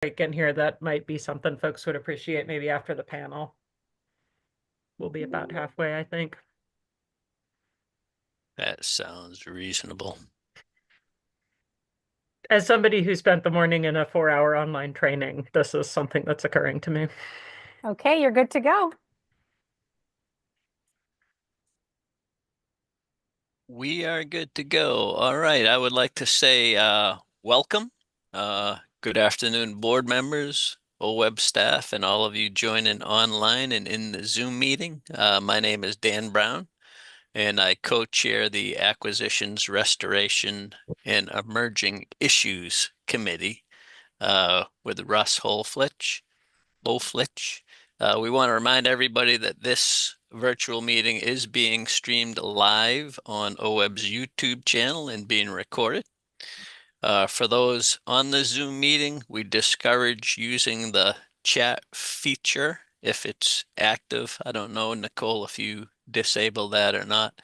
break in here that might be something folks would appreciate maybe after the panel. We'll be about halfway, I think. That sounds reasonable. As somebody who spent the morning in a 4-hour online training, this is something that's occurring to me. Okay, you're good to go. We are good to go. All right. I would like to say welcome. Good afternoon, board members, OWeb staff, and all of you joining online and in the Zoom meeting. My name is Dan Brown, and I co-chair the Acquisitions, Restoration, and Emerging Issues Committee with Russ Holflitch. We want to remind everybody that this virtual meeting is being streamed live on OWeb's YouTube channel and being recorded. For those on the Zoom meeting, we discourage using the chat feature if it's active. I don't know, Nicole, if you disable that or not.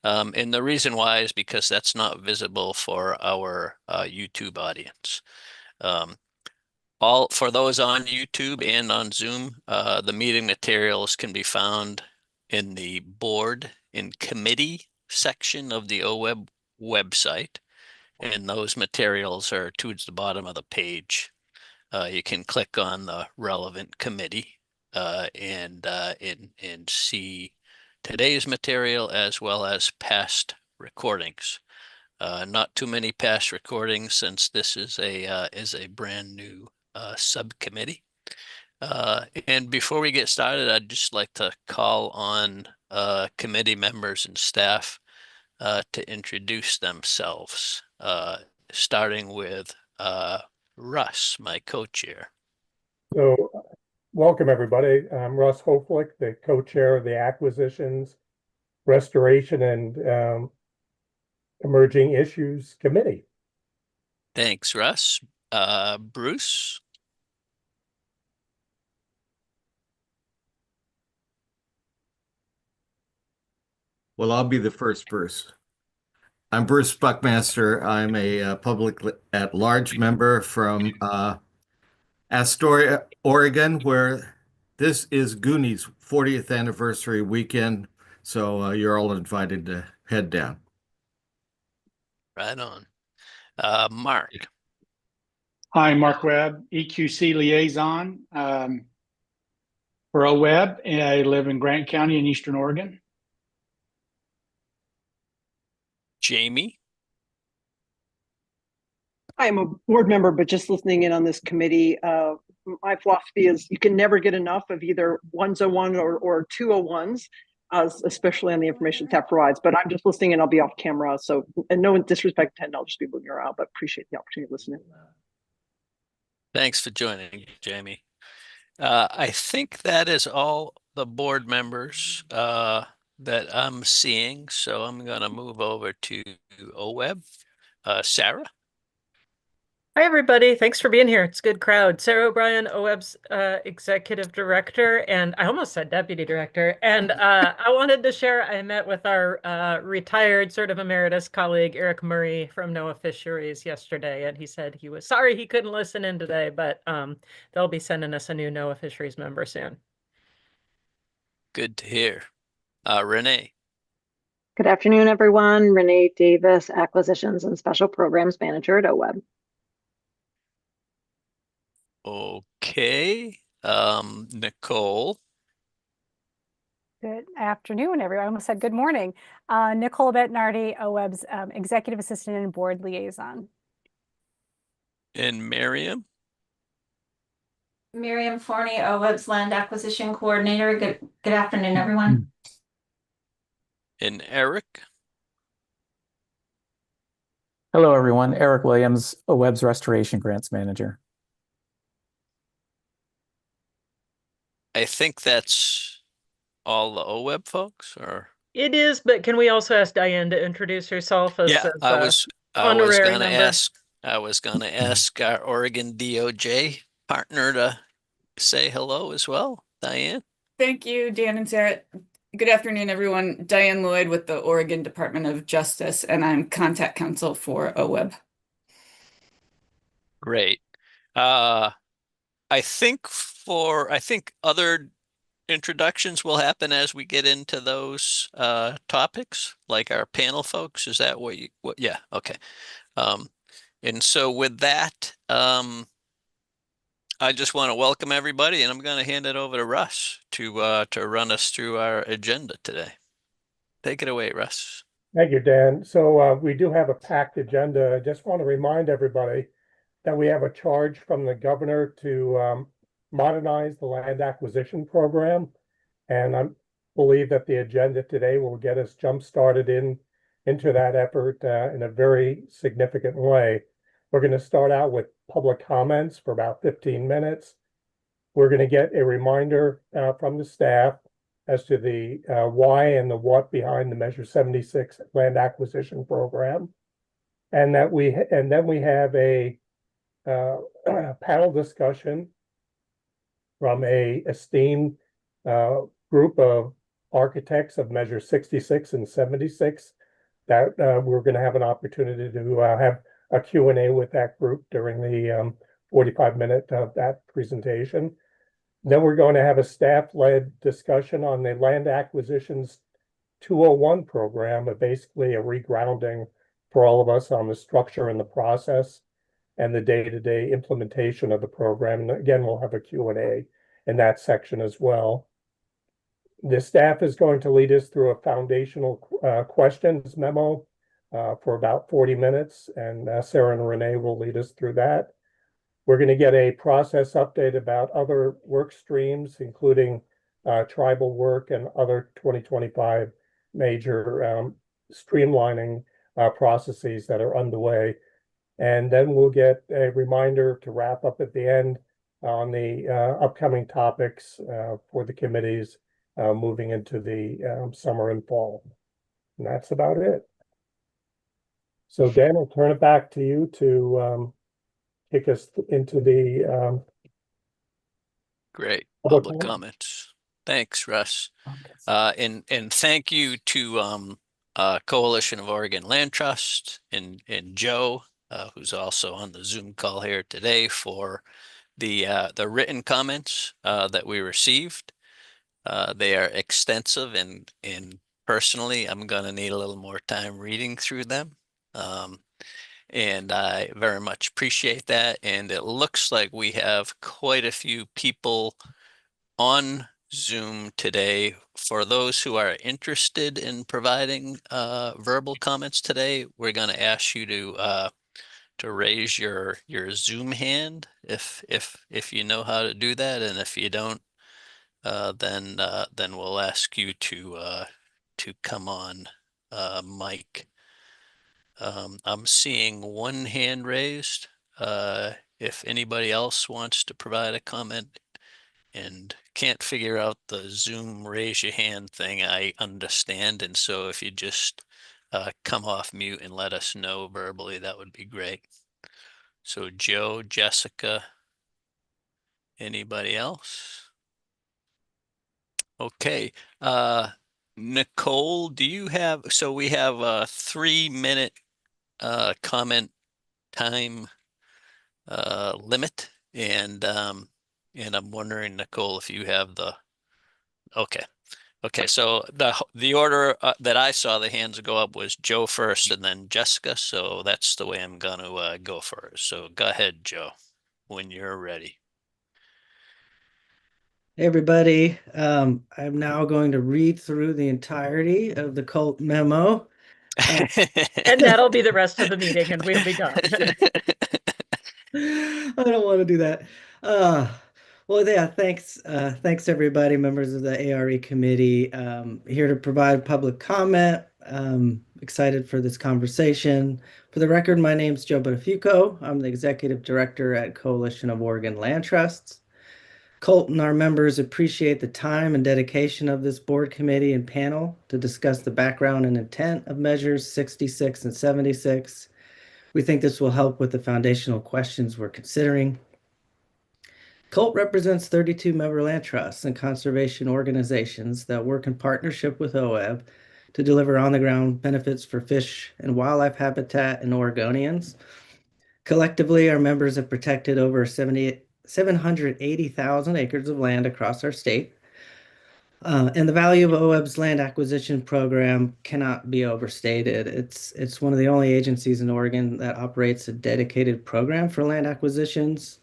And the reason why is because that's not visible for our YouTube audience. For those on YouTube and on Zoom, the meeting materials can be found in the board and committee section of the OWeb website. And those materials are towards the bottom of the page. You can click on the relevant committee and see today's material as well as past recordings. Not too many past recordings since this is a brand new subcommittee. And before we get started, I'd just like to call on committee members and staff to introduce themselves, starting with Russ, my co-chair. So, welcome everybody. I'm Russ Hoflick, the co-chair of the Acquisitions, Restoration, and Emerging Issues Committee. Thanks, Russ. Bruce. Well, I'll be the first Bruce. I'm Bruce Buckmaster. I'm a public at-large member from Astoria, Oregon, where this is Goonies' 40th anniversary weekend. So you're all invited to head down. Right on. Mark. Hi, Mark Webb, EQC liaison for OWeb, and I live in Grant County in Eastern Oregon. Jamie. I am a board member, but just listening in on this committee. My philosophy is you can never get enough of either 101 or 201s, especially on the information TAP provides. But I'm just listening and I'll be off camera. So, and no disrespect to I'll just be moving around, but appreciate the opportunity to listen in. Thanks for joining, Jamie. I think that is all the board members that I'm seeing. So I'm going to move over to OWeb. Sarah. Hi, everybody. Thanks for being here. It's a good crowd. Sarah O'Brien, OWeb's executive director, and I almost said deputy director. And I wanted to share, I met with our retired sort of emeritus colleague, Eric Murray from NOAA Fisheries yesterday, and he said he was sorry he couldn't listen in today, but they'll be sending us a new NOAA Fisheries member soon. Good to hear. Renee. Good afternoon, everyone. Renee Davis, Acquisitions and Special Programs Manager at OWeb. Okay. Nicole. Good afternoon, everyone. I almost said good morning. Nicole Bettinardi, OWeb's Executive Assistant and Board Liaison. And Miriam. Miriam Forney, OWeb's Land Acquisition Coordinator. Good afternoon, everyone. And Eric. Hello, everyone. Eric Williams, OWeb's Restoration Grants Manager. I think that's all the OWeb folks, or it is, but can we also ask Diane to introduce herself as I was honorary gonna member? I was gonna ask our Oregon DOJ partner to say hello as well. Diane. Thank you, Dan and Sarah. Good afternoon, everyone. Diane Lloyd with the Oregon Department of Justice, and I'm contact counsel for OWeb. Great. I think other introductions will happen as we get into those topics, like our panel folks. Is that what yeah, okay. And so with that, I just want to welcome everybody, and I'm going to hand it over to Russ to run us through our agenda today. Take it away, Russ. Thank you, Dan. So we do have a packed agenda. I just want to remind everybody that we have a charge from the governor to modernize the land acquisition program. And I believe that the agenda today will get us jump-started into that effort in a very significant way. We're going to start out with public comments for about 15 minutes. We're going to get a reminder from the staff as to the why and the what behind the Measure 76 land acquisition program. And then we have a panel discussion from a esteemed group of architects of Measure 66 and 76 that we're going to have an opportunity to have a Q&A with that group during the 45-minute of that presentation. Then we're going to have a staff-led discussion on the land acquisitions 201 program, basically a regrounding for all of us on the structure and the process and the day-to-day implementation of the program. And again, we'll have a Q&A in that section as well. The staff is going to lead us through a foundational questions memo for about 40 minutes, and Sarah and Renee will lead us through that. We're going to get a process update about other work streams, including tribal work and other 2025 major streamlining processes that are underway. And then we'll get a reminder to wrap up at the end on the upcoming topics for the committees moving into the summer and fall. And that's about it. So Dan, I'll turn it back to you to kick us into the Great public comments. Thanks, Russ. And thank you to Coalition of Oregon Land Trust and Joe, who's also on the Zoom call here today, for the written comments that we received. They are extensive, and personally, I'm going to need a little more time reading through them. And I very much appreciate that. And it looks like we have quite a few people on Zoom today. For those who are interested in providing verbal comments today, we're going to ask you to raise your Zoom hand if you know how to do that, and if you don't, then we'll ask you to come on mic. I'm seeing one hand raised. If anybody else wants to provide a comment and can't figure out the Zoom raise your hand thing, I understand. And so if you just come off mute and let us know verbally, that would be great. So Joe, Jessica, anybody else? Okay. Nicole, do you have, so we have a 3-minute comment time limit, and I'm wondering, Nicole, if you have the, okay, so the order that I saw the hands go up was Joe first and then Jessica, so that's the way I'm gonna go for it. So go ahead, Joe, when you're ready. Hey everybody, I'm now going to read through the entirety of the cult memo. And that'll be the rest of the meeting, and we'll be done. I don't want to do that. Well, yeah, thanks everybody, members of the ARE committee. Here to provide public comment. Excited for this conversation. For the record, my name's Joe Botafuco. I'm the executive director at Coalition of Oregon Land Trusts. Colt and our members appreciate the time and dedication of this board committee and panel to discuss the background and intent of measures 66 and 76. We think this will help with the foundational questions we're considering. Colt represents 32 member land trusts and conservation organizations that work in partnership with OEB to deliver on-the-ground benefits for fish and wildlife habitat and Oregonians. Collectively, our members have protected over 780,000 acres of land across our state. And the value of OWEB's land acquisition program cannot be overstated. It's one of the only agencies in Oregon that operates a dedicated program for land acquisitions.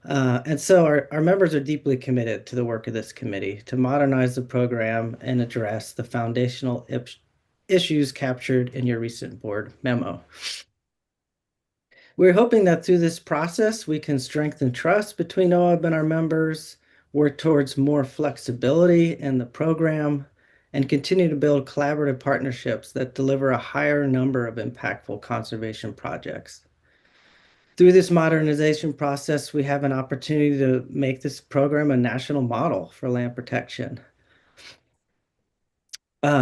And so our members are deeply committed to the work of this committee to modernize the program and address the foundational issues captured in your recent board memo. We're hoping that through this process, we can strengthen trust between OWEB and our members, work towards more flexibility in the program, and continue to build collaborative partnerships that deliver a higher number of impactful conservation projects. Through this modernization process, we have an opportunity to make this program a national model for land protection.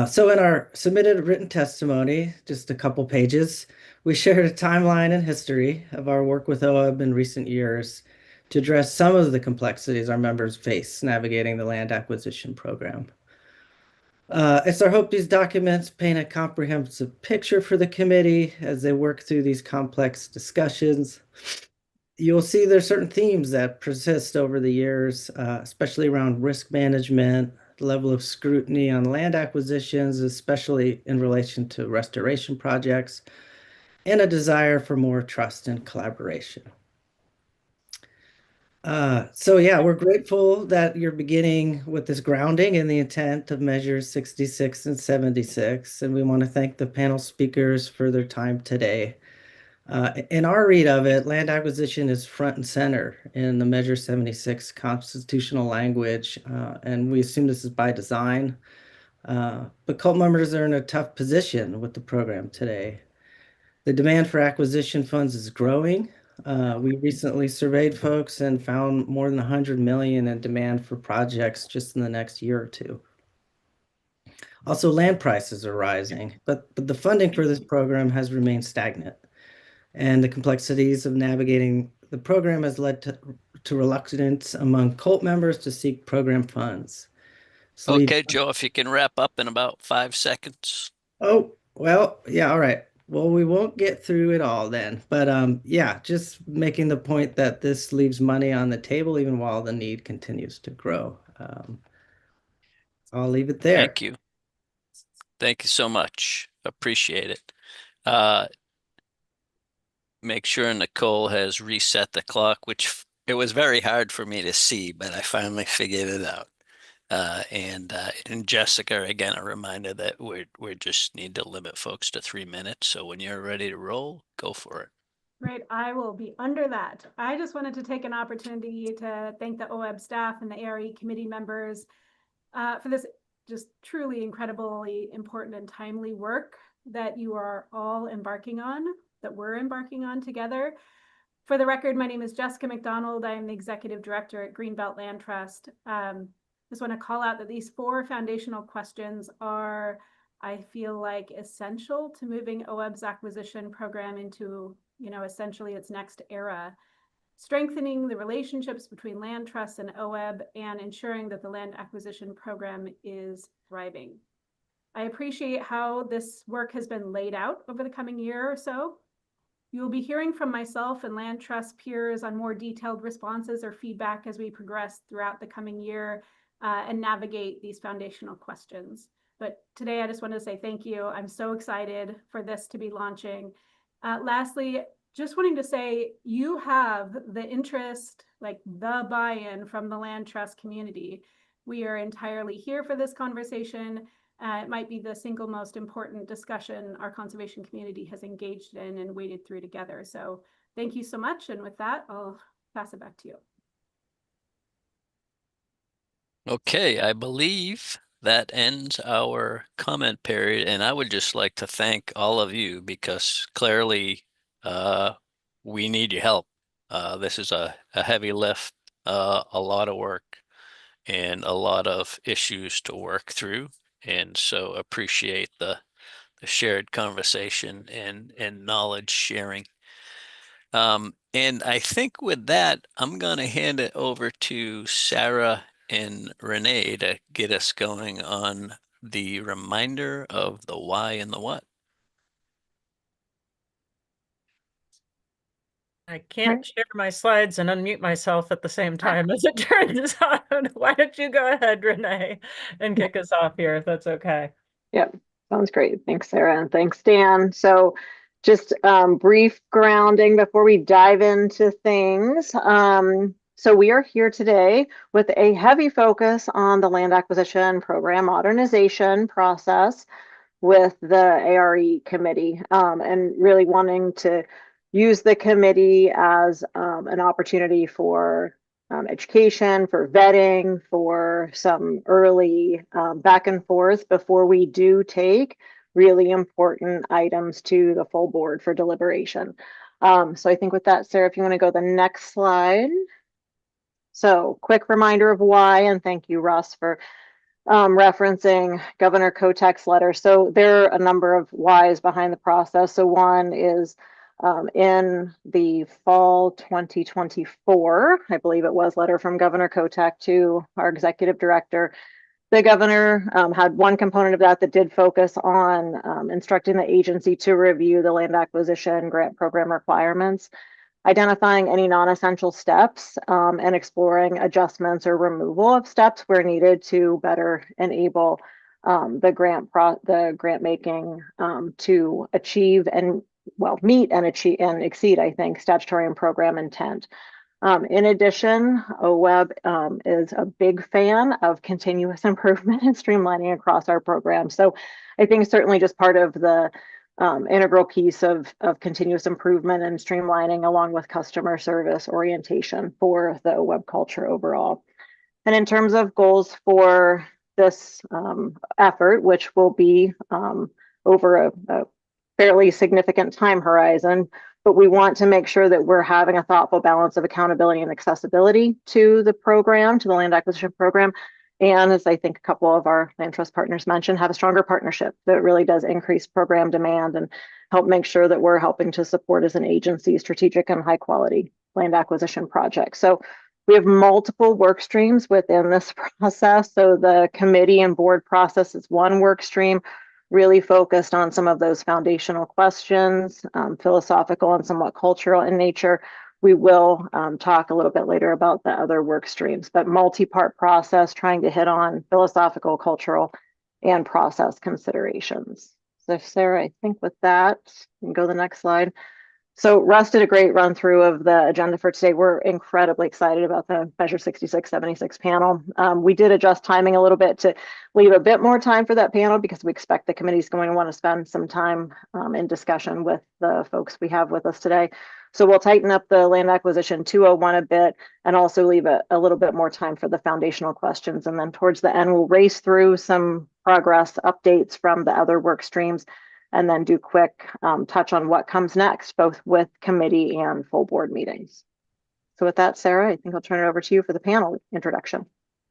So in our submitted written testimony, just a couple pages, we shared a timeline and history of our work with OWEB in recent years to address some of the complexities our members face navigating the land acquisition program. It's our hope these documents paint a comprehensive picture for the committee as they work through these complex discussions. You'll see there's certain themes that persist over the years, especially around risk management, the level of scrutiny on land acquisitions, especially in relation to restoration projects, and a desire for more trust and collaboration. So yeah, we're grateful that you're beginning with this grounding in the intent of measures 66 and 76, and we want to thank the panel speakers for their time today. In our read of it, land acquisition is front and center in the Measure 76 constitutional language, and we assume this is by design. But cult members are in a tough position with the program today. The demand for acquisition funds is growing. We recently surveyed folks and found more than 100 million in demand for projects just in the next year or two. Also, land prices are rising, but the funding for this program has remained stagnant. And the complexities of navigating the program has led to reluctance among cult members to seek program funds. Okay, Joe, if you can wrap up in about 5 seconds. Oh, well, yeah, all right. Well, we won't get through it all then, but yeah, just making the point that this leaves money on the table even while the need continues to grow. I'll leave it there. Thank you. Thank you so much. Appreciate it. Make sure Nicole has reset the clock, which it was very hard for me to see, but I finally figured it out. And Jessica, again, a reminder that we just need to limit folks to 3 minutes. So when you're ready to roll, go for it. Great, I will be under that. I just wanted to take an opportunity to thank the OWEB staff and the ARE committee members for this just truly incredibly important and timely work that you are all embarking on, that we're embarking on together. For the record, my name is Jessica McDonald. I am the executive director at Greenbelt Land Trust. Just want to call out that these 4 foundational questions are, I feel like, essential to moving OWEB's acquisition program into, essentially its next era. Strengthening the relationships between land trusts and OWEB and ensuring that the land acquisition program is thriving. I appreciate how this work has been laid out over the coming year or so. You will be hearing from myself and land trust peers on more detailed responses or feedback as we progress throughout the coming year and navigate these foundational questions. But today I just want to say thank you. I'm so excited for this to be launching. Lastly, just wanting to say you have the interest, like the buy-in from the land trust community. We are entirely here for this conversation. It might be the single most important discussion our conservation community has engaged in and waded through together. So thank you so much. And with that, I'll pass it back to you. Okay, I believe that ends our comment period. And I would just like to thank all of you because clearly we need your help. This is a heavy lift, a lot of work, and a lot of issues to work through. And so appreciate the shared conversation and knowledge sharing. And I think with that, I'm going to hand it over to Sarah and Renee to get us going on the reminder of the why and the what. I can't share my slides and unmute myself at the same time as it turns out. Why don't you go ahead, Renee, and kick us off here if that's okay. Yep, sounds great. Thanks, Sarah, and thanks, Dan. So just brief grounding before we dive into things. So we are here today with a heavy focus on the land acquisition program modernization process with the ARE committee, and really wanting to use the committee as an opportunity for education, for vetting, for some early back and forth before we do take really important items to the full board for deliberation. So I think with that, Sarah, if you want to go the next slide. So quick reminder of why, and thank you, Russ, for referencing Governor Kotek's letter. So there are a number of whys behind the process. So one is in the fall 2024, I believe it was, letter from Governor Kotek to our executive director. The governor had one component of that that did focus on instructing the agency to review the land acquisition grant program requirements, identifying any non-essential steps, and exploring adjustments or removal of steps where needed to better enable the grant making to achieve and meet and achieve and exceed, I think, statutory and program intent. In addition, OWEB is a big fan of continuous improvement and streamlining across our program. So I think certainly just part of the integral piece of continuous improvement and streamlining along with customer service orientation for the web culture overall. And in terms of goals for this effort, which will be over a fairly significant time horizon, but we want to make sure that we're having a thoughtful balance of accountability and accessibility to the program, to the land acquisition program. And as I think a couple of our land trust partners mentioned, have a stronger partnership that really does increase program demand and help make sure that we're helping to support as an agency strategic and high quality land acquisition projects. So we have multiple work streams within this process. So the committee and board process is one work stream, really focused on some of those foundational questions, philosophical and somewhat cultural in nature. We will talk a little bit later about the other work streams, but multi-part process trying to hit on philosophical, cultural, and process considerations. So Sarah, I think with that, you can go to the next slide. So Russ did a great run through of the agenda for today. We're incredibly excited about the Measure 6676 panel. We did adjust timing a little bit to leave a bit more time for that panel because we expect the committee is going to want to spend some time in discussion with the folks we have with us today. So we'll tighten up the land acquisition 201 a bit and also leave a little bit more time for the foundational questions. And then towards the end, we'll race through some progress updates from the other work streams and then do quick touch on what comes next, both with committee and full board meetings. So with that, Sarah, I think I'll turn it over to you for the panel introduction.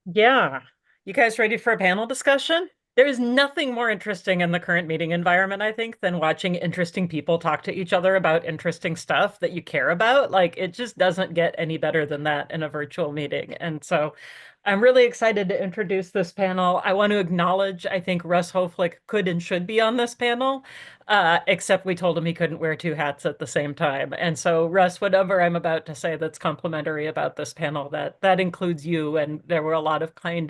Yeah. You guys ready for a panel discussion? There is nothing more interesting in the current meeting environment, I think, than watching interesting people talk to each other about interesting stuff that you care about. Like, it just doesn't get any better than that in a virtual meeting. And so I'm really excited to introduce this panel. I want to acknowledge, I think Russ Hoflick could and should be on this panel, except we told him he couldn't wear two hats at the same time. And so Russ, whatever I'm about to say that's complimentary about this panel, that includes you. And there were a lot of kind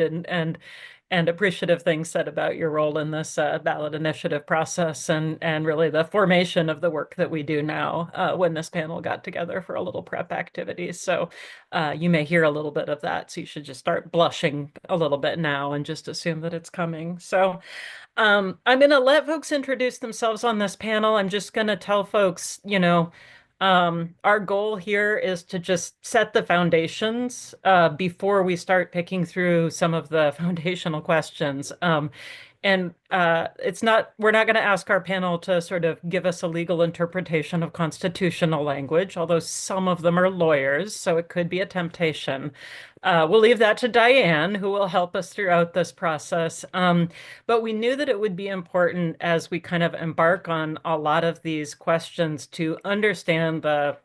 and appreciative things said about your role in this ballot initiative process and really the formation of the work that we do now when this panel got together for a little prep activities. So you may hear a little bit of that. So you should just start blushing a little bit now and just assume that it's coming. So I'm going to let folks introduce themselves on this panel. I'm just going to tell folks, our goal here is to just set the foundations before we start picking through some of the foundational questions. We're not going to ask our panel to sort of give us a legal interpretation of constitutional language, although some of them are lawyers, so it could be a temptation. We'll leave that to Diane, who will help us throughout this process. But we knew that it would be important as we kind of embark on a lot of these questions to understand the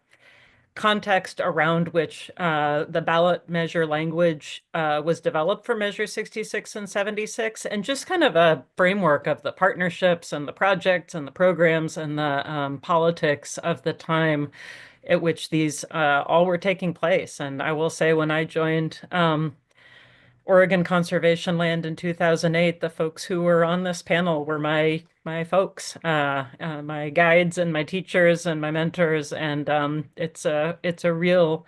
context around which the ballot measure language was developed for Measure 66 and 76, and just kind of a framework of the partnerships and the projects and the programs and the politics of the time at which these all were taking place. And I will say, when I joined Oregon Conservation Land in 2008, the folks who were on this panel were my folks, my guides and my teachers and my mentors, and it's a real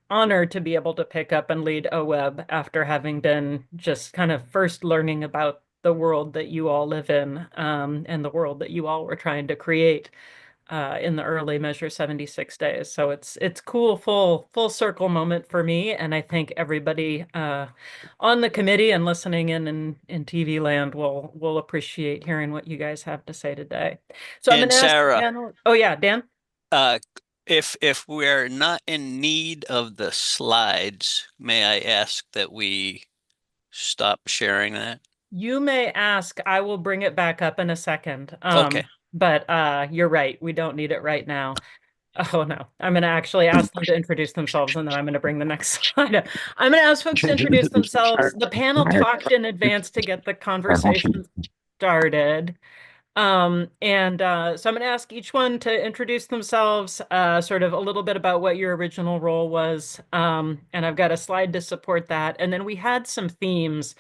honor to be able to pick up and lead OWEB after having been just kind of first learning about the world that you all live in, and the world that you all were trying to create in the early Measure 76 days. So it's cool, full circle moment for me, and I think everybody on the committee and listening in TV land will appreciate hearing what you guys have to say today. So I'm And going to ask the Sarah, panel. Oh yeah, Dan. if we're not in need of the slides, may I ask that we stop sharing that? You may ask. I will bring it back up in a second. Okay. But you're right. We don't need it right now. Oh no, I'm going to actually ask them to introduce themselves, and then I'm going to bring the next slide up. I'm going to ask folks to introduce themselves. The panel talked in advance to get the conversation started. So I'm going to ask each one to introduce themselves, sort of a little bit about what your original role was. And I've got a slide to support that. And then we had some themes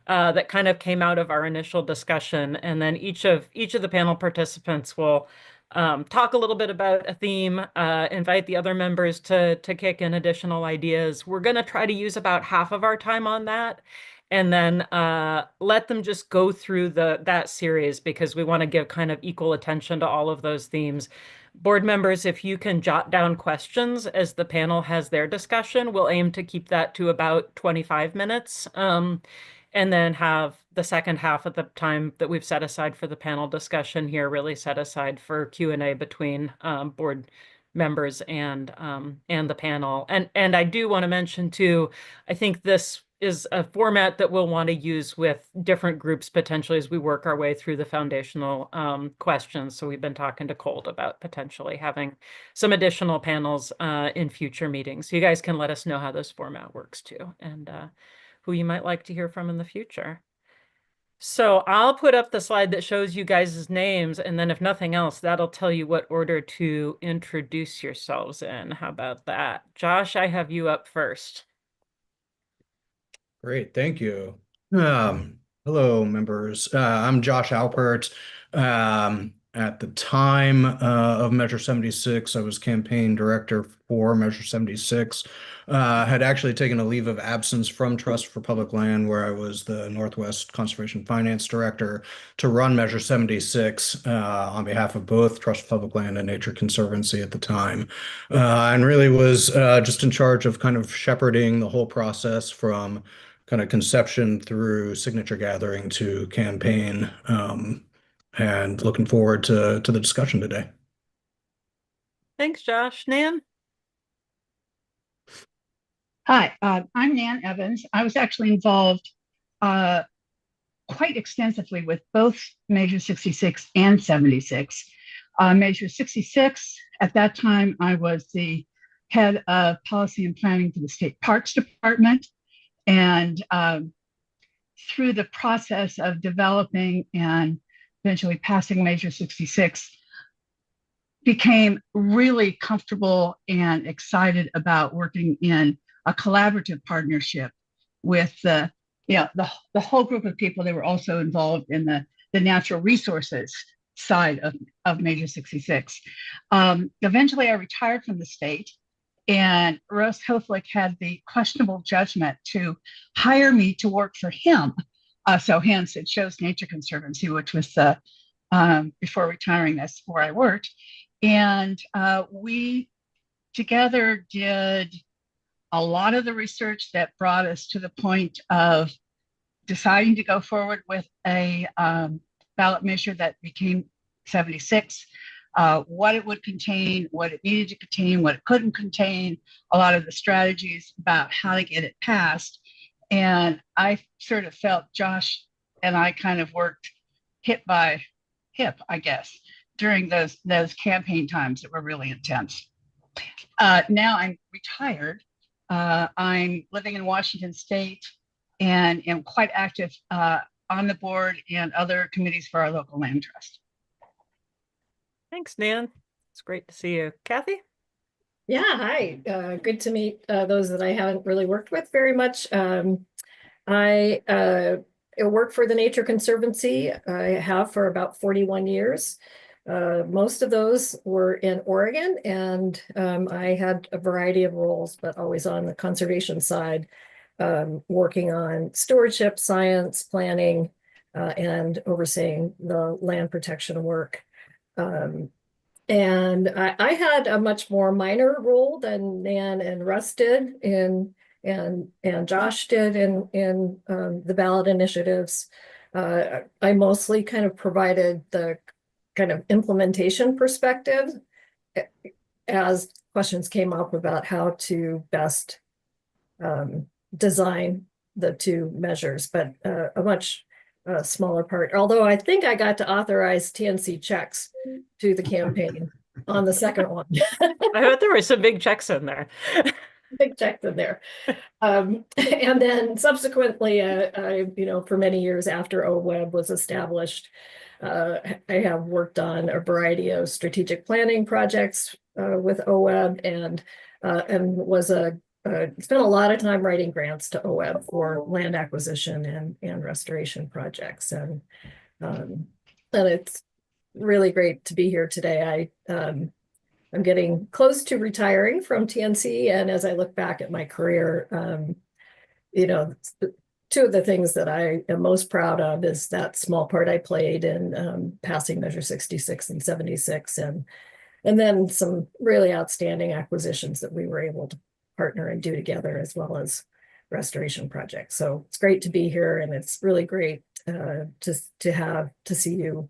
that kind of came out of our initial discussion. And then each of the panel participants will talk a little bit about a theme, invite the other members to kick in additional ideas. We're going to try to use about half of our time on that, and then let them just go through that series, because we want to give kind of equal attention to all of those themes. Board members, if you can jot down questions as the panel has their discussion, we'll aim to keep that to about 25 minutes. And then have the second half of the time that we've set aside for the panel discussion here really set aside for Q&A between board members and the panel. And I do want to mention too, I think this is a format that we'll want to use with different groups potentially as we work our way through the foundational questions. So we've been talking to Colt about potentially having some additional panels in future meetings. So you guys can let us know how this format works too, and who you might like to hear from in the future. So I'll put up the slide that shows you guys' names, and then if nothing else, that'll tell you what order to introduce yourselves in. How about that? Josh, I have you up first. Great, thank you. Hello, members. I'm Josh Alpert. At the time of Measure 76, I was campaign director for Measure 76. Had actually taken a leave of absence from Trust for Public Land, where I was the Northwest Conservation Finance Director, to run Measure 76 on behalf of both Trust for Public Land and Nature Conservancy at the time. And really was just in charge of kind of shepherding the whole process from kind of conception through signature gathering to campaign, and looking forward to the discussion today. Thanks, Josh. Nan? Hi, I'm Nan Evans. I was actually involved quite extensively with both Measure 66 and 76. Measure 66, at that time, I was the head of policy and planning for the State Parks Department. And through the process of developing and eventually passing Measure 66, became really comfortable and excited about working in a collaborative partnership with the whole group of people that were also involved in the natural resources side of Measure 66. Eventually, I retired from the state, and Russ Hoflick had the questionable judgment to hire me to work for him. So hence, it shows Nature Conservancy, which was before retiring, that's where I worked. And we together did a lot of the research that brought us to the point of deciding to go forward with a ballot measure that became 76. What it would contain, what it needed to contain, what it couldn't contain, a lot of the strategies about how to get it passed. And I sort of felt Josh and I kind of worked hip by hip, I guess, during those campaign times that were really intense. Now I'm retired. I'm living in Washington State and am quite active on the board and other committees for our local land trust. Thanks, Nan. It's great to see you. Kathy? Yeah, hi. Good to meet those that I haven't really worked with very much. I work for the Nature Conservancy. I have for about 41 years. Most of those were in Oregon, and I had a variety of roles, but always on the conservation side, working on stewardship, science, planning, and overseeing the land protection work. Um, and I had a much more minor role than Nan and Russ did and Josh did in the ballot initiatives. I mostly kind of provided the kind of implementation perspective as questions came up about how to best design the two measures, but a much smaller part. Although I think I got to authorize TNC checks to the campaign on the second one. I thought there were some big checks in there. Big checks in there. And then subsequently, for many years after OWEB was established, I have worked on a variety of strategic planning projects with OWEB and was spent a lot of time writing grants to OWEB for land acquisition and restoration projects. And it's really great to be here today. I'm getting close to retiring from TNC, and as I look back at my career, two of the things that I am most proud of is that small part I played in passing Measure 66 and 76, and then some really outstanding acquisitions that we were able to partner and do together, as well as restoration projects. So it's great to be here, and it's really great to see you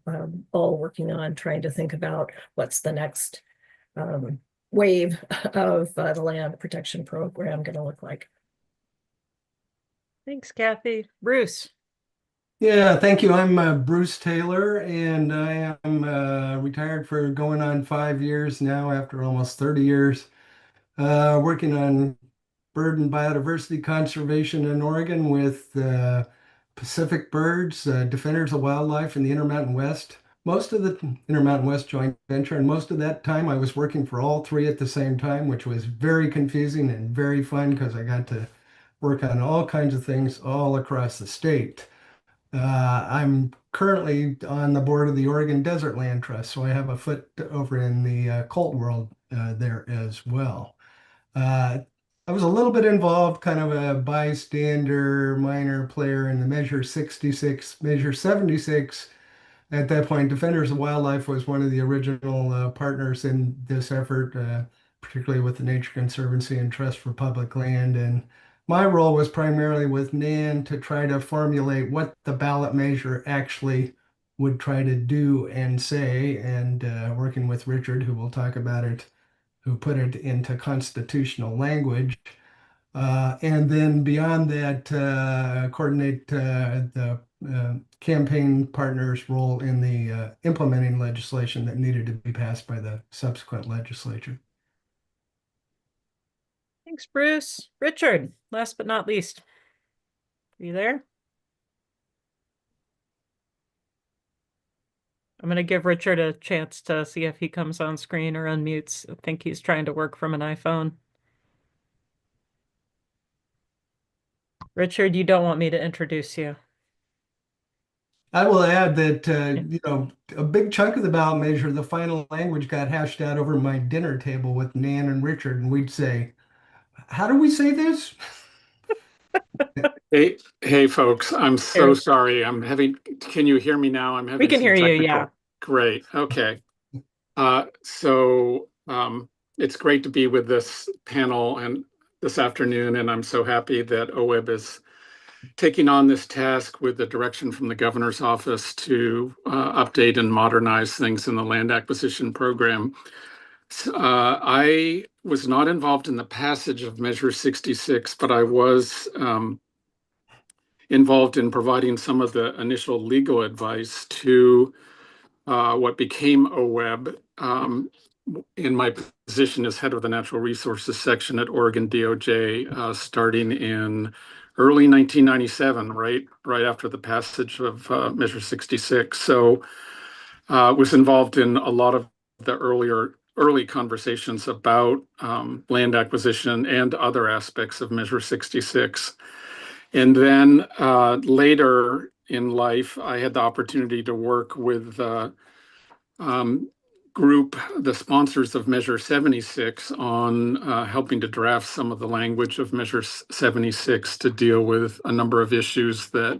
all working on trying to think about what's the next wave of the land protection program going to look like. Thanks, Kathy. Bruce. Yeah, thank you. I'm Bruce Taylor, and I am retired for going on 5 years now after almost 30 years, working on bird and biodiversity conservation in Oregon with Pacific birds, defenders of wildlife in the Intermountain West. Most of the Intermountain West joint venture, and most of that time I was working for all three at the same time, which was very confusing and very fun because I got to work on all kinds of things all across the state. I'm currently on the board of the Oregon Desert Land Trust, so I have a foot over in the cult world there as well. I was a little bit involved, kind of a bystander, minor player in the Measure 66, Measure 76. At that point, Defenders of Wildlife was one of the original partners in this effort, particularly with the Nature Conservancy and Trust for Public Land. And my role was primarily with Nan to try to formulate what the ballot measure actually would try to do and say, and working with Richard, who will talk about it, who put it into constitutional language. And then beyond that, coordinate the campaign partners' role in the implementing legislation that needed to be passed by the subsequent legislature. Thanks, Bruce. Richard, last but not least. Are you there? I'm going to give Richard a chance to see if he comes on screen or unmutes. I think he's trying to work from an iPhone. Richard, you don't want me to introduce you. I will add that, a big chunk of the ballot measure, the final language got hashed out over my dinner table with Nan and Richard, and we'd say, how do we say this? Hey, folks, I'm so sorry. Can you hear me now? I'm having We can some hear you, technical. yeah. Great. Okay. It's great to be with this panel and this afternoon, and I'm so happy that OWEB is taking on this task with the direction from the governor's office to update and modernize things in the land acquisition program. I was not involved in the passage of Measure 66, but I was involved in providing some of the initial legal advice to what became OWEB in my position as head of the Natural Resources section at Oregon DOJ, starting in early 1997, right after the passage of Measure 66. So was involved in a lot of the early conversations about land acquisition and other aspects of Measure 66. And then later in life, I had the opportunity to work with the sponsors of Measure 76 on helping to draft some of the language of Measure 76 to deal with a number of issues that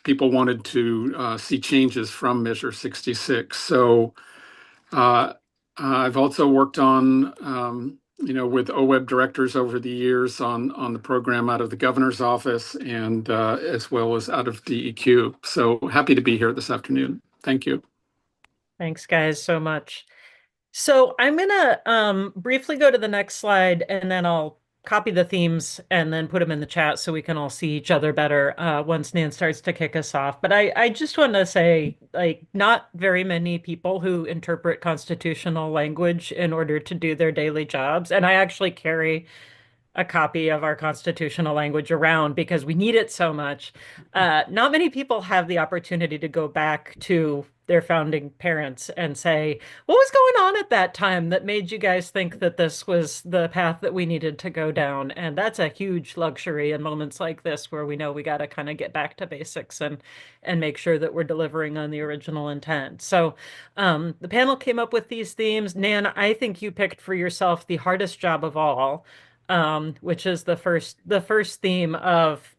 people wanted to see changes from Measure 66. So I've also worked on, with OWEB directors over the years on the program out of the governor's office and as well as out of DEQ. So happy to be here this afternoon. Thank you. Thanks, guys, so much. So I'm gonna briefly go to the next slide and then I'll copy the themes and then put them in the chat so we can all see each other better once Nan starts to kick us off. But I just want to say, like, not very many people who interpret constitutional language in order to do their daily jobs. And I actually carry a copy of our constitutional language around because we need it so much. Not many people have the opportunity to go back to their founding parents and say, what was going on at that time that made you guys think that this was the path that we needed to go down? And that's a huge luxury in moments like this where we know we got to kind of get back to basics and make sure that we're delivering on the original intent. So the panel came up with these themes. Nan, I think you picked for yourself the hardest job of all, which is the first theme of,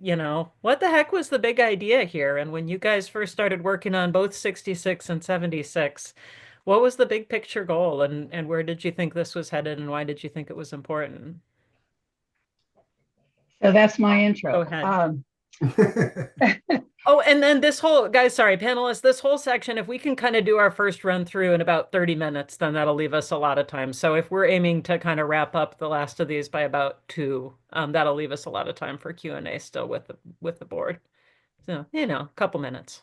what the heck was the big idea here? And when you guys first started working on both 66 and 76, what was the big picture goal and where did you think this was headed and why did you think it was important? So that's my intro. Go ahead. Oh, and then this whole, guys, sorry, panelists, this whole section, if we can kind of do our first run through in about 30 minutes, then that'll leave us a lot of time. So if we're aiming to kind of wrap up the last of these by about 2, that'll leave us a lot of time for Q&A still with the board. So, a couple minutes.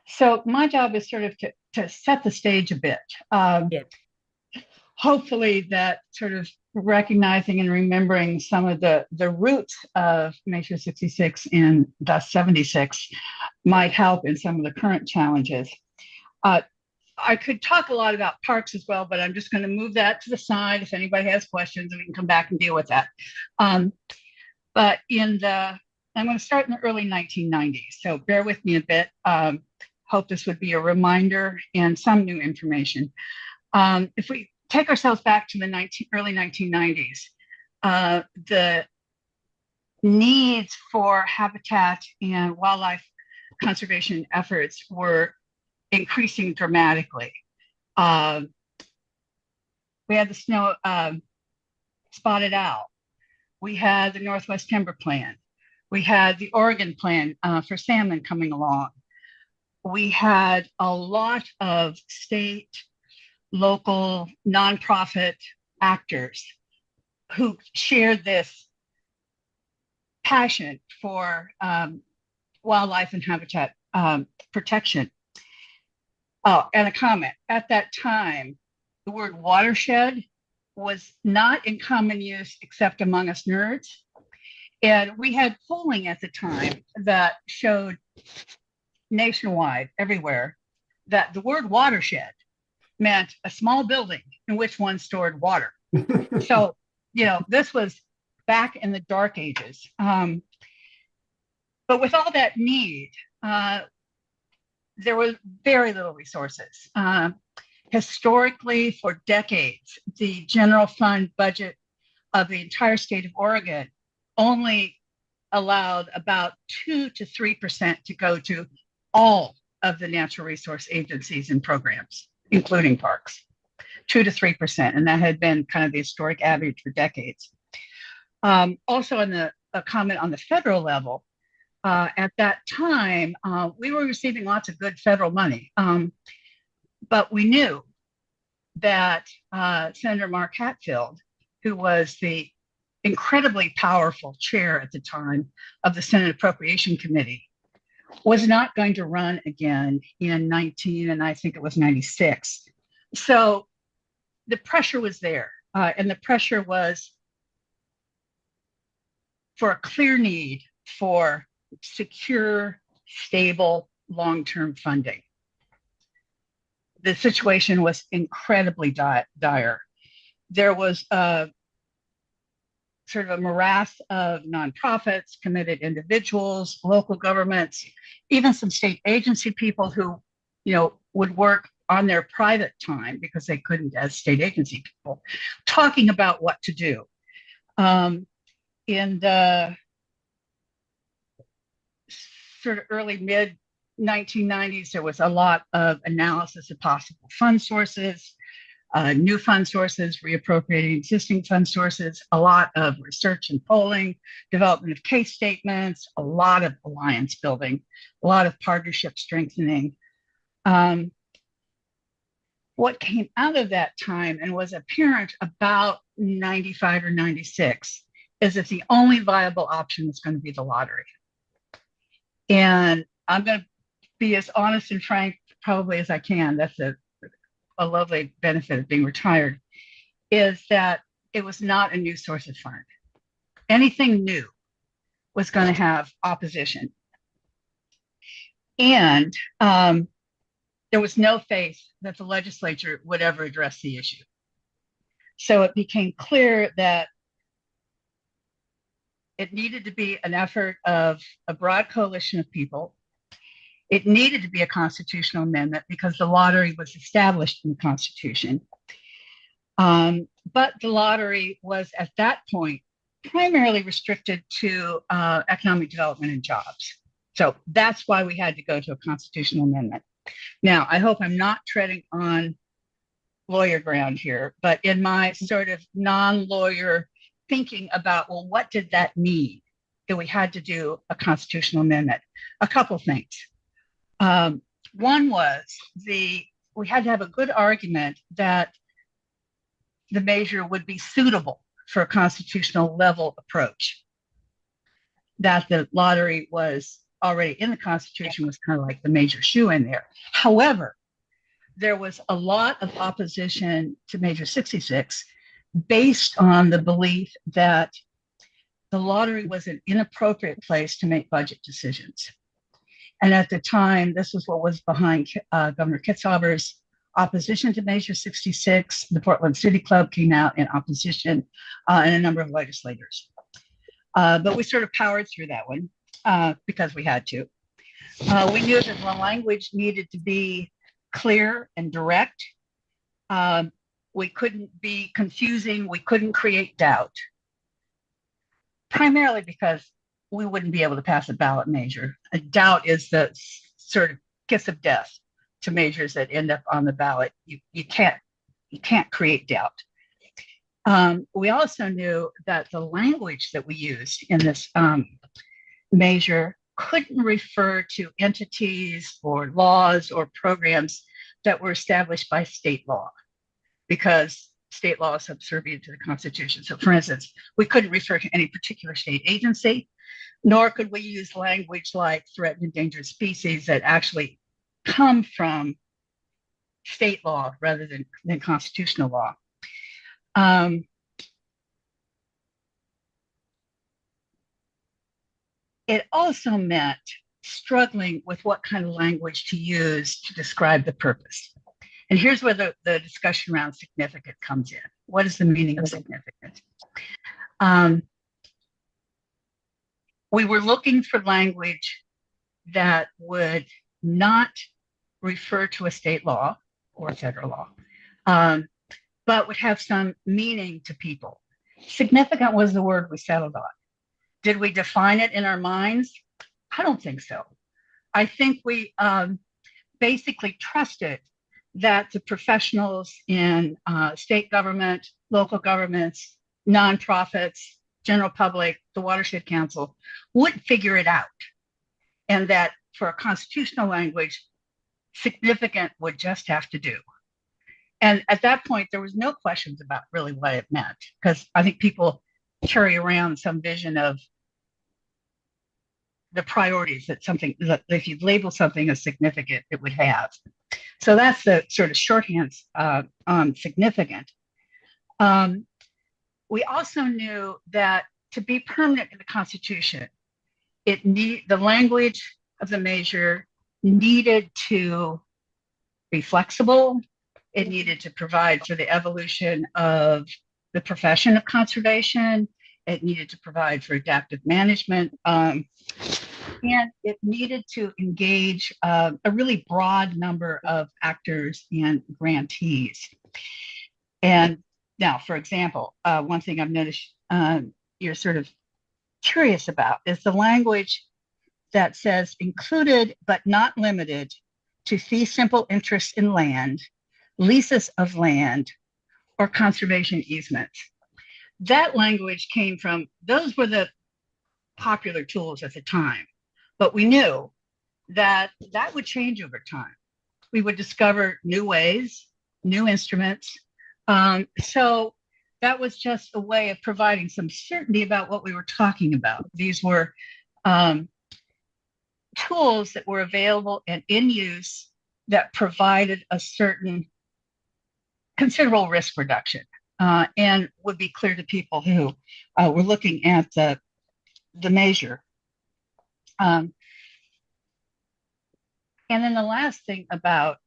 So my job is sort of to set the stage a bit. Yeah. Hopefully that sort of recognizing and remembering some of the roots of Measure 66 and thus 76 might help in some of the current challenges. I could talk a lot about parks as well, but I'm just going to move that to the side. If anybody has questions, we can come back and deal with that. But I'm going to start in the early 1990s, so bear with me a bit. Hope this would be a reminder and some new information. If we take ourselves back to the early 1990s, the needs for habitat and wildlife conservation efforts were increasing dramatically. We had the snow spotted owl. We had the Northwest Timber Plan. We had the Oregon Plan for salmon coming along. We had a lot of state, local, nonprofit actors who shared this passion for wildlife and habitat protection. Oh, and a comment. At that time, the word watershed was not in common use except among us nerds. And we had polling at the time that showed nationwide, everywhere, that the word watershed meant a small building in which one stored water. So, this was back in the dark ages. But with all that need, there was very little resources. Historically, for decades, the general fund budget of the entire state of Oregon only allowed about 2 to 3% to go to all of the natural resource agencies and programs, including parks, 2 to 3%. And that had been kind of the historic average for decades. Also, a comment on the federal level, at that time, we were receiving lots of good federal money, but we knew that Senator Mark Hatfield, who was the incredibly powerful chair at the time of the Senate Appropriation Committee, was not going to run again in 96. So the pressure was there, and the pressure was for a clear need for secure, stable, long-term funding. the situation was incredibly dire. There was sort of a morass of nonprofits, committed individuals, local governments, even some state agency people who, would work on their private time because they couldn't as state agency people, talking about what to do. In the sort of early mid 1990s, there was a lot of analysis of possible fund sources, new fund sources, reappropriating existing fund sources, a lot of research and polling, development of case statements, a lot of alliance building, a lot of partnership strengthening. What came out of that time and was apparent about 95 or 96 is that the only viable option was going to be the lottery. And I'm going to be as honest and frank probably as I can. That's a lovely benefit of being retired, is that it was not a new source of fund. Anything new was going to have opposition. And there was no faith that the legislature would ever address the issue. So it became clear that it needed to be an effort of a broad coalition of people. It needed to be a constitutional amendment because the lottery was established in the Constitution. But the lottery was at that point primarily restricted to economic development and jobs. So that's why we had to go to a constitutional amendment. Now, I hope I'm not treading on lawyer ground here, but in my sort of non-lawyer thinking about, well, what did that mean that we had to do a constitutional amendment? A couple things. One was we had to have a good argument that the measure would be suitable for a constitutional level approach. That the lottery was already in the Constitution was kind of like the major shoe in there. However, there was a lot of opposition to Measure 66 based on the belief that the lottery was an inappropriate place to make budget decisions. And at the time, this was what was behind Governor Kitzhaber's opposition to Measure 66. The Portland City Club came out in opposition, and a number of legislators. But we sort of powered through that one because we had to. We knew that the language needed to be clear and direct. We couldn't be confusing. We couldn't create doubt, primarily because we wouldn't be able to pass a ballot measure. A doubt is the sort of kiss of death to measures that end up on the ballot. You can't create doubt. We also knew that the language that we used in this measure couldn't refer to entities or laws or programs that were established by state law, because state law is subservient to the Constitution. So for instance, we couldn't refer to any particular state agency, nor could we use language like threatened endangered species that actually come from state law rather than constitutional law. It also meant struggling with what kind of language to use to describe the purpose. And here's where the discussion around significant comes in. What is the meaning of significant? We were looking for language that would not refer to a state law or federal law, but would have some meaning to people. Significant was the word we settled on. Did we define it in our minds? I don't think so. I think we basically trusted that the professionals in state government, local governments, nonprofits, general public, the Watershed Council would figure it out. And that for a constitutional language, significant would just have to do. And at that point, there was no questions about really what it meant, because I think people carry around some vision of the priorities that if you label something as significant, it would have. So that's the sort of shorthand on significant. We also knew that to be permanent in the Constitution, the language of the measure needed to be flexible. It needed to provide for the evolution of the profession of conservation. It needed to provide for adaptive management. And it needed to engage a really broad number of actors and grantees. And now, for example, one thing I've noticed you're sort of curious about is the language that says included but not limited to fee simple interests in land, leases of land, or conservation easements. That language came from, those were the popular tools at the time, but we knew that that would change over time. We would discover new ways, new instruments. So that was just a way of providing some certainty about what we were talking about. These were tools that were available and in use that provided a certain considerable risk reduction and would be clear to people who were looking at the measure. And then the last thing about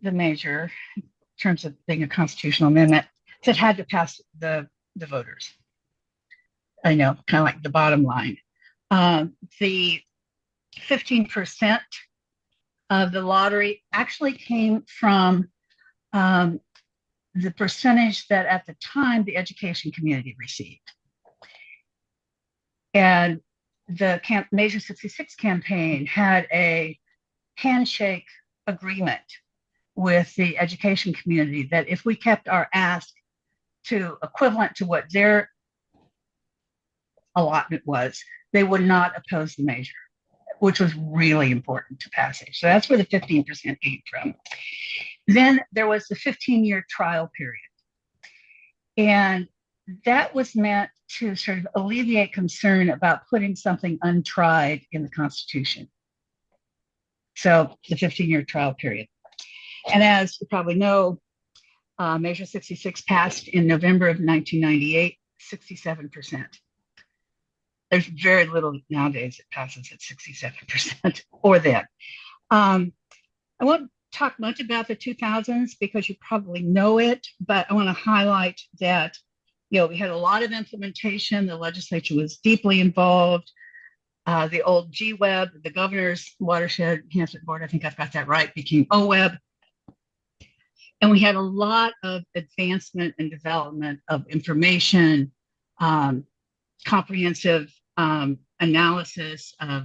the measure, in terms of being a constitutional amendment, is it had to pass the voters. I know, kind of like the bottom line. The 15% of the lottery actually came from the percentage that at the time the education community received. And the Measure 66 campaign had a handshake agreement with the education community that if we kept our ask to equivalent to what their allotment was, they would not oppose the measure, which was really important to passage. So that's where the 15% came from. Then there was the 15-year trial period. And that was meant to sort of alleviate concern about putting something untried in the Constitution. So the 15-year trial period. And as you probably know, Measure 66 passed in November of 1998, 67%. There's very little nowadays that passes at 67% or then. I won't talk much about the 2000s because you probably know it, but I want to highlight that, you know, we had a lot of implementation. The legislature was deeply involved. The old GWEB, the Governor's Watershed Enhancement Board, I think I've got that right, became OWEB. And we had a lot of advancement and development of information, comprehensive analysis of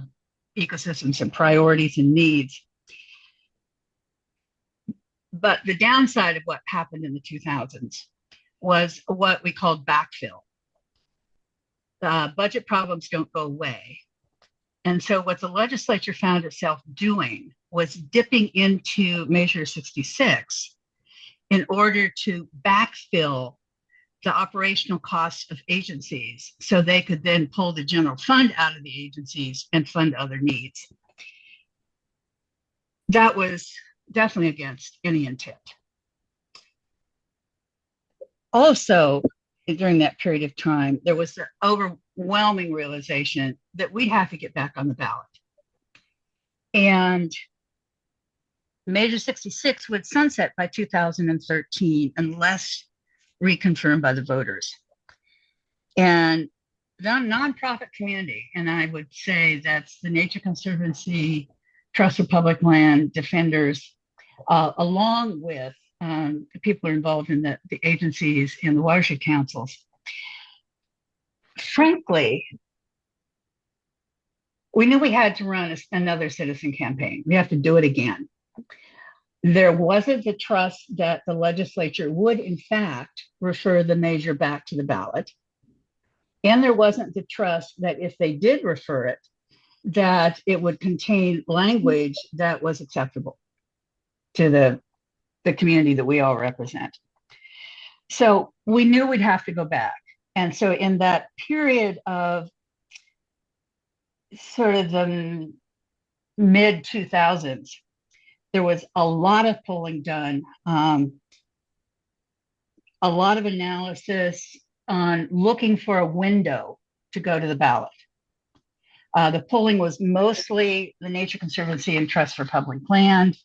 ecosystems and priorities and needs. But the downside of what happened in the 2000s was what we called backfill. Budget problems don't go away. And so what the legislature found itself doing was dipping into Measure 66 in order to backfill the operational costs of agencies so they could then pull the general fund out of the agencies and fund other needs. That was definitely against any intent. Also, during that period of time, there was the overwhelming realization that we have to get back on the ballot. And Measure 66 would sunset by 2013 unless reconfirmed by the voters. And the nonprofit community, and I would say that's the Nature Conservancy, Trust for Public Land, Defenders, along with the people who are involved in the agencies and the watershed councils. Frankly, we knew we had to run another citizen campaign. We have to do it again. There wasn't the trust that the legislature would, in fact, refer the measure back to the ballot. And there wasn't the trust that if they did refer it, that it would contain language that was acceptable to the community that we all represent. So we knew we'd have to go back. And so in that period of sort of the mid 2000s, there was a lot of polling done, a lot of analysis on looking for a window to go to the ballot. The polling was mostly the Nature Conservancy and Trust for Public Land.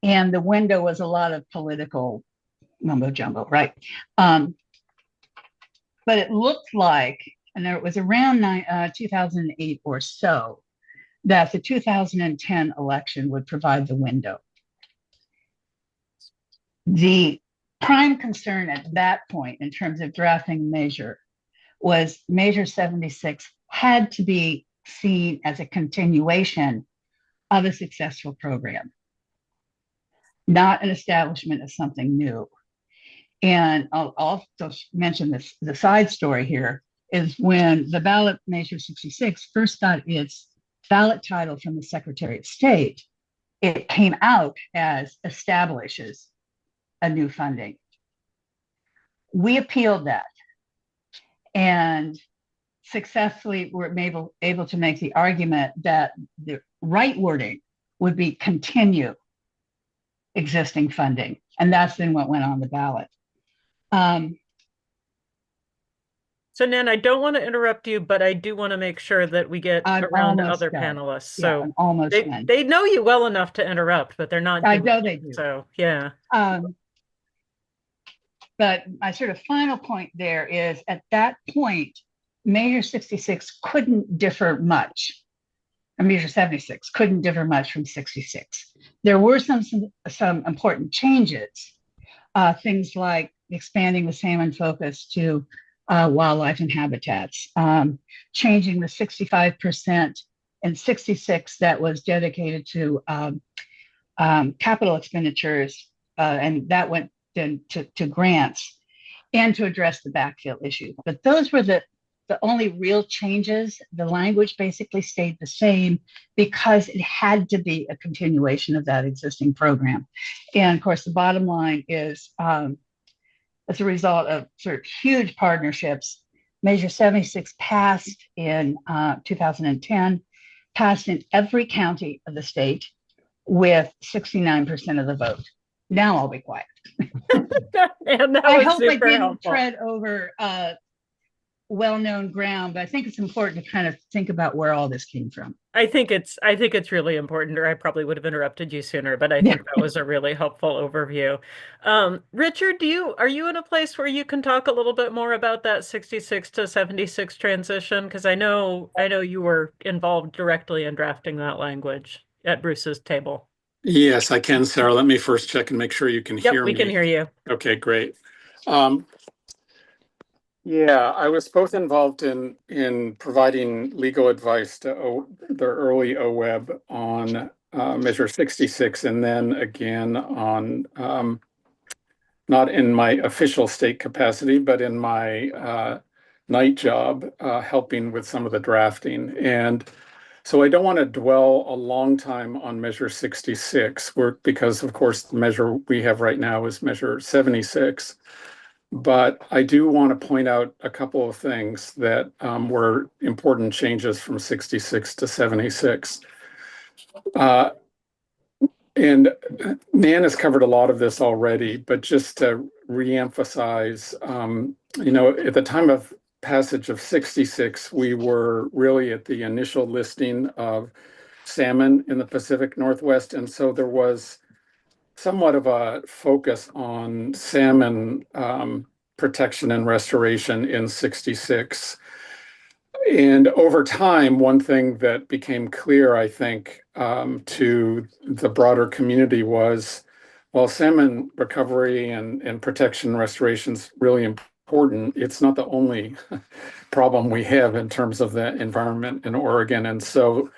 and the window was a lot of political mumbo jumbo, right? But it looked like, and it was around 2008 or so, that the 2010 election would provide the window. The prime concern at that point in terms of drafting measure was Measure 76 had to be seen as a continuation of a successful program, not an establishment of something new. And I'll also mention this, the side story here is when the ballot Measure 66 first got its ballot title from the Secretary of State, it came out as establishes a new funding. We appealed that and successfully were able to make the argument that the right wording would be continue existing funding. And that's then what went on the ballot. So Nan, I don't want to interrupt you, but I do want to make sure that we get around other panelists. So I'm almost done. They know you well enough to interrupt, but they're not. I know they do. So yeah. But my sort of final point there is at that point, Measure 66 couldn't differ much. Measure 76 couldn't differ much from 66. There were some important changes, things like expanding the salmon focus to wildlife and habitats, changing the 65% and 66 that was dedicated to capital expenditures, and that went then to grants, and to address the backfill issue. But those were the only real changes. The language basically stayed the same because it had to be a continuation of that existing program. And of course, the bottom line is, as a result of sort of huge partnerships, Measure 76 passed in 2010, passed in every county of the state with 69% of the vote. Now I'll be quiet. And I hope I didn't tread over well-known ground, but I think it's important to kind of think about where all this came from. I think it's really important, or I probably would have interrupted you sooner, but I think that was a really helpful overview. Richard, are you in a place where you can talk a little bit more about that 66 to 76 transition? Because I know you were involved directly in drafting that language at Bruce's table. Yes, I can, Sarah. Let me first check and make sure you can hear me. We can hear you. Okay, great. Yeah, I was both involved in providing legal advice to the early OWEB on Measure 66, and then again on, not in my official state capacity, but in my night job, helping with some of the drafting. And so I don't want to dwell a long time on Measure 66, because of course the measure we have right now is Measure 76. But I do want to point out a couple of things that were important changes from 66 to 76. And Nan has covered a lot of this already, but just to reemphasize, at the time of passage of 66, we were really at the initial listing of salmon in the Pacific Northwest. And so there was somewhat of a focus on salmon protection and restoration in 66. And over time, one thing that became clear, I think, to the broader community was, while salmon recovery and protection and restoration is really important, it's not the only problem we have in terms of the environment in Oregon. And so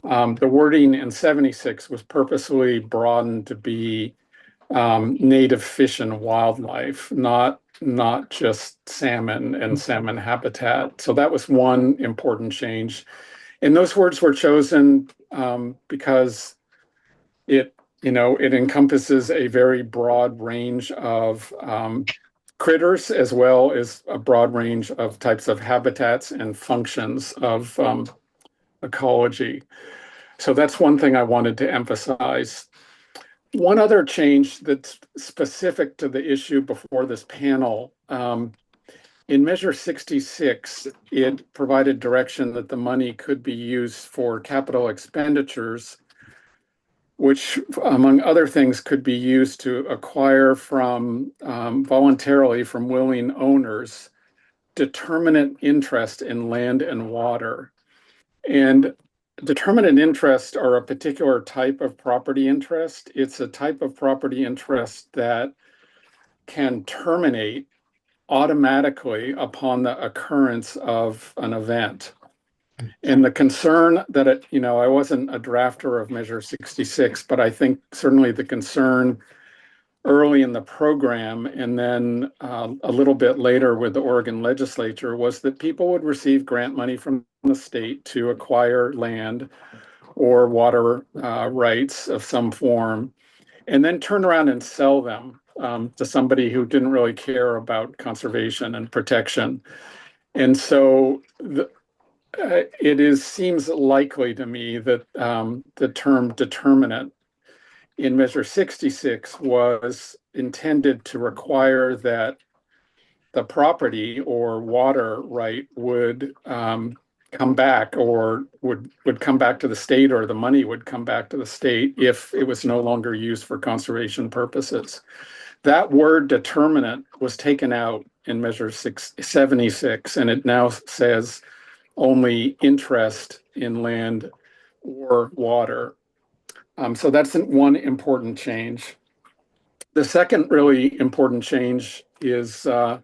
the wording in 76 was purposely broadened to be native fish and wildlife, not just salmon and salmon habitat. So that was one important change. And those words were chosen because it encompasses a very broad range of critters, as well as a broad range of types of habitats and functions of ecology. So that's one thing I wanted to emphasize. One other change that's specific to the issue before this panel, in Measure 66, it provided direction that the money could be used for capital expenditures, which, among other things, could be used to acquire from voluntarily from willing owners determinate interest in land and water. And determinate interest are a particular type of property interest. It's a type of property interest that can terminate automatically upon the occurrence of an event. And the concern that I wasn't a drafter of Measure 66, but I think certainly the concern early in the program and then a little bit later with the Oregon legislature was that people would receive grant money from the state to acquire land or water rights of some form, and then turn around and sell them to somebody who didn't really care about conservation and protection. And so seems likely to me that the term determinate in Measure 66 was intended to require that the property or water right would come back, or would come back to the state, or the money would come back to the state if it was no longer used for conservation purposes. That word determinate was taken out in Measure 76, and it now says only interest in land or water. So that's one important change. The second really important change is that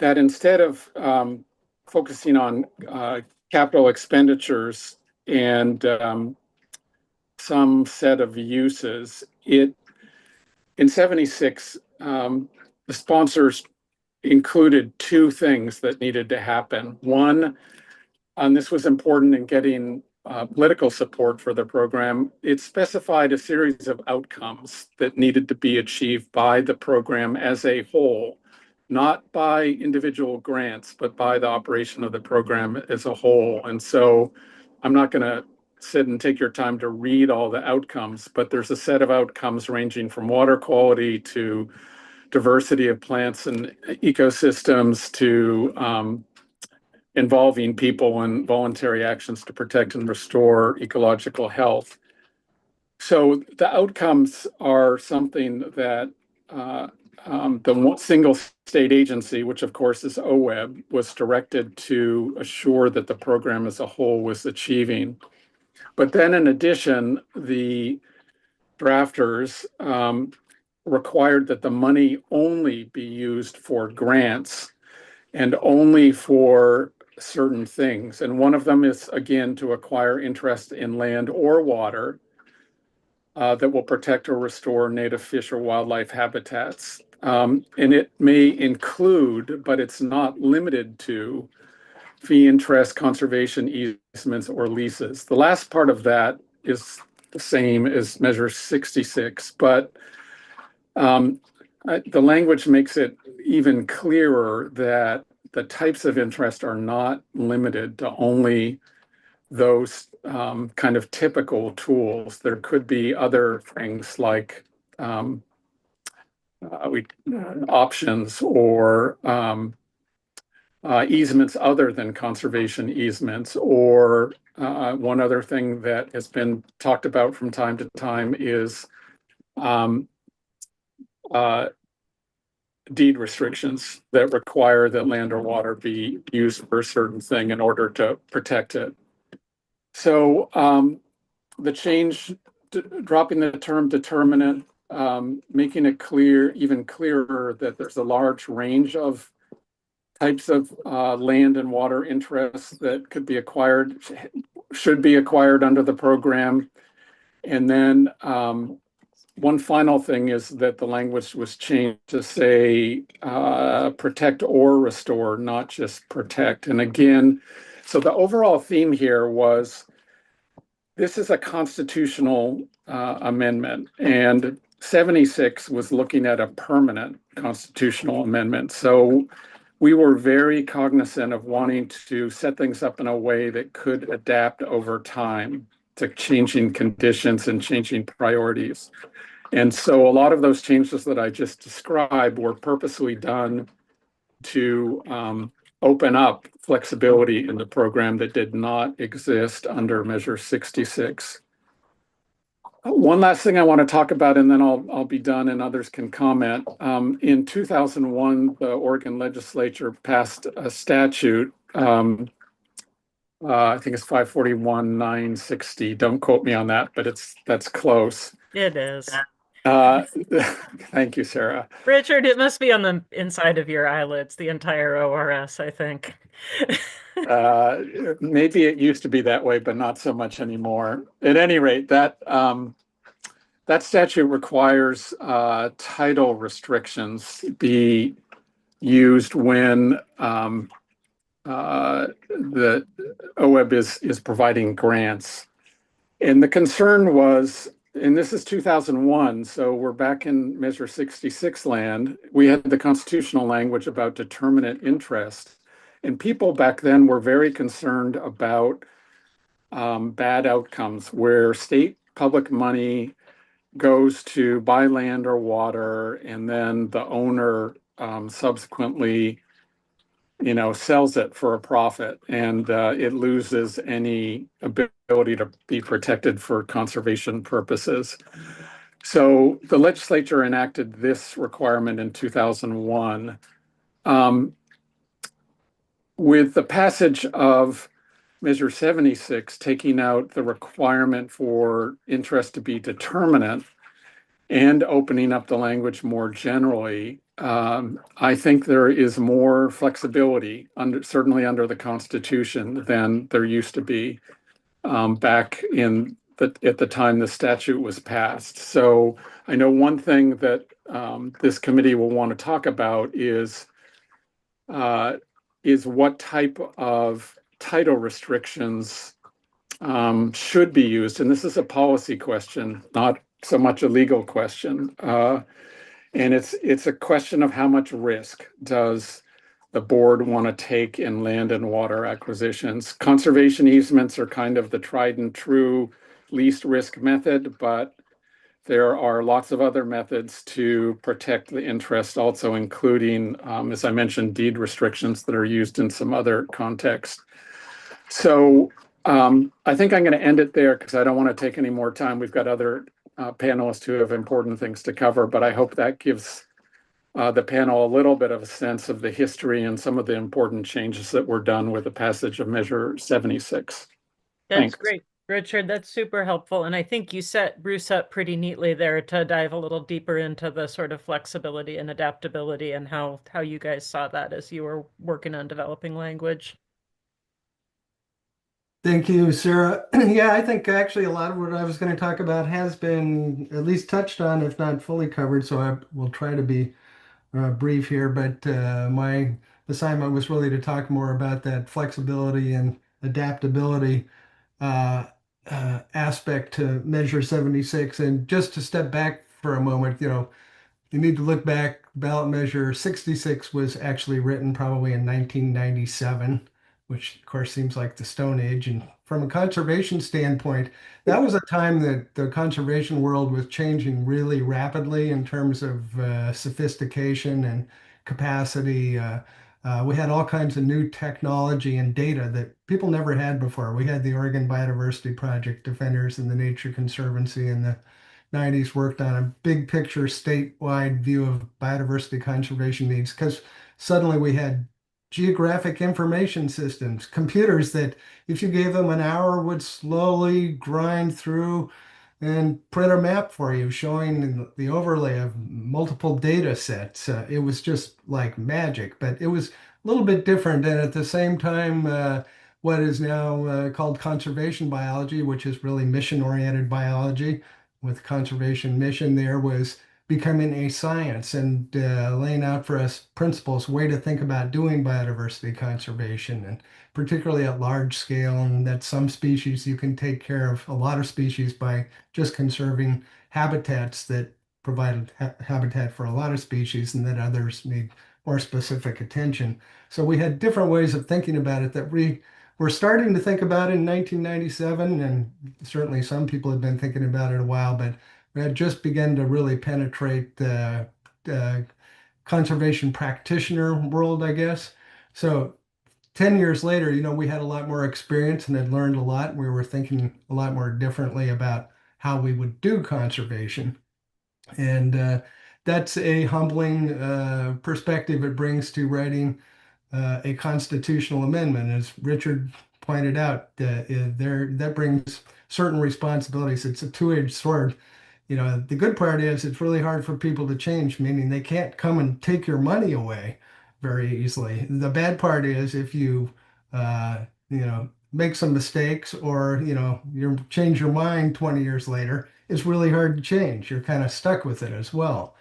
instead of focusing on capital expenditures and some set of uses, in 76, the sponsors included two things that needed to happen. One, and this was important in getting political support for the program, it specified a series of outcomes that needed to be achieved by the program as a whole, not by individual grants, but by the operation of the program as a whole. And so I'm not going to sit and take your time to read all the outcomes, but there's a set of outcomes ranging from water quality to diversity of plants and ecosystems to involving people in voluntary actions to protect and restore ecological health. So the outcomes are something that the single state agency, which of course is OWEB, was directed to assure that the program as a whole was achieving. But then in addition, the drafters required that the money only be used for grants and only for certain things. And one of them is, again, to acquire interest in land or water that will protect or restore native fish or wildlife habitats. And it may include, but it's not limited to, fee interest, conservation easements, or leases. The last part of that is the same as Measure 66, but the language makes it even clearer that the types of interest are not limited to only those kind of typical tools. There could be other things like options or easements other than conservation easements, or one other thing that has been talked about from time to time is deed restrictions that require that land or water be used for a certain thing in order to protect it. So the change, dropping the term determinant, making it clear, even clearer, that there's a large range of types of land and water interests that could be acquired, should be acquired under the program. And then one final thing is that the language was changed to say protect or restore, not just protect. And again, so the overall theme here was this is a constitutional amendment, and 76 was looking at a permanent constitutional amendment. So we were very cognizant of wanting to set things up in a way that could adapt over time to changing conditions and changing priorities. And so a lot of those changes that I just described were purposely done to open up flexibility in the program that did not exist under Measure 66. One last thing I want to talk about, and then I'll be done, and others can comment. In 2001, the Oregon legislature passed a statute. I think it's 541-960. Don't quote me on that, but that's close. It is. Uh, Thank you, Sarah. Richard, it must be on the inside of your eyelids, the entire ORS, I think. Maybe it used to be that way, but not so much anymore. At any rate, that statute requires title restrictions be used when the OWEB is providing grants. And the concern was, and this is 2001, so we're back in Measure 66 land. We had the constitutional language about determinate interest. And people back then were very concerned about bad outcomes where state public money goes to buy land or water, and then the owner subsequently, sells it for a profit, and it loses any ability to be protected for conservation purposes. So the legislature enacted this requirement in 2001. With the passage of Measure 76 taking out the requirement for interest to be determinate and opening up the language more generally, I think there is more flexibility, certainly under the Constitution, than there used to be back at the time the statute was passed. So I know one thing that this committee will want to talk about is what type of title restrictions should be used. And this is a policy question, not so much a legal question. And it's a question of how much risk does the board want to take in land and water acquisitions. Conservation easements are kind of the tried and true least risk method, but there are lots of other methods to protect the interest, also including, as I mentioned, deed restrictions that are used in some other contexts. So I think I'm going to end it there because I don't want to take any more time. We've got other panelists who have important things to cover, but I hope that gives the panel a little bit of a sense of the history and some of the important changes that were done with the passage of Measure 76. That's Thanks. great, Richard. That's super helpful. And I think you set Bruce up pretty neatly there to dive a little deeper into the sort of flexibility and adaptability and how you guys saw that as you were working on developing language. Thank you, Sarah. Yeah, I think actually a lot of what I was going to talk about has been at least touched on, if not fully covered. So I will try to be brief here. But my assignment was really to talk more about that flexibility and adaptability uh, aspect to Measure 76. And just to step back for a moment, you need to look back. Ballot Measure 66 was actually written probably in 1997, which of course seems like the Stone Age. And from a conservation standpoint, that was a time that the conservation world was changing really rapidly in terms of sophistication and capacity. We had all kinds of new technology and data that people never had before. We had the Oregon Biodiversity Project Defenders and the Nature Conservancy in the 90s worked on a big picture statewide view of biodiversity conservation needs because suddenly we had geographic information systems, computers that if you gave them an hour would slowly grind through and print a map for you showing the overlay of multiple data sets. It was just like magic, but it was a little bit different. And at the same time, what is now called conservation biology, which is really mission-oriented biology with conservation mission there, was becoming a science and laying out for us principles, way to think about doing biodiversity conservation, and particularly at large scale, and that some species you can take care of a lot of species by just conserving habitats that provide habitat for a lot of species and that others need more specific attention. So we had different ways of thinking about it that we were starting to think about in 1997, and certainly some people had been thinking about it a while, but we had just begun to really penetrate the conservation practitioner world, I guess. So 10 years later, we had a lot more experience and had learned a lot. We were thinking a lot more differently about how we would do conservation. And that's a humbling perspective it brings to writing a constitutional amendment. As Richard pointed out, that brings certain responsibilities. It's a two-edged sword. The good part is it's really hard for people to change, meaning they can't come and take your money away very easily. The bad part is if uh, make some mistakes or, you change your mind 20 years later, it's really hard to change. You're kind of stuck with it as well.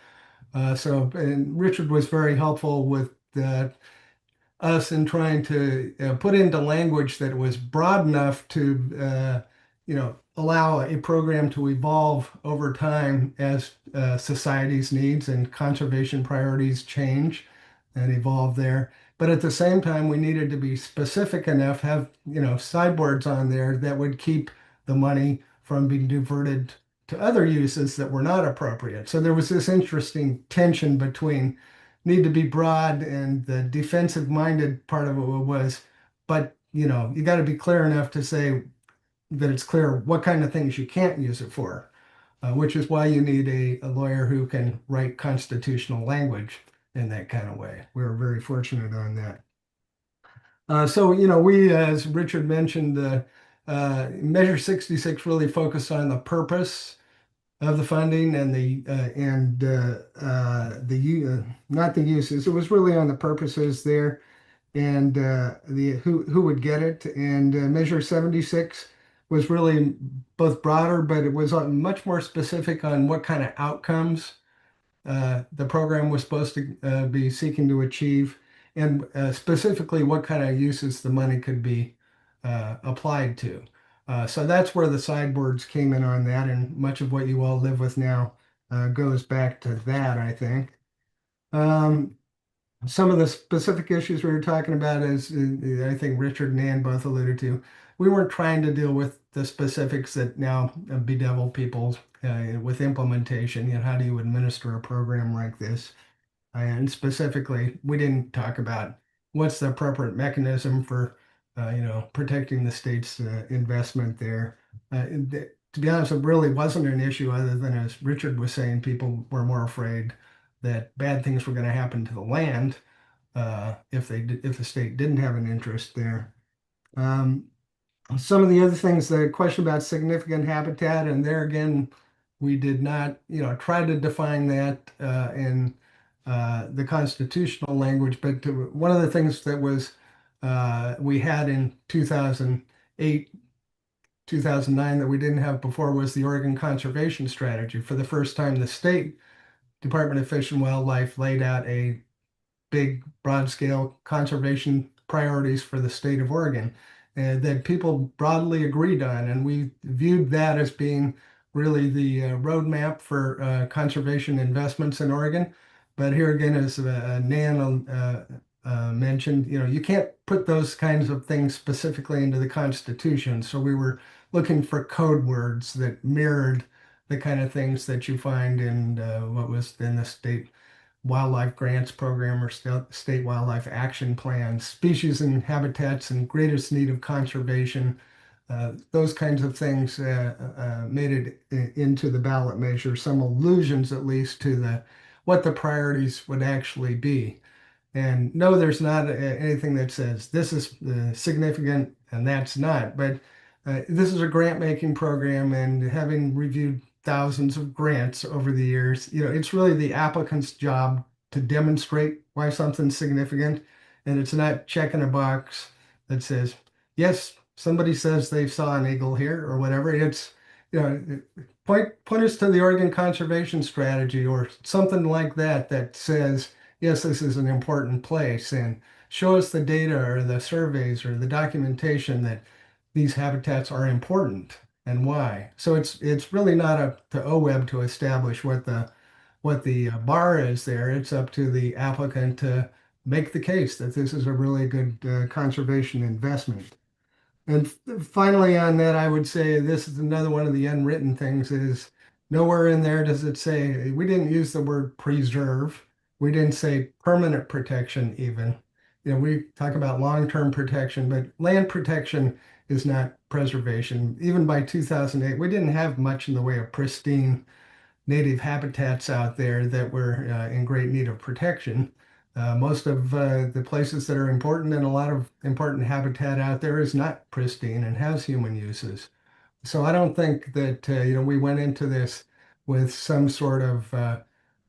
And Richard was very helpful with us in trying to put into language that was broad enough to, allow a program to evolve over time as society's needs and conservation priorities change and evolve there. But at the same time, we needed to be specific enough, have, sideboards on there that would keep the money from being diverted to other uses that were not appropriate. So there was this interesting tension between need to be broad and the defensive minded part of it was, but you got to be clear enough to say that it's clear what kind of things you can't use it for, which is why you need a lawyer who can write constitutional language in that kind of way. We were very fortunate on that. We, as Richard mentioned, Measure 66 really focused on the purpose of the funding and not the uses. It was really on the purposes there and the who would get it. And Measure 76 was really both broader, but it was much more specific on what kind of outcomes the program was supposed to be seeking to achieve, and specifically what kind of uses the money could be applied to. So that's where the sideboards came in on that, and much of what you all live with now goes back to that, I think. Some of the specific issues we were talking about is, I think Richard and Ann both alluded to, we weren't trying to deal with the specifics that now bedevil people with implementation. How do you administer a program like this? And specifically, we didn't talk about what's the appropriate mechanism for, protecting the state's investment there. To be honest, it really wasn't an issue other than, as Richard was saying, people were more afraid that bad things were going to happen to the land if the state didn't have an interest there. Some of the other things, the question about significant habitat, and there again, we did not, try to define that in the constitutional language. But one of the things that was we had in 2008, 2009 that we didn't have before was the Oregon Conservation Strategy. For the first time, the state Department of Fish and Wildlife laid out a big, broad scale conservation priorities for the state of Oregon that people broadly agreed on. And we viewed that as being really the roadmap for conservation investments in Oregon. But here again, as Nan mentioned, you can't put those kinds of things specifically into the Constitution. So we were looking for code words that mirrored the kind of things that you find in what was in the state wildlife grants program or state wildlife action plans, species and habitats in greatest need of conservation. Those kinds of things made it into the ballot measure, some allusions at least to what the priorities would actually be. And no, there's not anything that says this is significant and that's not. But this is a grant making program, and having reviewed thousands of grants over the years, it's really the applicant's job to demonstrate why something's significant. And it's not checking a box that says, yes, somebody says they saw an eagle here or whatever. It's, point us to the Oregon Conservation Strategy or something like that that says, yes, this is an important place, and show us the data or the surveys or the documentation that these habitats are important and why. So it's really not up to OWEB to establish what the bar is there. It's up to the applicant to make the case that this is a really good conservation investment. And finally, on that, I would say this is another one of the unwritten things is nowhere in there does it say, we didn't use the word preserve. We didn't say permanent protection even. We talk about long-term protection, but land protection is not preservation. Even by 2008, we didn't have much in the way of pristine native habitats out there that were in great need of protection. Most of the places that are important and a lot of important habitat out there is not pristine and has human uses. So I don't think that we went into this with some sort of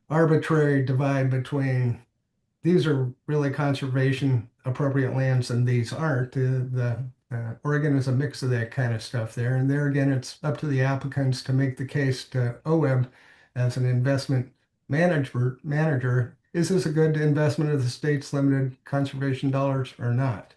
arbitrary divide between these are really conservation appropriate lands and these aren't. Oregon is a mix of that kind of stuff there. And there again, it's up to the applicants to make the case to OWEB as an investment manager. Is this a good investment of the state's limited conservation dollars or not?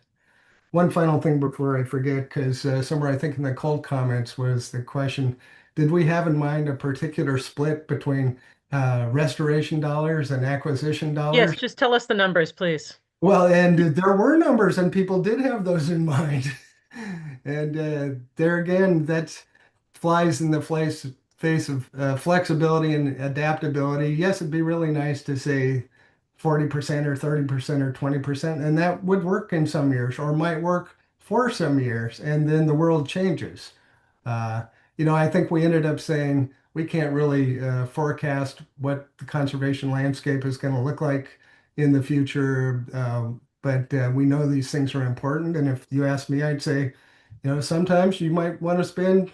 One final thing before I forget, because somewhere I think in the cold comments was the question, did we have in mind a particular split between restoration dollars and acquisition Yes, dollars? just tell us the numbers, please. Well, and there were numbers, and people did have those in mind. And there again, that flies in the face of flexibility and adaptability. Yes, it'd be really nice to say 40% or 30% or 20%, and that would work in some years or might work for some years, and then the world changes. Uh, I think we ended up saying we can't really forecast what the conservation landscape is going to look like in the future, but we know these things are important. And if you ask me, I'd say, sometimes you might want to spend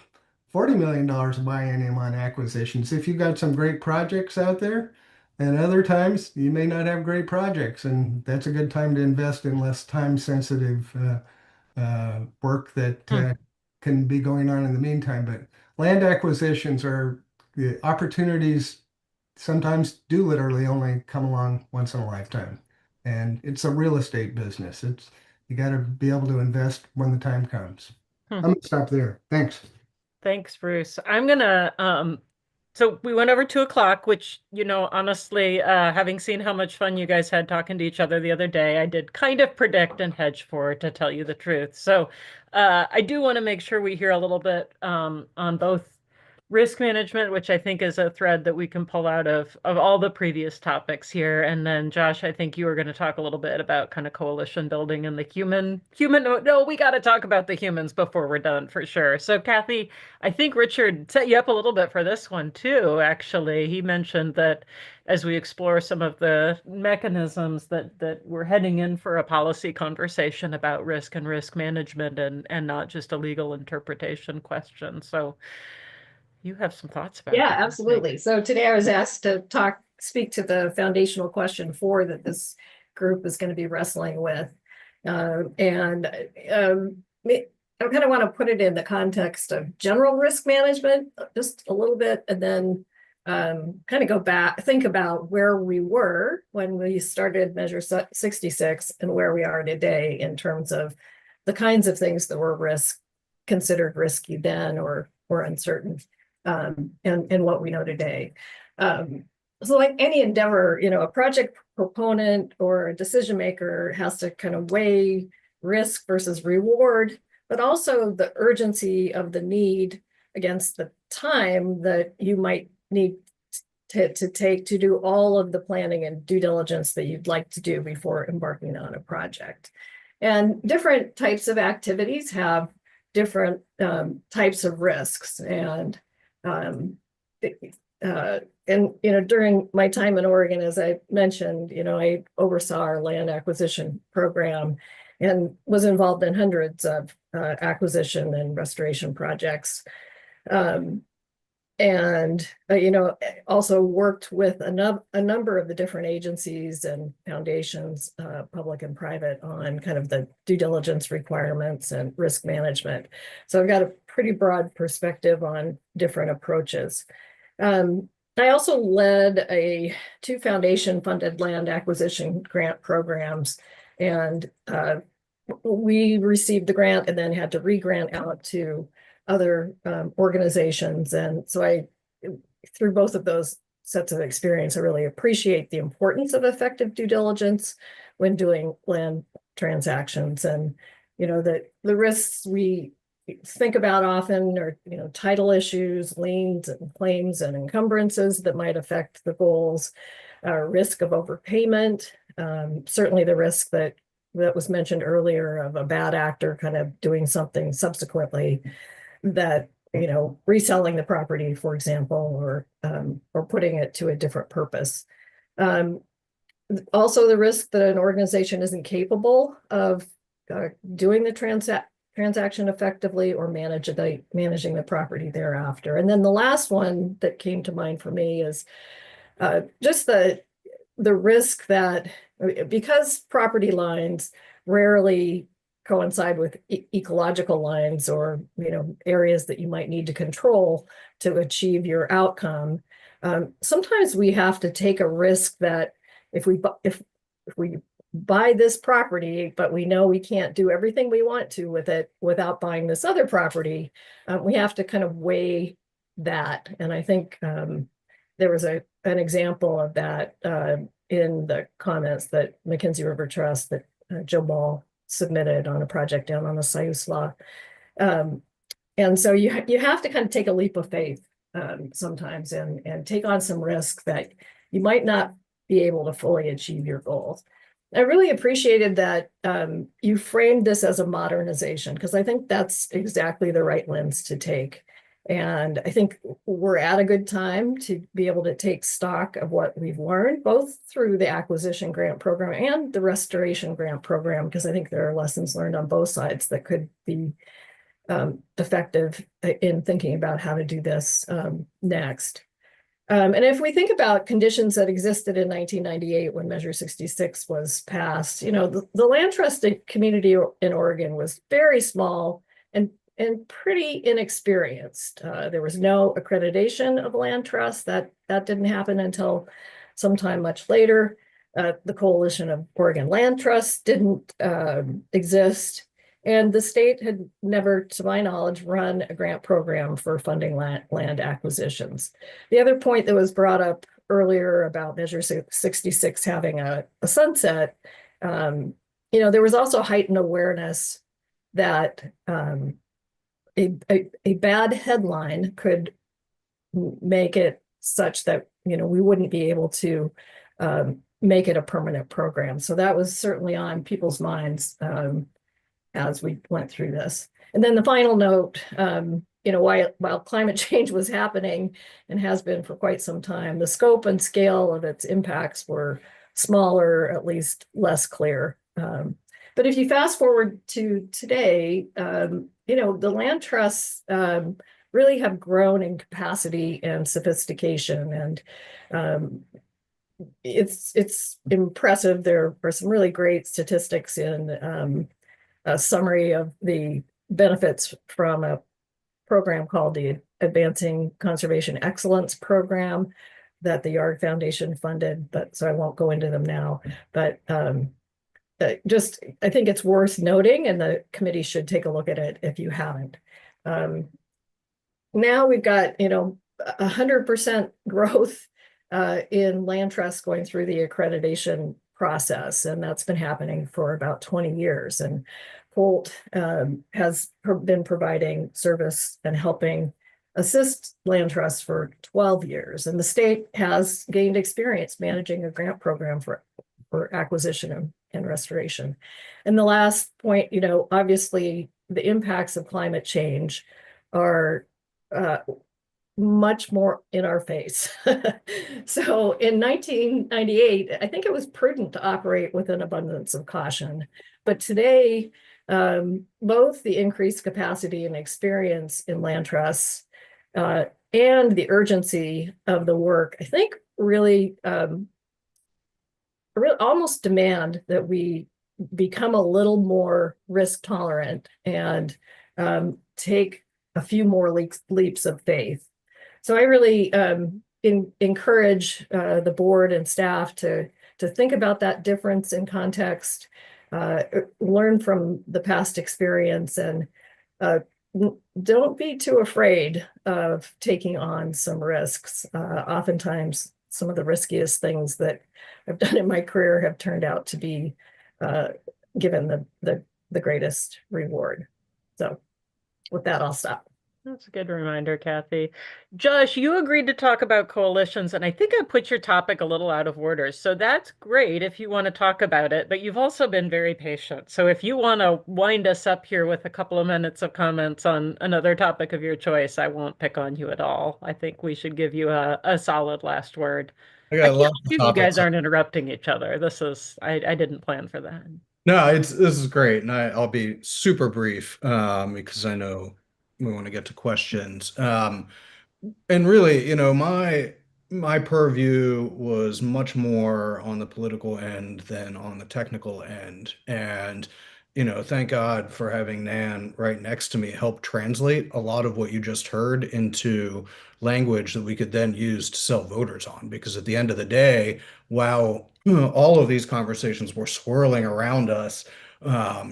$40 million a biennium on acquisitions if you've got some great projects out there. And other times you may not have great projects, and that's a good time to invest in less time-sensitive work that can be going on in the meantime. But land acquisitions are the opportunities sometimes do literally only come along once in a lifetime. And it's a real estate business. You got to be able to invest when the time comes. I'm gonna stop there. Thanks. Thanks, Bruce. I'm gonna so we went over 2 o'clock, which, honestly, having seen how much fun you guys had talking to each other the other day, I did kind of predict and hedge for, to tell you the truth. So I do want to make sure we hear a little bit on both risk management, which I think is a thread that we can pull out of all the previous topics here. And then Josh, I think you were going to talk a little bit about kind of coalition building and the human, no, we got to talk about the humans before we're done for sure. So Kathy, I think Richard set you up a little bit for this one too, actually. He mentioned that as we explore some of the mechanisms that we're heading in for a policy conversation about risk and risk management and not just a legal interpretation question. So you have some thoughts about Yeah, that. absolutely. So today I was asked to speak to the foundational question 4 that this group is going to be wrestling with. I kind of want to put it in the context of general risk management just a little bit, and then kind of go back, think about where we were when we started Measure 66 and where we are today in terms of the kinds of things that were considered risky then or uncertain. And what we know today. So like any endeavor, a project proponent or a decision maker has to kind of weigh risk versus reward, but also the urgency of the need against the time that you might need to take to do all of the planning and due diligence that you'd like to do before embarking on a project. And different types of activities have different types of risks. And during my time in Oregon, as I mentioned, I oversaw our land acquisition program and was involved in hundreds of acquisition and restoration projects. Also worked with a number of the different agencies and foundations, public and private, on kind of the due diligence requirements and risk management. So I've got a pretty broad perspective on different approaches. I also led 2 foundation-funded land acquisition grant programs, and we received the grant and then had to re-grant out to other organizations. And so through both of those sets of experience, I really appreciate the importance of effective due diligence when doing land transactions. And, the risks we think about often are, title issues, liens and claims and encumbrances that might affect the goals, risk of overpayment, certainly the risk that that was mentioned earlier of a bad actor kind of doing something subsequently that, you know, reselling the property, for example, or putting it to a different purpose. Also, the risk that an organization isn't capable of doing the transaction effectively or managing the property thereafter. And then the last one that came to mind for me is just the risk that, because property lines rarely coincide with ecological lines, or, you know, areas that you might need to control to achieve your outcome, sometimes we have to take a risk that if we buy this property, but we know we can't do everything we want to with it without buying this other property, we have to kind of weigh that. And I think there was an example of that in the comments that Mackenzie River Trust that Joe Ball submitted on a project down on the Siuslaw. And so you have to kind of take a leap of faith sometimes and take on some risk that you might not be able to fully achieve your goals. I really appreciated that you framed this as a modernization, because I think that's exactly the right lens to take. And I think we're at a good time to be able to take stock of what we've learned, both through the acquisition grant program and the restoration grant program, because I think there are lessons learned on both sides that could be effective in thinking about how to do this next. And if we think about conditions that existed in 1998 when Measure 66 was passed, you know, the land trust community in Oregon was very small and pretty inexperienced. There was no accreditation of land trusts. That didn't happen until sometime much later. The Coalition of Oregon Land Trusts didn't exist. And the state had never, to my knowledge, run a grant program for funding land acquisitions. The other point that was brought up earlier about Measure 66 having a sunset, you know, there was also heightened awareness that a bad headline could make it such that, you know, we wouldn't be able to make it a permanent program. So that was certainly on people's minds as we went through this. And then the final note, you know, while climate change was happening and has been for quite some time, the scope and scale of its impacts were smaller, at least less clear. But if you fast forward to today, you know, the land trusts really have grown in capacity and sophistication, and it's impressive. There are some really great statistics in a summary of the benefits from a program called the Advancing Conservation Excellence Program that the Yard Foundation funded, but so I won't go into them now. But just, I think it's worth noting, and the committee should take a look at it if you haven't. Now we've got, you know, 100% growth in land trusts going through the accreditation process, and that's been happening for about 20 years. And Holt has been providing service and helping assist land trusts for 12 years, and the state has gained experience managing a grant program for acquisition and restoration. And the last point, you know, obviously the impacts of climate change are much more in our face. So in 1998, I think it was prudent to operate with an abundance of caution. But today, both the increased capacity and experience in land trusts and the urgency of the work, I think really almost demand that we become a little more risk tolerant and take a few more leaps of faith. So I really encourage the board and staff to think about that difference in context, learn from the past experience, and don't be too afraid of taking on some risks. Oftentimes, some of the riskiest things that I've done in my career have turned out to be given the greatest reward. So with that, I'll stop. That's a good reminder, Kathy. Josh, you agreed to talk about coalitions, and I think I put your topic a little out of order. So that's great if you want to talk about it, but you've also been very patient. So if you want to wind us up here with a couple of minutes of comments on another topic of your choice, I won't pick on you at all. I think we should give you a solid last word. I I got can't lots of believe you guys topics. aren't interrupting each other. I didn't plan for that. No, this is great, and I'll be super brief because I know we want to get to questions. And really, my purview was much more on the political end than on the technical end. And, thank God for having Nan right next to me help translate a lot of what you just heard into language that we could then use to sell voters on. Because at the end of the day, while all of these conversations were swirling around us,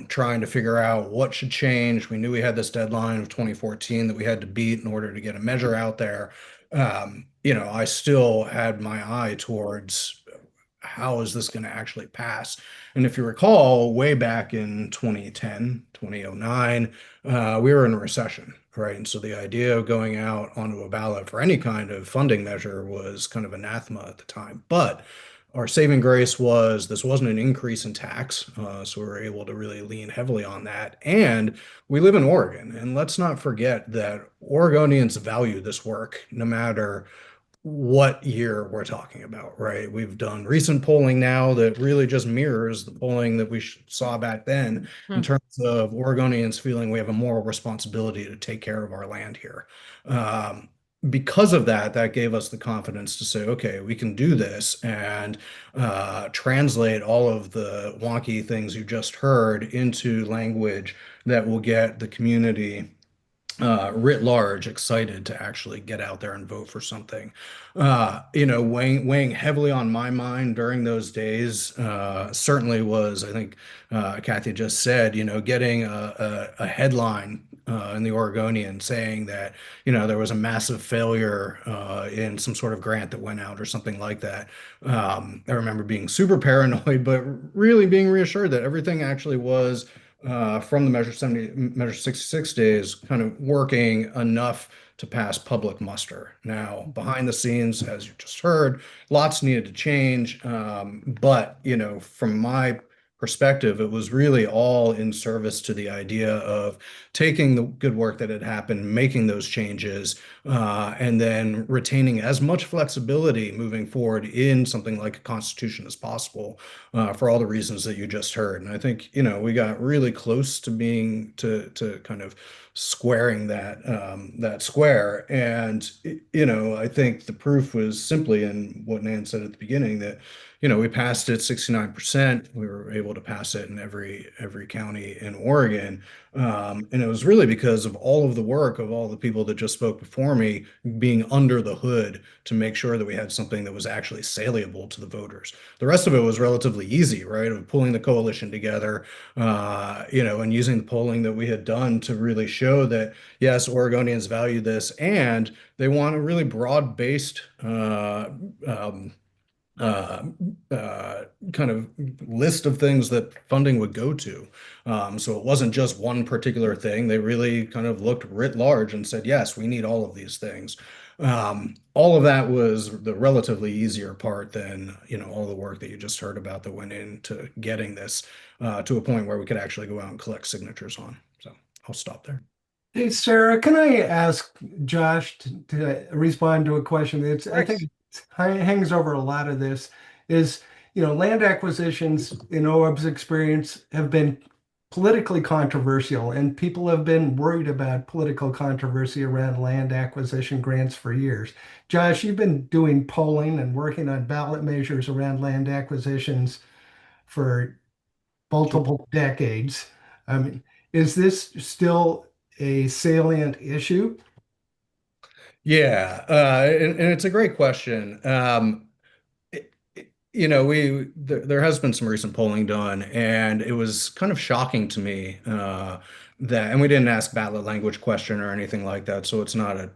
trying to figure out what should change. We knew we had this deadline of 2014 that we had to beat in order to get a measure out there. I still had my eye towards how is this going to actually pass? And if you recall, way back in 2010, 2009, we were in a recession, right? And so the idea of going out onto a ballot for any kind of funding measure was kind of anathema at the time. But our saving grace was this wasn't an increase in tax, so we were able to really lean heavily on that. And we live in Oregon, and let's not forget that Oregonians value this work no matter what year we're talking about, right? We've done recent polling now that really just mirrors the polling that we saw back then in terms of Oregonians feeling we have a moral responsibility to take care of our land here. Because of that, that gave us the confidence to say, okay, we can do this and translate all of the wonky things you just heard into language that will get the community writ large excited to actually get out there and vote for something. Weighing heavily on my mind during those days certainly was, I think Kathy just said, getting a headline in the Oregonian saying that, there was a massive failure in some sort of grant that went out or something like that. I remember being super paranoid, but really being reassured that everything actually was from the Measure 66 days, kind of working enough to pass public muster. Now, behind the scenes, as you just heard, lots needed to change. But, from my perspective, it was really all in service to the idea of taking the good work that had happened, making those changes, and then retaining as much flexibility moving forward in something like a constitution as possible, for all the reasons that you just heard. And I think, we got really close to being to kind of squaring that square. And, I think the proof was simply in what Nan said at the beginning that, we passed it 69%. We were able to pass it in every county in Oregon. And it was really because of all of the work of all the people that just spoke before me being under the hood to make sure that we had something that was actually saleable to the voters. The rest of it was relatively easy, right? Of pulling the coalition together, and using the polling that we had done to really show that, yes, Oregonians value this and they want a really broad-based uh, kind of list of things that funding would go to. So it wasn't just one particular thing. They really kind of looked writ large and said, yes, we need all of these things. All of that was the relatively easier part than, all the work that you just heard about that went into getting this to a point where we could actually go out and collect signatures on. So I'll stop there. Hey, Sarah, can I ask Josh to respond to a question? I think it hangs over a lot of this is, land acquisitions in OEB's experience have been politically controversial, and people have been worried about political controversy around land acquisition grants for years. Josh, you've been doing polling and working on ballot measures around land acquisitions for multiple decades. I mean, is this still a salient issue? Yeah, and it's a great question. There has been some recent polling done, and it was kind of shocking to me and we didn't ask ballot language question or anything like that, so it's not a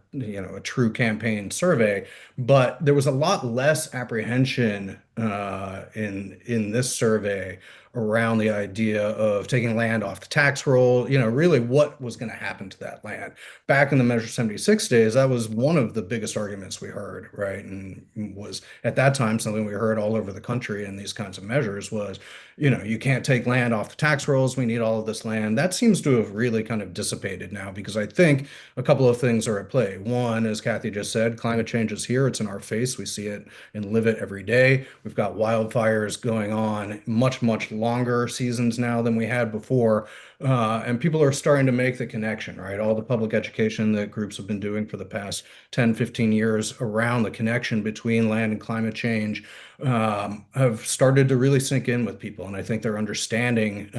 true campaign survey, but there was a lot less apprehension in this survey around the idea of taking land off the tax roll, really what was going to happen to that land. Back in the Measure 76 days, that was one of the biggest arguments we heard, right? And was at that time something we heard all over the country in these kinds of measures was, you can't take land off the tax rolls. We need all of this land. That seems to have really kind of dissipated now because I think a couple of things are at play. One, as Kathy just said, climate change is here. It's in our face. We see it and live it every day. We've got wildfires going on much, much longer seasons now than we had before. And people are starting to make the connection, right? All the public education that groups have been doing for the past 10, 15 years around the connection between land and climate change have started to really sink in with people. And I think their understanding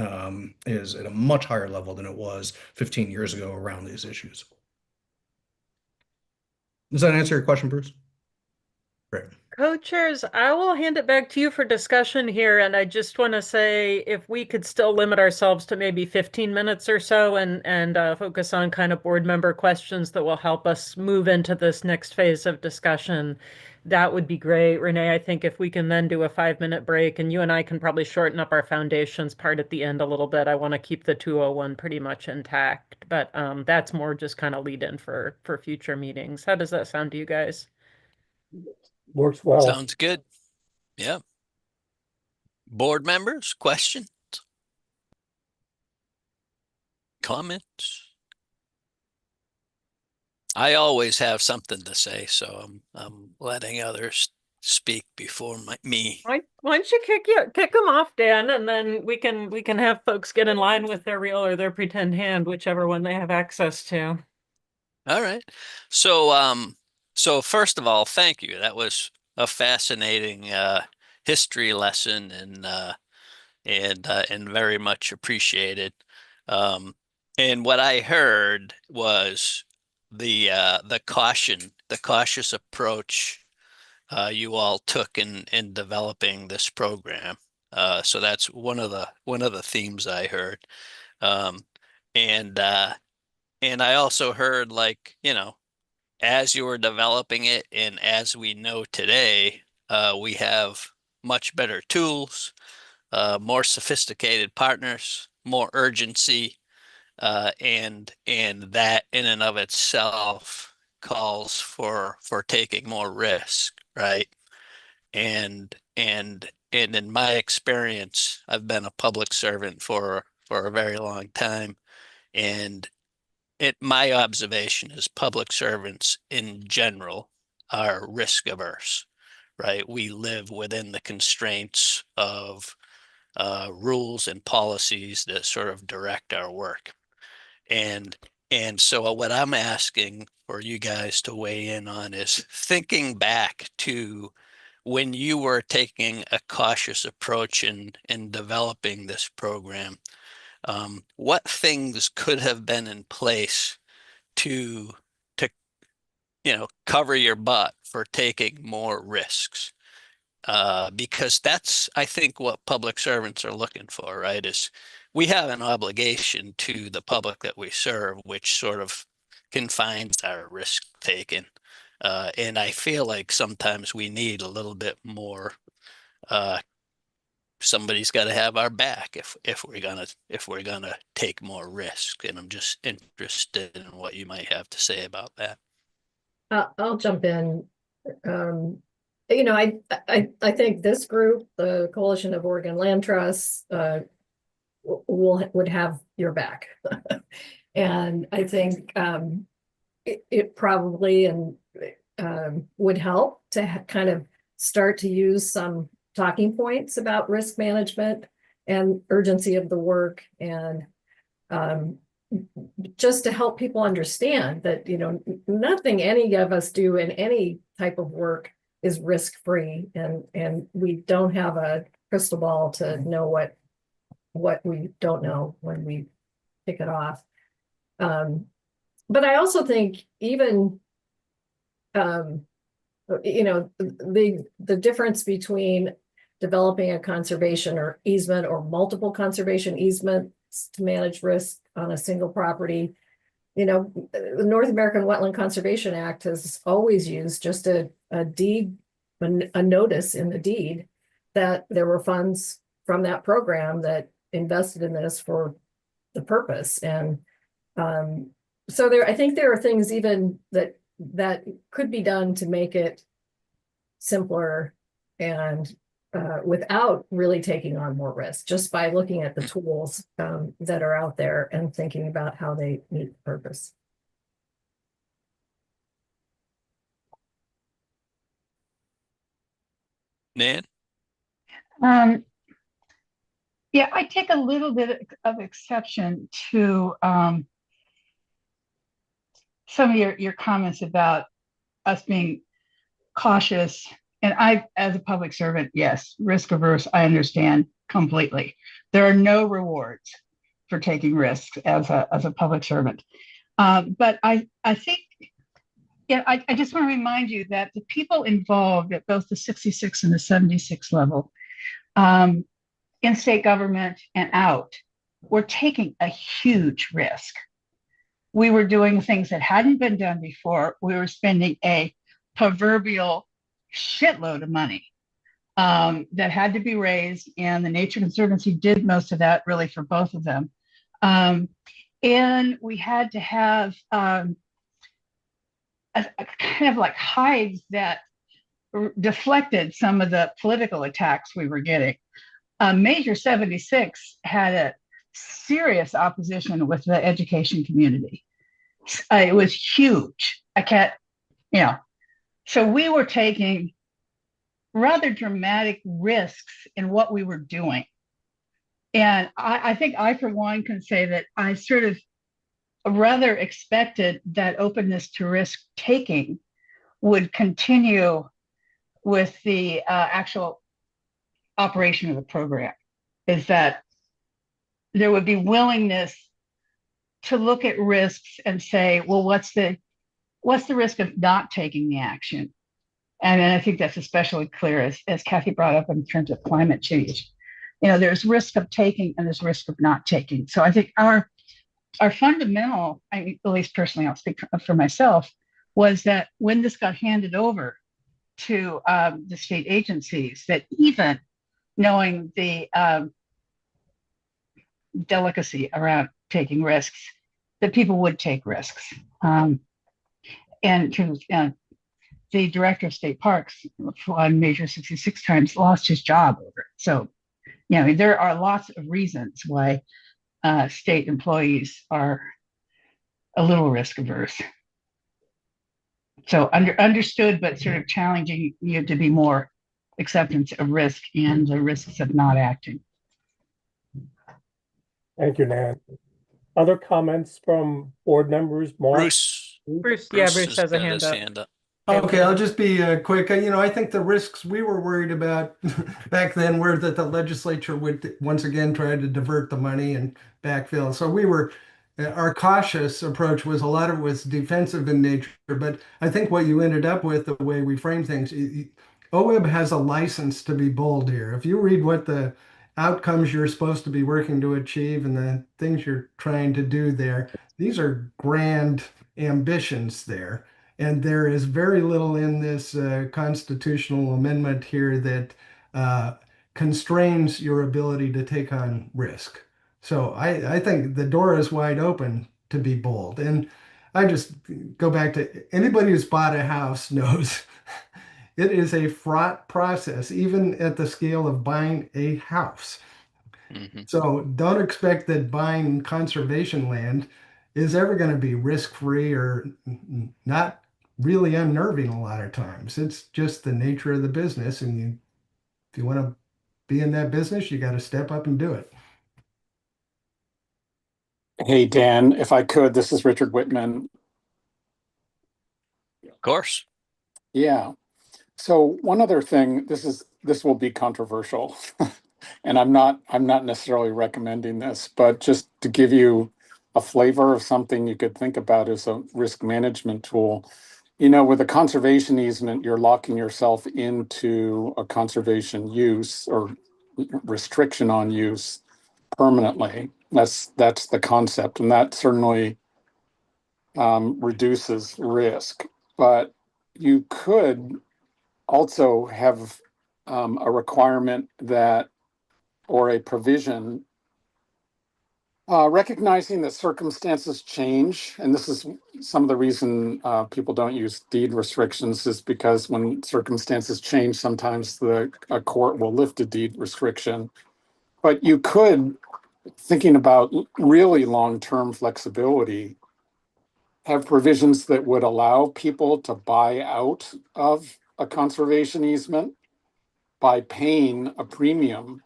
is at a much higher level than it was 15 years ago around these issues. Does that answer your question, Bruce? Great. Co-chairs, I will hand it back to you for discussion here. And I just want to say if we could still limit ourselves to maybe 15 minutes or so and focus on kind of board member questions that will help us move into this next phase of discussion, that would be great. Renee, I think if we can then do a 5-minute break and you and I can probably shorten up our foundations part at the end a little bit. I want to keep the 201 pretty much intact, but that's more just kind of lead in for future meetings. How does that sound to you guys? Works well. Sounds good. Yeah. Board members, questions? Comments? I always have something to say, so I'm letting others speak before me. Why don't you kick them off, Dan, and then we can have folks get in line with their real or their pretend hand, whichever one they have access to. All right. So first of all, thank you. That was a fascinating history lesson and very much appreciated. And what I heard was the cautious approach you all took in developing this program. So that's one of the themes I heard. Um, and I also heard, like, as you were developing it and as we know today, we have much better tools, more sophisticated partners, more urgency, and that in and of itself calls for taking more risk, right? And in my experience, I've been a public servant for a very long time, and my observation is public servants in general are risk averse, right? We live within the constraints of rules and policies that sort of direct our work. And so what I'm asking for you guys to weigh in on is thinking back to when you were taking a cautious approach in developing this program, what things could have been in place to cover your butt for taking more risks? Because that's, I think, what public servants are looking for, right? Is we have an obligation to the public that we serve, which sort of confines our risk taking. And I feel like sometimes we need a little bit more. Somebody's got to have our back if we're gonna take more risk. And I'm just interested in what you might have to say about that. I'll jump in. I think this group, the Coalition of Oregon Land Trusts, would have your back. And I think it probably would help to kind of start to use some talking points about risk management and urgency of the work, and just to help people understand that, nothing any of us do in any type of work is risk-free, and we don't have a crystal ball to know what we don't know when we pick it off. But I also think even the difference between developing a conservation or easement or multiple conservation easements to manage risk on a single property. The North American Wetland Conservation Act has always used just a deed, a notice in the deed that there were funds from that program that invested in this for the purpose. And so I think there are things even that could be done to make it simpler and without really taking on more risk, just by looking at the tools that are out there and thinking about how they meet the purpose. Nan? Yeah, I take a little bit of exception to some of your comments about us being cautious. And as a public servant, yes, risk averse, I understand completely. There are no rewards for taking risks as a public servant. But I think, yeah, I just want to remind you that the people involved at both the 66 and the 76 level, in state government and out, were taking a huge risk. We were doing things that hadn't been done before. We were spending a proverbial shitload of money that had to be raised, and the Nature Conservancy did most of that really for both of them. And we had to have a kind of like hives that deflected some of the political attacks we were getting. Measure 76 had a serious opposition with the education community. It was huge. So we were taking rather dramatic risks in what we were doing. And I think I, for one, can say that I sort of rather expected that openness to risk taking would continue with the actual operation of the program, is that there would be willingness to look at risks and say, well, what's the risk of not taking the action? And I think that's especially clear as Kathy brought up in terms of climate change. There's risk of taking and there's risk of not taking. So I think our fundamental, at least personally, I'll speak for myself, was that when this got handed over to the state agencies, that even knowing the delicacy around taking risks, that people would take risks. And the director of state parks on Measure 66 times lost his job over it. So, there are lots of reasons why state employees are a little risk averse. So understood, but sort of challenging you to be more acceptance of risk and the risks of not acting. Thank you, Nan. Other comments from board members? Mark? Bruce Bruce has a got his hand up. Okay, I'll just be quick. I think the risks we were worried about back then were that the legislature would once again try to divert the money and backfill. So our cautious approach was a lot of it was defensive in nature. But I think what you ended up with, the way we frame things, OWEB has a license to be bold here. If you read what the outcomes you're supposed to be working to achieve and the things you're trying to do there, these are grand ambitions there. And there is very little in this constitutional amendment here that constrains your ability to take on risk. So I think the door is wide open to be bold. And I just go back to anybody who's bought a house knows it is a fraught process, even at the scale of buying a house. Mm-hmm. So don't expect that buying conservation land is ever going to be risk-free or not really unnerving a lot of times. It's just the nature of the business. And if you want to be in that business, you got to step up and do it. Hey, Dan, if I could, this is Richard Whitman. Of course. Yeah. So one other thing, this will be controversial, and I'm not necessarily recommending this, but just to give you a flavor of something you could think about as a risk management tool. With a conservation easement, you're locking yourself into a conservation use or restriction on use permanently. That's the concept, and that certainly reduces risk. But you could also have a requirement that, or a provision recognizing that circumstances change, and this is some of the reason people don't use deed restrictions, is because when circumstances change, sometimes a court will lift a deed restriction. But you could, thinking about really long-term flexibility, have provisions that would allow people to buy out of a conservation easement by paying a premium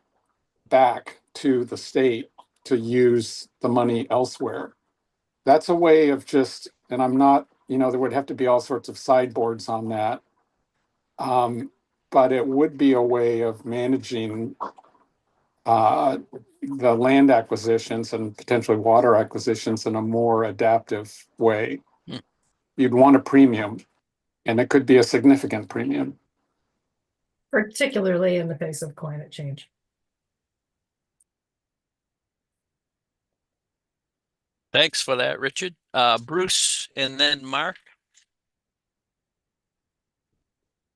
back to the state to use the money elsewhere. That's a way of just, and I'm not, there would have to be all sorts of sideboards on that. But it would be a way of managing the land acquisitions and potentially water acquisitions in a more adaptive way. You'd want a premium, and it could be a significant premium. Particularly in the face of climate change. Thanks for that, Richard. Bruce and then Mark.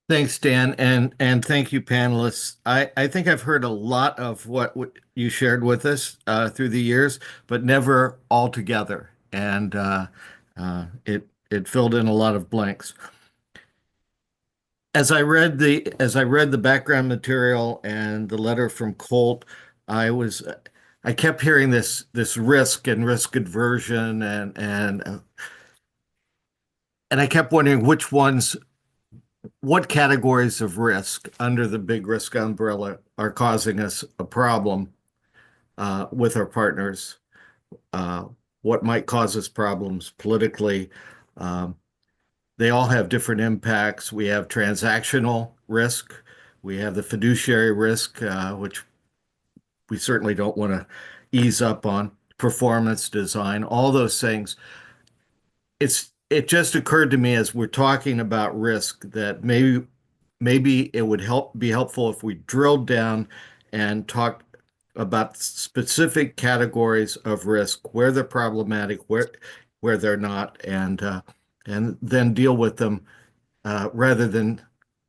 Thanks, Dan, and thank you, panelists. I think I've heard a lot of what you shared with us through the years, but never all together, and it filled in a lot of blanks. As I read the background material and the letter from Colt, I kept hearing this risk and risk aversion and I kept wondering what categories of risk under the big risk umbrella are causing us a problem with our partners, what might cause us problems politically. They all have different impacts. We have transactional risk. We have the fiduciary risk, which we certainly don't want to ease up on, performance, design, all those things. It just occurred to me as we're talking about risk that maybe it would be helpful if we drilled down and talked about specific categories of risk, where they're problematic, where they're not, and then deal with them rather than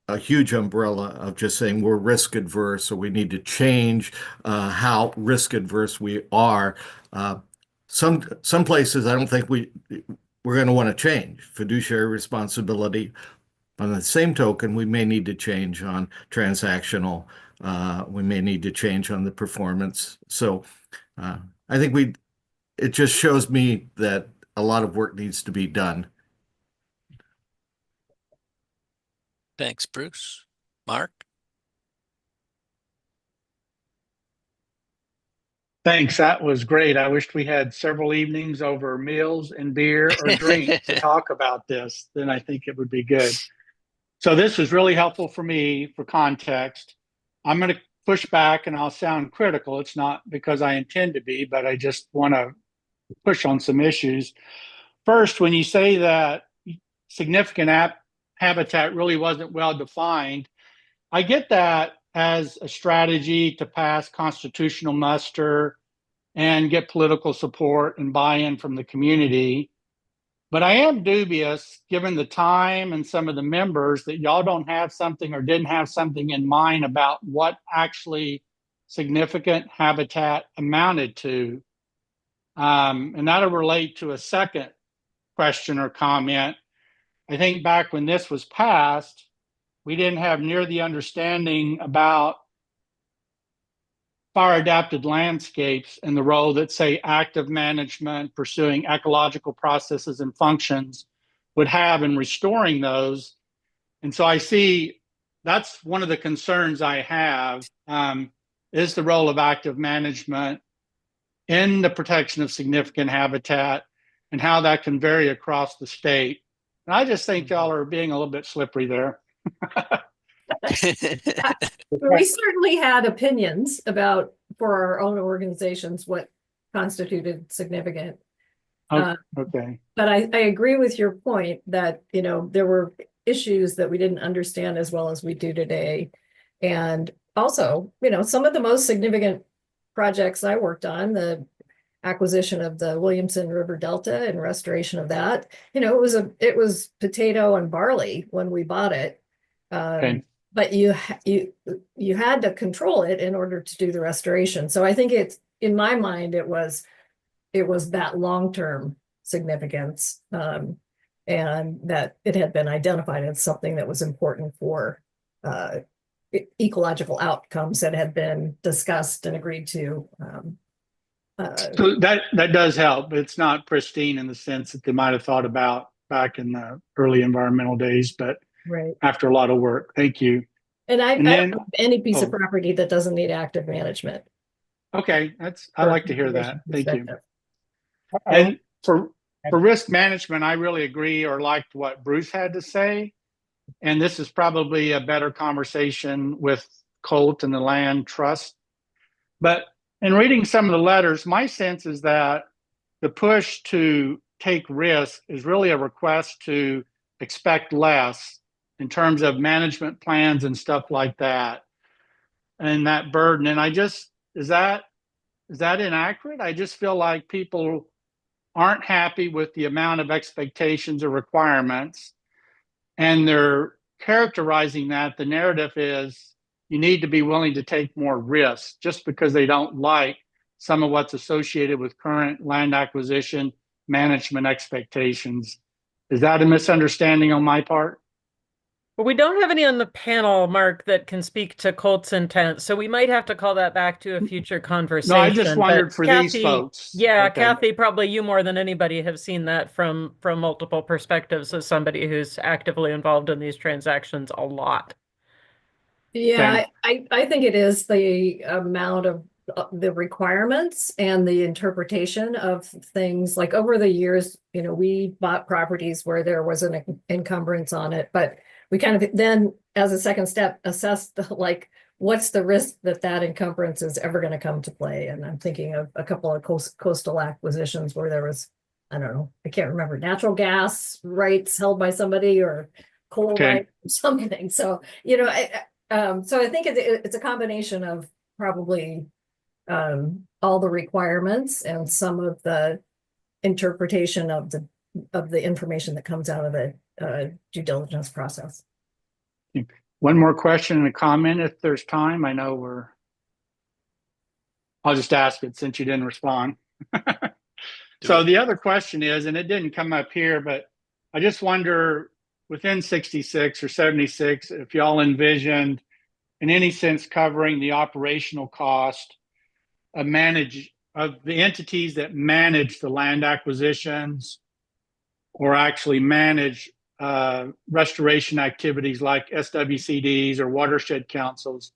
a huge umbrella of just saying we're risk adverse or we need to change how risk adverse we are. Some places I don't think we're going to want to change fiduciary responsibility. On the same token, we may need to change on transactional. We may need to change on the performance. So I think it just shows me that a lot of work needs to be done. Thanks, Bruce. Mark? Thanks. That was great. I wished we had several evenings over meals and beer or drinks to talk about this. Then I think it would be good. So this was really helpful for me for context. I'm going to push back and I'll sound critical. It's not because I intend to be, but I just want to push on some issues. First, when you say that significant habitat really wasn't well defined, I get that as a strategy to pass constitutional muster and get political support and buy-in from the community. But I am dubious, given the time and some of the members, that y'all don't have something or didn't have something in mind about what actually significant habitat amounted to. And that'll relate to a second question or comment. I think back when this was passed, we didn't have near the understanding about fire adapted landscapes and the role that, say, active management, pursuing ecological processes and functions would have in restoring those. And so I see that's one of the concerns I have, is the role of active management in the protection of significant habitat and how that can vary across the state. And I just think y'all are being a little bit slippery there. We certainly had opinions about, for our own organizations, what constituted significant. Okay. But I agree with your point that, there were issues that we didn't understand as well as we do today. And also, some of the most significant projects I worked on, the acquisition of the Williamson River Delta and restoration of that, it was potato and barley when we bought it. Okay. but you had to control it in order to do the restoration. So I think it's, in my mind, it was that long-term significance, and that it had been identified as something that was important for ecological outcomes that had been discussed and agreed to. So that does help. It's not pristine in the sense that they might have thought about back in the early environmental days, but Right. after a lot of work. Thank you. And I And don't then, know any piece of property that doesn't need active management. okay, I like to hear that. Thank you. And for risk management, I really agree or liked what Bruce had to say. And this is probably a better conversation with Colt and the land trust. But in reading some of the letters, my sense is that the push to take risk is really a request to expect less in terms of management plans and stuff like that, and that burden. And is that inaccurate? I just feel like people aren't happy with the amount of expectations or requirements, and they're characterizing that the narrative is you need to be willing to take more risks just because they don't like some of what's associated with current land acquisition management expectations. Is that a misunderstanding on my part? But we don't have any on the panel, Mark, that can speak to Colt's intent, so we might have to call that back to a future conversation. No, I just wondered for Kathy, these folks. Yeah, Okay. Kathy, probably you more than anybody have seen that from multiple perspectives as somebody who's actively involved in these transactions a lot. Yeah, I think it is the amount of the requirements and the interpretation of things. Like over the years, we bought properties where there was an encumbrance on it, but we kind of then, as a second step, assessed what's the risk that encumbrance is ever going to come to play. And I'm thinking of a couple of coastal acquisitions where there was, I don't know, I can't remember, natural gas rights held by somebody or coal rights or something. So, so I think it's a combination of probably all the requirements and some of the interpretation of the information that comes out of the due diligence process. One more question and a comment if there's time. I know I'll just ask it since you didn't respond. So the other question is, and it didn't come up here, but I just wonder within 66 or 76, if y'all envisioned in any sense covering the operational cost of the entities that manage the land acquisitions or actually manage restoration activities like SWCDs or watershed councils.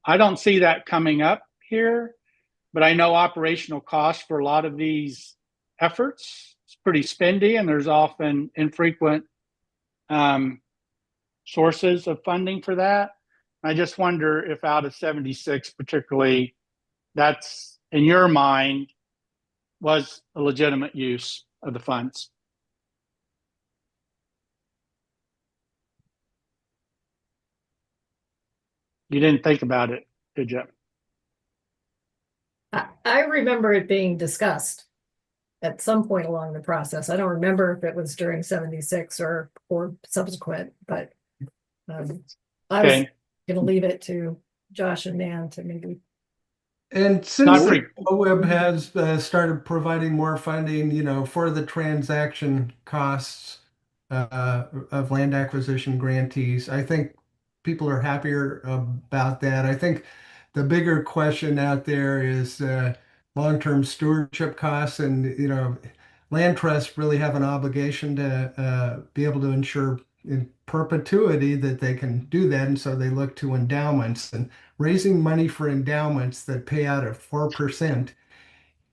I don't see that coming up here, but I know operational costs for a lot of these efforts is pretty spendy, and there's often infrequent sources of funding for that. I just wonder if out of 76 particularly, that's in your mind was a legitimate use of the funds. You didn't think about it, did you? I remember it being discussed at some point along the process. I don't remember if it was during 76 or subsequent, but I was going to leave it to Josh and Nan to maybe. And since OWEB has started providing more funding, for the transaction costs of land acquisition grantees, I think people are happier about that. I think the bigger question out there is long-term stewardship costs, and land trusts really have an obligation to be able to ensure in perpetuity that they can do that, and so they look to endowments and raising money for endowments that pay out at 4%.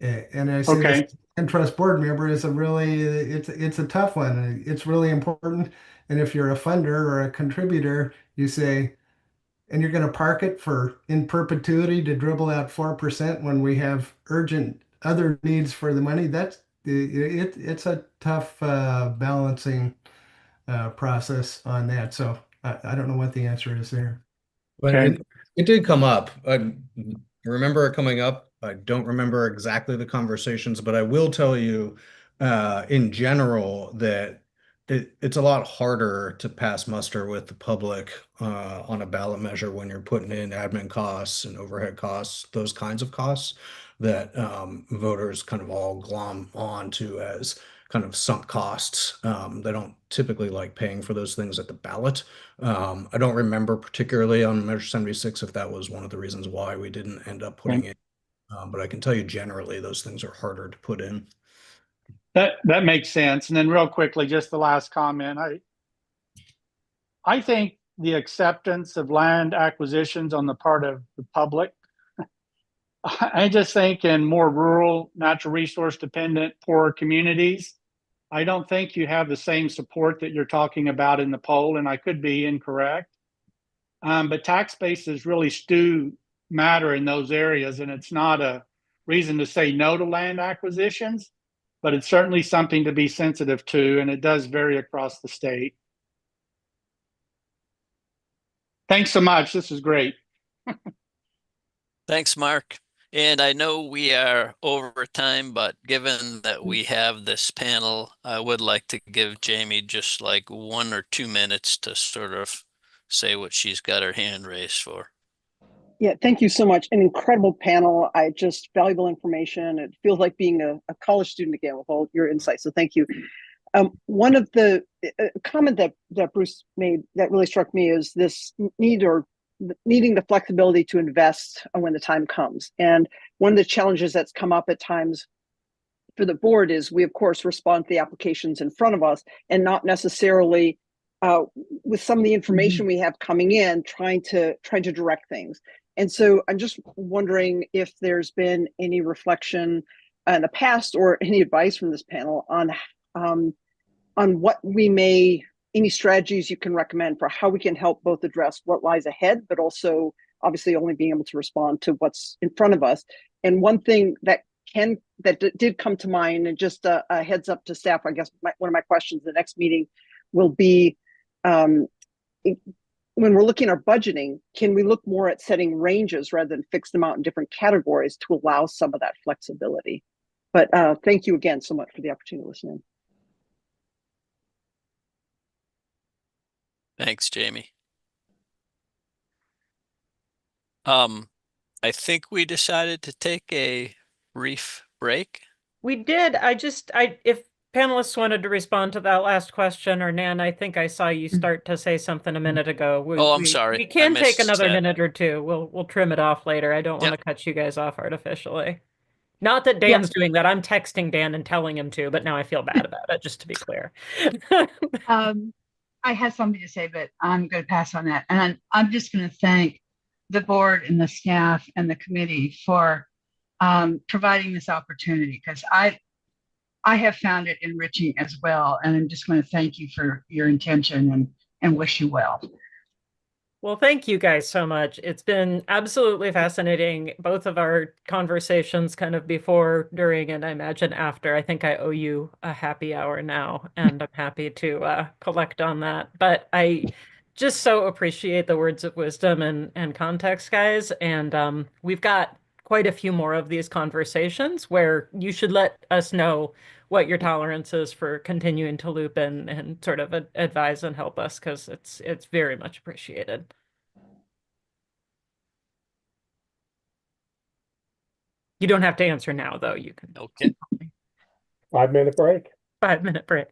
And I say this land trust board member is it's a tough one. It's really important. And if you're a funder or a contributor, you say, and you're going to park it in perpetuity to dribble out 4% when we have urgent other needs for the money. It's a tough balancing process on that. So I don't know what the answer is there. But it did come up. I remember it coming up. I don't remember exactly the conversations, but I will tell you in general that it's a lot harder to pass muster with the public on a ballot measure when you're putting in admin costs and overhead costs, those kinds of costs that voters kind of all glom onto as kind of sunk costs. They don't typically like paying for those things at the ballot. I don't remember particularly on Measure 76 if that was one of the reasons why we didn't end up putting it. But I can tell you generally those things are harder to put in. That makes sense. And then real quickly, just the last comment. I think the acceptance of land acquisitions on the part of the public, I just think in more rural, natural resource dependent, poorer communities, I don't think you have the same support that you're talking about in the poll, and I could be incorrect. But tax bases really do matter in those areas, and it's not a reason to say no to land acquisitions, but it's certainly something to be sensitive to, and it does vary across the state. Thanks so much. This is great. Thanks, Mark. And I know we are over time, but given that we have this panel, I would like to give Jamie just like 1 or 2 minutes to sort of say what she's got her hand raised for. Yeah, thank you so much. An incredible panel. I just valuable information. It feels like being a college student again with all your insights. So thank you. One of the comment that Bruce made that really struck me is this needing the flexibility to invest when the time comes. And one of the challenges that's come up at times for the board is we of course respond to the applications in front of us and not necessarily with some of the information we have coming in trying to direct things. And so I'm just wondering if there's been any reflection in the past or any advice from this panel on what we may, any strategies you can recommend for how we can help both address what lies ahead, but also obviously only being able to respond to what's in front of us. And one thing that did come to mind, and just a heads up to staff, I guess one of my questions the next meeting will be, when we're looking at our budgeting, can we look more at setting ranges rather than fix them out in different categories to allow some of that flexibility? But thank you again so much for the opportunity to listen in. Thanks, Jamie. I think we decided to take a brief break. We did. If panelists wanted to respond to that last question, or Nan, I think I saw you start to say something a minute ago. I'm sorry. We can take another that. minute or two. We'll trim it off later. I don't want to cut you guys off artificially. Not that Dan's doing that. I'm texting Dan and telling him to, but now I feel bad about it, just to be clear. I had something to say, but I'm going to pass on that. And I'm just going to thank the board and the staff and the committee for providing this opportunity, because I have found it enriching as well. And I'm just going to thank you for your intention and wish you well. Well, thank you guys so much. It's been absolutely fascinating, both of our conversations kind of before, during, and I imagine after. I think I owe you a happy hour now, and I'm happy to collect on that. But I just so appreciate the words of wisdom and context, guys. And we've got quite a few more of these conversations where you should let us know what your tolerance is for continuing to loop in and sort of advise and help us, because it's very much appreciated. You don't have to answer now, though. You can. Okay. 5-minute break. 5-minute break.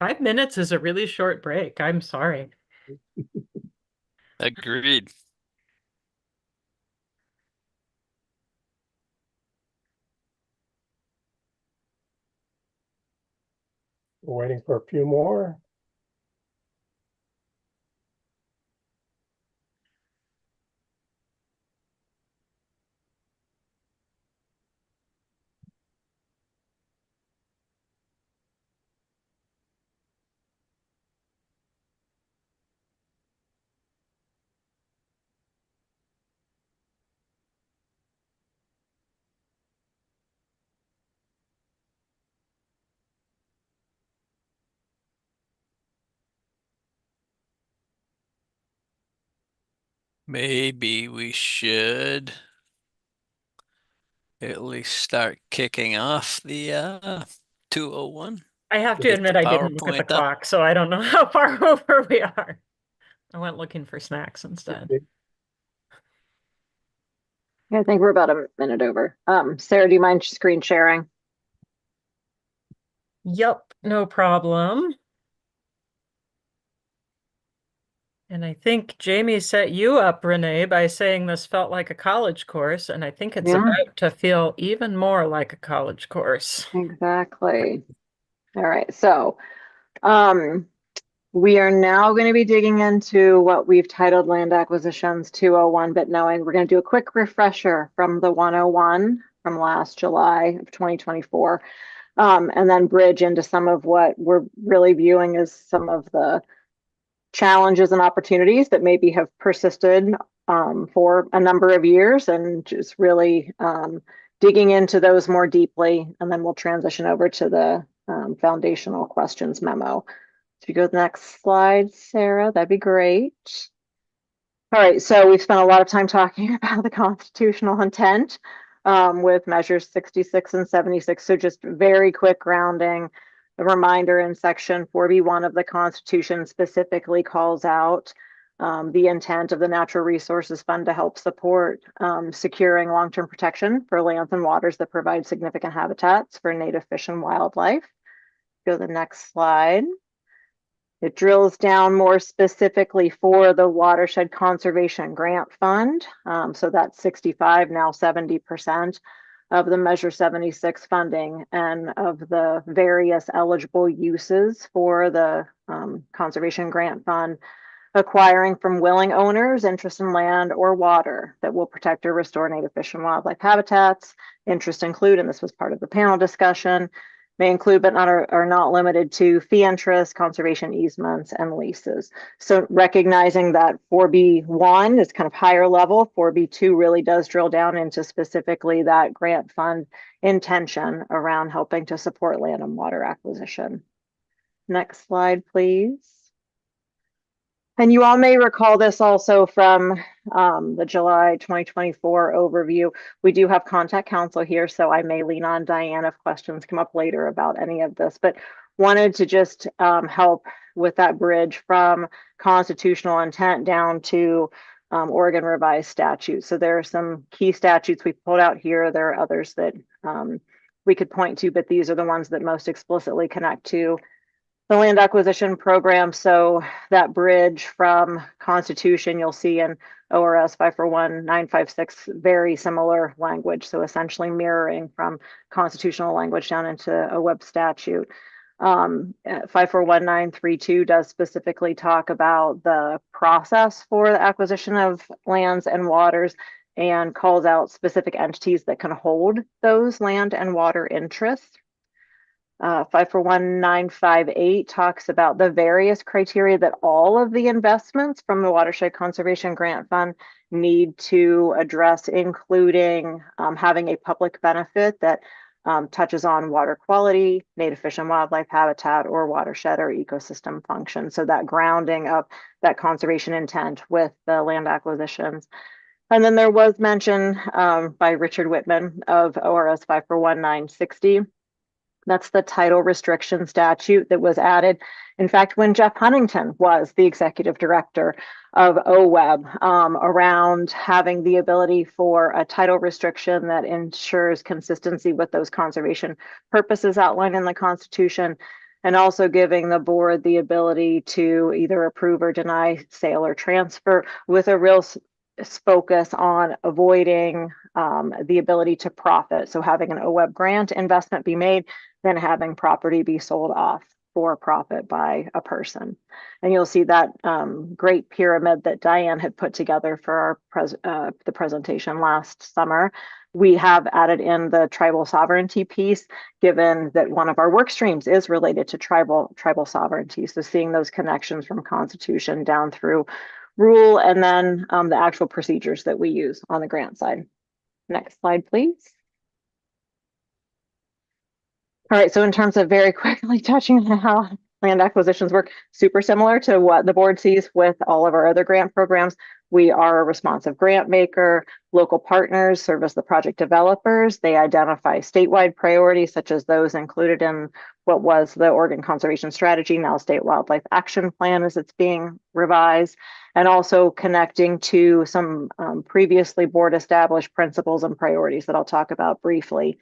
5 minutes is a really short break. I'm sorry. Agreed. We're waiting for a few more. Maybe we should at least start kicking off the 201. I have to Get admit, the I didn't look at the PowerPoint up. clock, so I don't know how far over we are. I went looking for snacks instead. I think we're about a minute over. Sarah, do you mind screen sharing? Yep, no problem. And I think Jamie set you up, Renee, by saying this felt like a college course, and I think it's Yeah. about to feel even more like a college course. Exactly. All right, so we are now going to be digging into what we've titled Land Acquisitions 201, but knowing we're going to do a quick refresher from the 101 from last July of 2024, and then bridge into some of what we're really viewing as some of the challenges and opportunities that maybe have persisted for a number of years, and just really digging into those more deeply. And then we'll transition over to the foundational questions memo. If you go to the next slide, Sarah, that'd be great. All right, so we've spent a lot of time talking about the constitutional intent with measures 66 and 76. So just very quick grounding. A reminder in section 4B1 of the Constitution specifically calls out the intent of the Natural Resources Fund to help support securing long-term protection for lands and waters that provide significant habitats for native fish and wildlife. Go to the next slide. It drills down more specifically for the Watershed Conservation Grant Fund. So that's 65, now 70% of the Measure 76 funding, and of the various eligible uses for the Conservation Grant Fund, acquiring from willing owners interest in land or water that will protect or restore native fish and wildlife habitats. Interests include, and this was part of the panel discussion, may include but are not limited to fee interest, conservation easements, and leases. So recognizing that 4B1 is kind of higher level, 4B2 really does drill down into specifically that grant fund intention around helping to support land and water acquisition. Next slide, please. And you all may recall this also from the July 2024 overview. We do have contact counsel here, so I may lean on Diane if questions come up later about any of this, but wanted to just help with that bridge from constitutional intent down to Oregon revised statutes. So there are some key statutes we pulled out here. There are others that we could point to, but these are the ones that most explicitly connect to the land acquisition program. So that bridge from Constitution, you'll see in ORS 541956, very similar language. So essentially mirroring from constitutional language down into a web statute. 541932 does specifically talk about the process for the acquisition of lands and waters, and calls out specific entities that can hold those land and water interests. 541958 talks about the various criteria that all of the investments from the Watershed Conservation Grant Fund need to address, including having a public benefit that touches on water quality, native fish and wildlife habitat, or watershed or ecosystem function. So that grounding of that conservation intent with the land acquisitions. And then there was mention by Richard Whitman of ORS 541960. That's the title restriction statute that was added. In fact, when Jeff Huntington was the executive director of OWEB, around having the ability for a title restriction that ensures consistency with those conservation purposes outlined in the Constitution, and also giving the board the ability to either approve or deny sale or transfer with a real focus on avoiding the ability to profit. So having an OWEB grant investment be made, then having property be sold off for profit by a person. And you'll see that great pyramid that Diane had put together for our the presentation last summer. We have added in the tribal sovereignty piece, given that one of our work streams is related to tribal sovereignty. So seeing those connections from Constitution down through rule, and then the actual procedures that we use on the grant side. Next slide, please. All right, so in terms of very quickly touching on how land acquisitions work, super similar to what the board sees with all of our other grant programs. We are a responsive grant maker. Local partners serve as the project developers. They identify statewide priorities, such as those included in what was the Oregon Conservation Strategy, now State Wildlife Action Plan as it's being revised, and also connecting to some previously board established principles and priorities that I'll talk about briefly.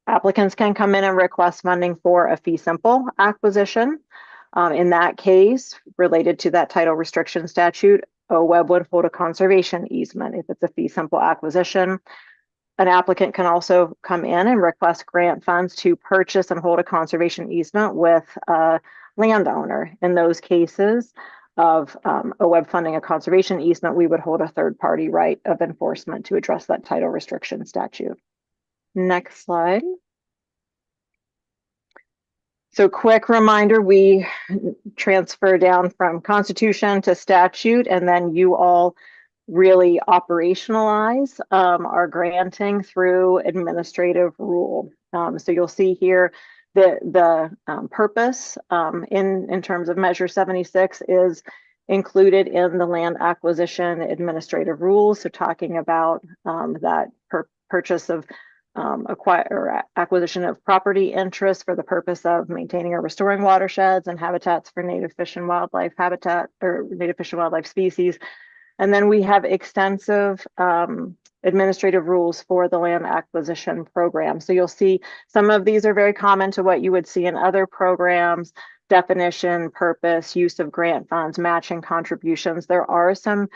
Applicants can come in and request funding for a fee simple acquisition. In that case, related to that title restriction statute, OWEB would hold a conservation easement if it's a fee simple acquisition. An applicant can also come in and request grant funds to purchase and hold a conservation easement with a landowner. In those cases of OWEB funding a conservation easement, we would hold a third-party right of enforcement to address that title restriction statute. Next slide. So quick reminder, we transfer down from Constitution to statute, and then you all really operationalize our granting through administrative rule. So you'll see here the purpose in terms of Measure 76 is included in the land acquisition administrative rules. So talking about that purchase of acquisition of property interests for the purpose of maintaining or restoring watersheds and habitats for native fish and wildlife habitat or native fish and wildlife species. And then we have extensive administrative rules for the land acquisition program. So you'll see some of these are very common to what you would see in other programs: definition, purpose, use of grant funds, matching contributions. There are some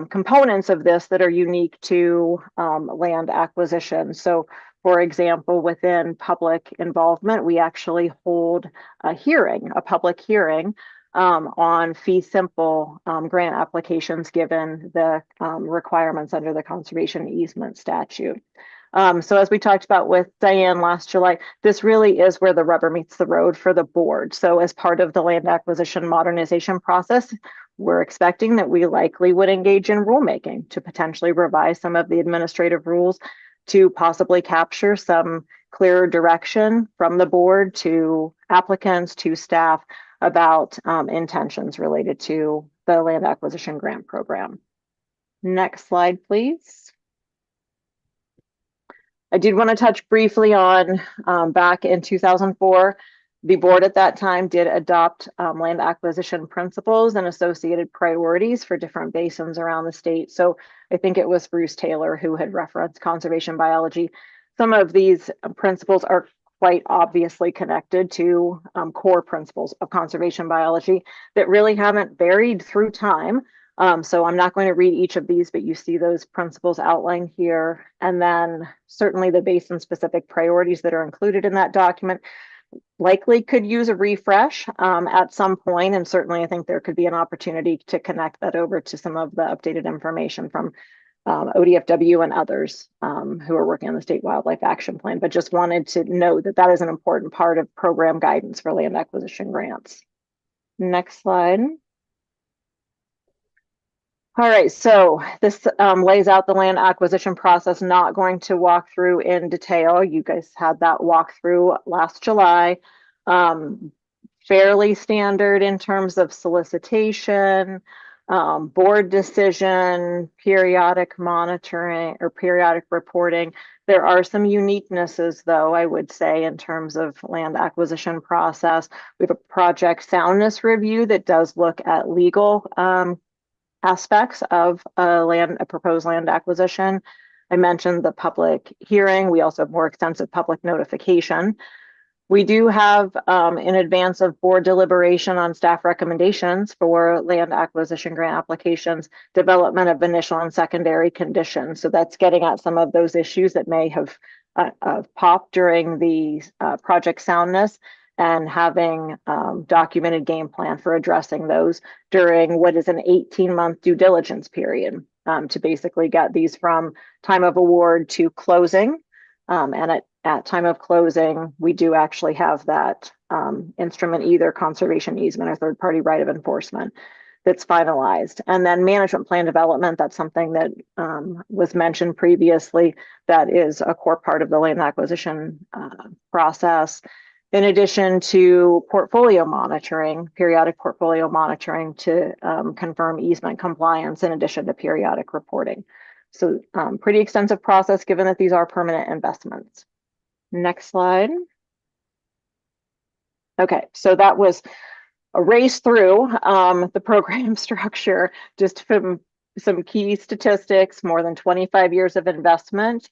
components of this that are unique to land acquisition. So for example, within public involvement, we actually hold a hearing, a public hearing on fee simple grant applications given the requirements under the conservation easement statute. So as we talked about with Diane last July, this really is where the rubber meets the road for the board. So as part of the land acquisition modernization process, we're expecting that we likely would engage in rulemaking to potentially revise some of the administrative rules to possibly capture some clearer direction from the board to applicants, to staff about intentions related to the land acquisition grant program. Next slide, please. I did want to touch briefly on back in 2004, the board at that time did adopt land acquisition principles and associated priorities for different basins around the state. So I think it was Bruce Taylor who had referenced conservation biology. Some of these principles are quite obviously connected to core principles of conservation biology that really haven't varied through time. So I'm not going to read each of these, but you see those principles outlined here. And then certainly the basin specific priorities that are included in that document likely could use a refresh at some point. And certainly I think there could be an opportunity to connect that over to some of the updated information from ODFW and others who are working on the State Wildlife Action Plan, but just wanted to note that that is an important part of program guidance for land acquisition grants. Next slide. All right, so this lays out the land acquisition process. Not going to walk through in detail. You guys had that walkthrough last July. Fairly standard in terms of solicitation, board decision, periodic monitoring or periodic reporting. There are some uniquenesses, though, I would say, in terms of land acquisition process. We have a project soundness review that does look at legal aspects of a proposed land acquisition. I mentioned the public hearing. We also have more extensive public notification. We do have, in advance of board deliberation on staff recommendations for land acquisition grant applications, development of initial and secondary conditions. So that's getting at some of those issues that may have popped during the project soundness, and having documented game plan for addressing those during what is an 18-month due diligence period, to basically get these from time of award to closing. And at time of closing, we do actually have that instrument, either conservation easement or third-party right of enforcement, that's finalized. And then management plan development, that's something that was mentioned previously, that is a core part of the land acquisition process. In addition to portfolio monitoring, periodic portfolio monitoring to confirm easement compliance, in addition to periodic reporting. So pretty extensive process, given that these are permanent investments. Next slide. Okay, so that was a race through the program structure, just from some key statistics, more than 25 years of investment.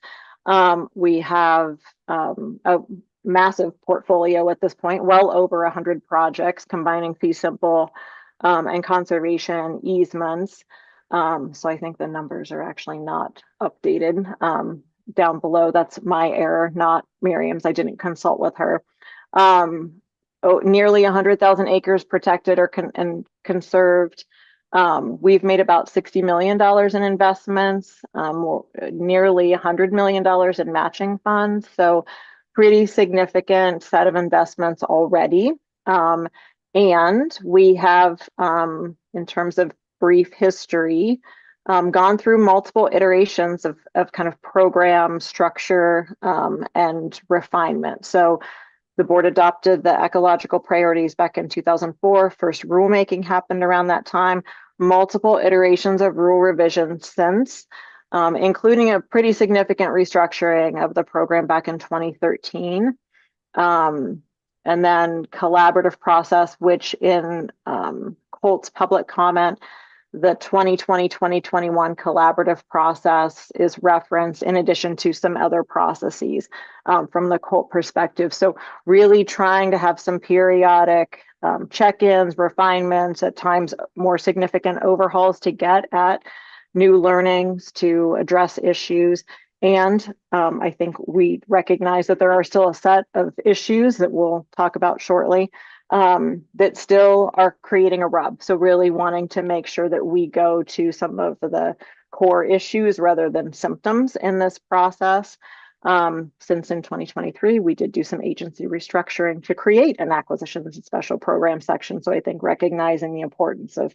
We have a massive portfolio at this point, well over 100 projects combining fee simple and conservation easements. So I think the numbers are actually not updated down below. That's my error, not Miriam's. I didn't consult with her. Nearly 100,000 acres protected or conserved. We've made about $60 million in investments, nearly $100 million in matching funds. So pretty significant set of investments already. And we have, in terms of brief history, gone through multiple iterations of kind of program structure and refinement. So the board adopted the ecological priorities back in 2004. First rulemaking happened around that time. Multiple iterations of rule revisions since, including a pretty significant restructuring of the program back in 2013. And then collaborative process, which in Colt's public comment, the 2020-2021 collaborative process is referenced in addition to some other processes from the Colt perspective. So really trying to have some periodic check-ins, refinements, at times more significant overhauls to get at new learnings, to address issues. And I think we recognize that there are still a set of issues that we'll talk about shortly that still are creating a rub. So really wanting to make sure that we go to some of the core issues rather than symptoms in this process. Since in 2023, we did do some agency restructuring to create an acquisitions and special program section. So I think recognizing the importance of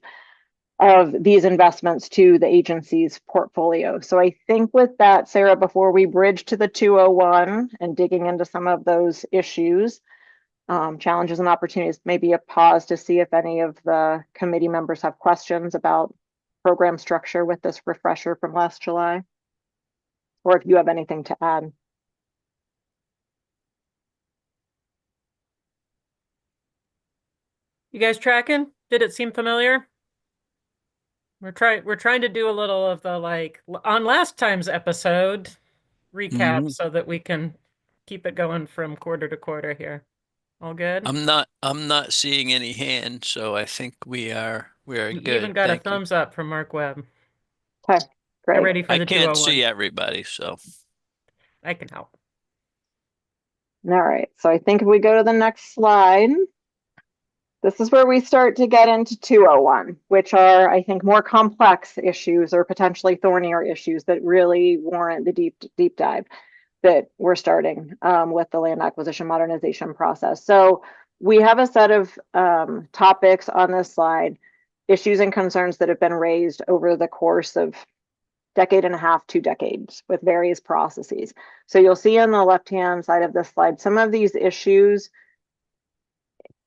these investments to the agency's portfolio. So I think with that, Sarah, before we bridge to the 201 and digging into some of those issues, challenges and opportunities, maybe a pause to see if any of the committee members have questions about program structure with this refresher from last July, or if you have anything to add. You guys tracking? Did it seem familiar? We're trying to do a little of the, like, on last time's episode recap so that we can keep it going from quarter to quarter here. All good? I'm not seeing any hands, so I think we are You good. even got a Thank you. thumbs up from Mark Webb. Okay, great. Get ready for I the can't 201. see everybody, so I can help. All right, so I think if we go to the next slide, this is where we start to get into 201, which are, I think, more complex issues or potentially thornier issues that really warrant the deep dive that we're starting with the land acquisition modernization process. So we have a set of topics on this slide, issues and concerns that have been raised over the course of decade and a half, 2 decades with various processes. So you'll see on the left-hand side of this slide, some of these issues,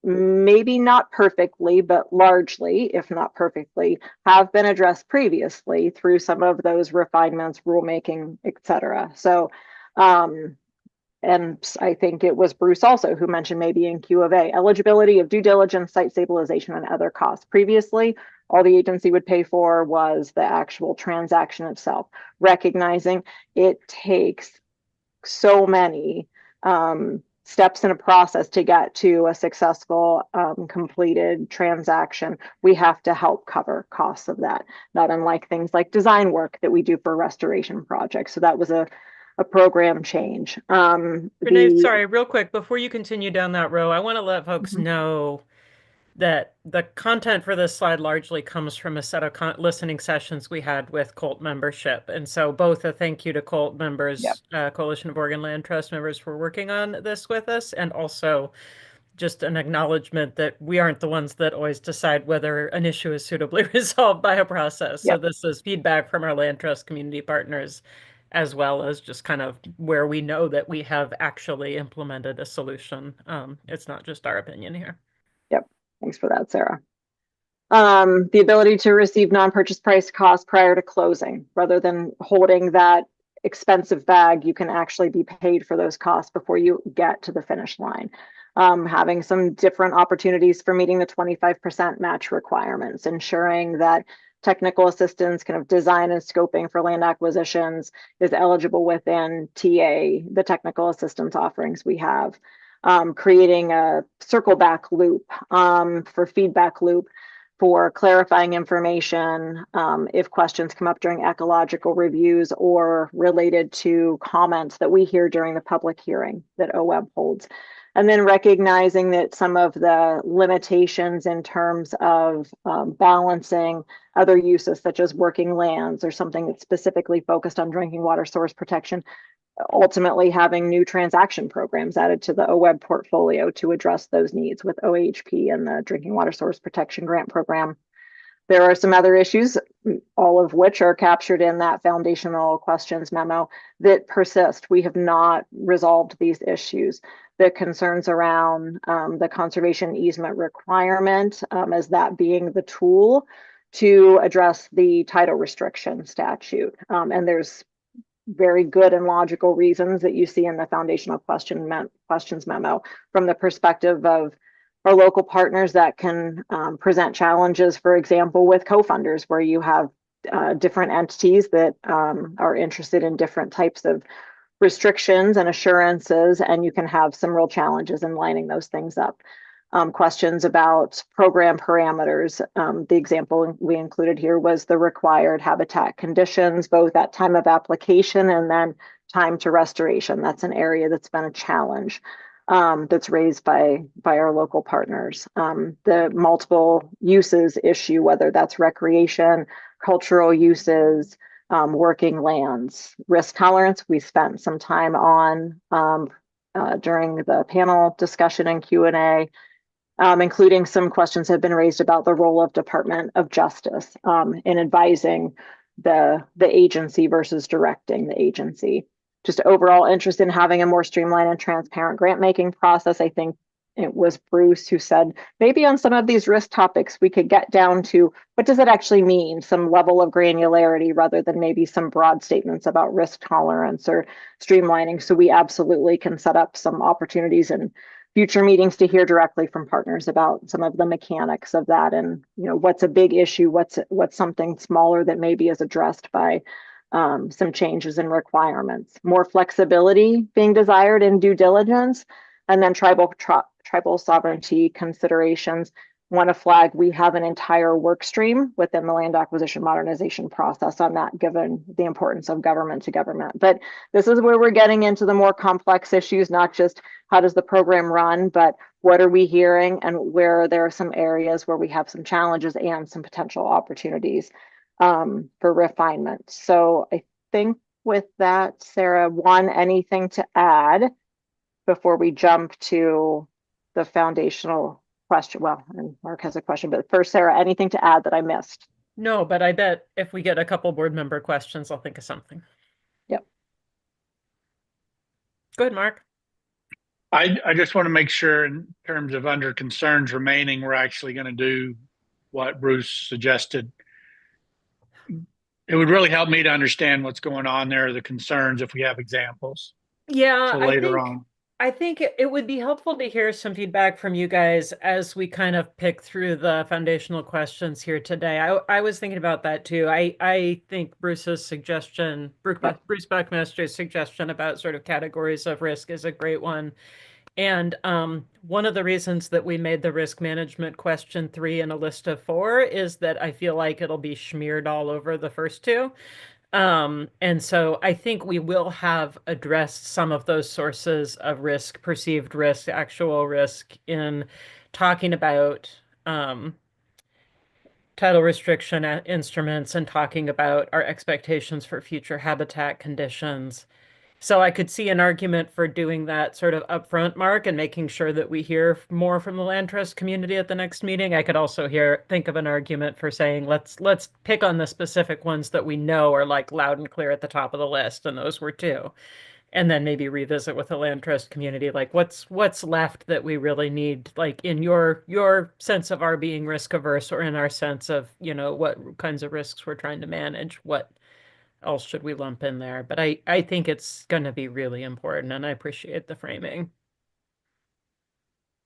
maybe not perfectly, but largely, if not perfectly, have been addressed previously through some of those refinements, rulemaking, et cetera. So, and I think it was Bruce also who mentioned maybe in Q of A, eligibility of due diligence, site stabilization, and other costs. Previously, all the agency would pay for was the actual transaction itself, recognizing it takes so many steps in a process to get to a successful completed transaction, we have to help cover costs of that, not unlike things like design work that we do for restoration projects. So that was a program change. Renee, sorry, real quick, before you continue down that row, I want to let folks know that the content for this slide largely comes from a set of listening sessions we had with COLT membership. And so both a thank you to COLT members, Coalition of Oregon Land Trust members for working on this with us, and also just an acknowledgement that we aren't the ones that always decide whether an issue is suitably resolved by a process. So this is feedback from our land trust community partners, as well as just kind of where we know that we have actually implemented a solution. It's not just our opinion here. Yep. Thanks for that, Sarah. The ability to receive non-purchase price costs prior to closing, rather than holding that expensive bag, you can actually be paid for those costs before you get to the finish line. Having some different opportunities for meeting the 25% match requirements, ensuring that technical assistance, kind of design and scoping for land acquisitions is eligible within TA, the technical assistance offerings we have. Creating a circle back loop for feedback loop for clarifying information if questions come up during ecological reviews or related to comments that we hear during the public hearing that OWEB holds. And then recognizing that some of the limitations in terms of balancing other uses such as working lands or something that's specifically focused on drinking water source protection, ultimately having new transaction programs added to the OWEB portfolio to address those needs with OHP and the Drinking Water Source Protection Grant Program. There are some other issues, all of which are captured in that foundational questions memo that persist. We have not resolved these issues. The concerns around the conservation easement requirement as that being the tool to address the title restriction statute. And there's very good and logical reasons that you see in the foundational questions memo from the perspective of our local partners that can present challenges, for example, with co-funders where you have different entities that are interested in different types of restrictions and assurances, and you can have some real challenges in lining those things up. Questions about program parameters. The example we included here was the required habitat conditions, both at time of application and then time to restoration. That's an area that's been a challenge that's raised by our local partners. The multiple uses issue, whether that's recreation, cultural uses, working lands, risk tolerance. We spent some time on during the panel discussion and Q&A. Including some questions have been raised about the role of Department of Justice in advising the agency versus directing the agency. Just overall interest in having a more streamlined and transparent grant making process. I think it was Bruce who said maybe on some of these risk topics we could get down to what does it actually mean, some level of granularity rather than maybe some broad statements about risk tolerance or streamlining. So we absolutely can set up some opportunities and future meetings to hear directly from partners about some of the mechanics of that and what's a big issue, what's something smaller that maybe is addressed by some changes in requirements. More flexibility being desired in due diligence, and then tribal sovereignty considerations. Want to flag, we have an entire work stream within the land acquisition modernization process on that, given the importance of government to government. But this is where we're getting into the more complex issues, not just how does the program run, but what are we hearing and where there are some areas where we have some challenges and some potential opportunities for refinement. So I think with that, Sarah, anything to add before we jump to the foundational question? Well, and Mark has a question, but first, Sarah, anything to add that I missed? No, but I bet if we get a couple board member questions, I'll think of something. Yep. Go ahead, Mark. I just want to make sure in terms of under concerns remaining, we're actually going to do what Bruce suggested. It would really help me to understand what's going on there, the concerns, if we have examples. Yeah, So later on. I think it would be helpful to hear some feedback from you guys as we kind of pick through the foundational questions here today. I was thinking about that too. I think Bruce's suggestion, Bruce Buckmaster's suggestion about sort of categories of risk is a great one. And one of the reasons that we made the risk management question 3 in a list of 4 is that I feel like it'll be smeared all over the first 2. And so I think we will have addressed some of those sources of risk, perceived risk, actual risk in talking about title restriction instruments and talking about our expectations for future habitat conditions. So I could see an argument for doing that sort of upfront, Mark, and making sure that we hear more from the land trust community at the next meeting. I could also think of an argument for saying let's pick on the specific ones that we know are like loud and clear at the top of the list, and those were 2. And then maybe revisit with the land trust community, like what's left that we really need, like in your sense of our being risk averse, or in our sense of, what kinds of risks we're trying to manage, what else should we lump in there? But I think it's going to be really important, and I appreciate the framing.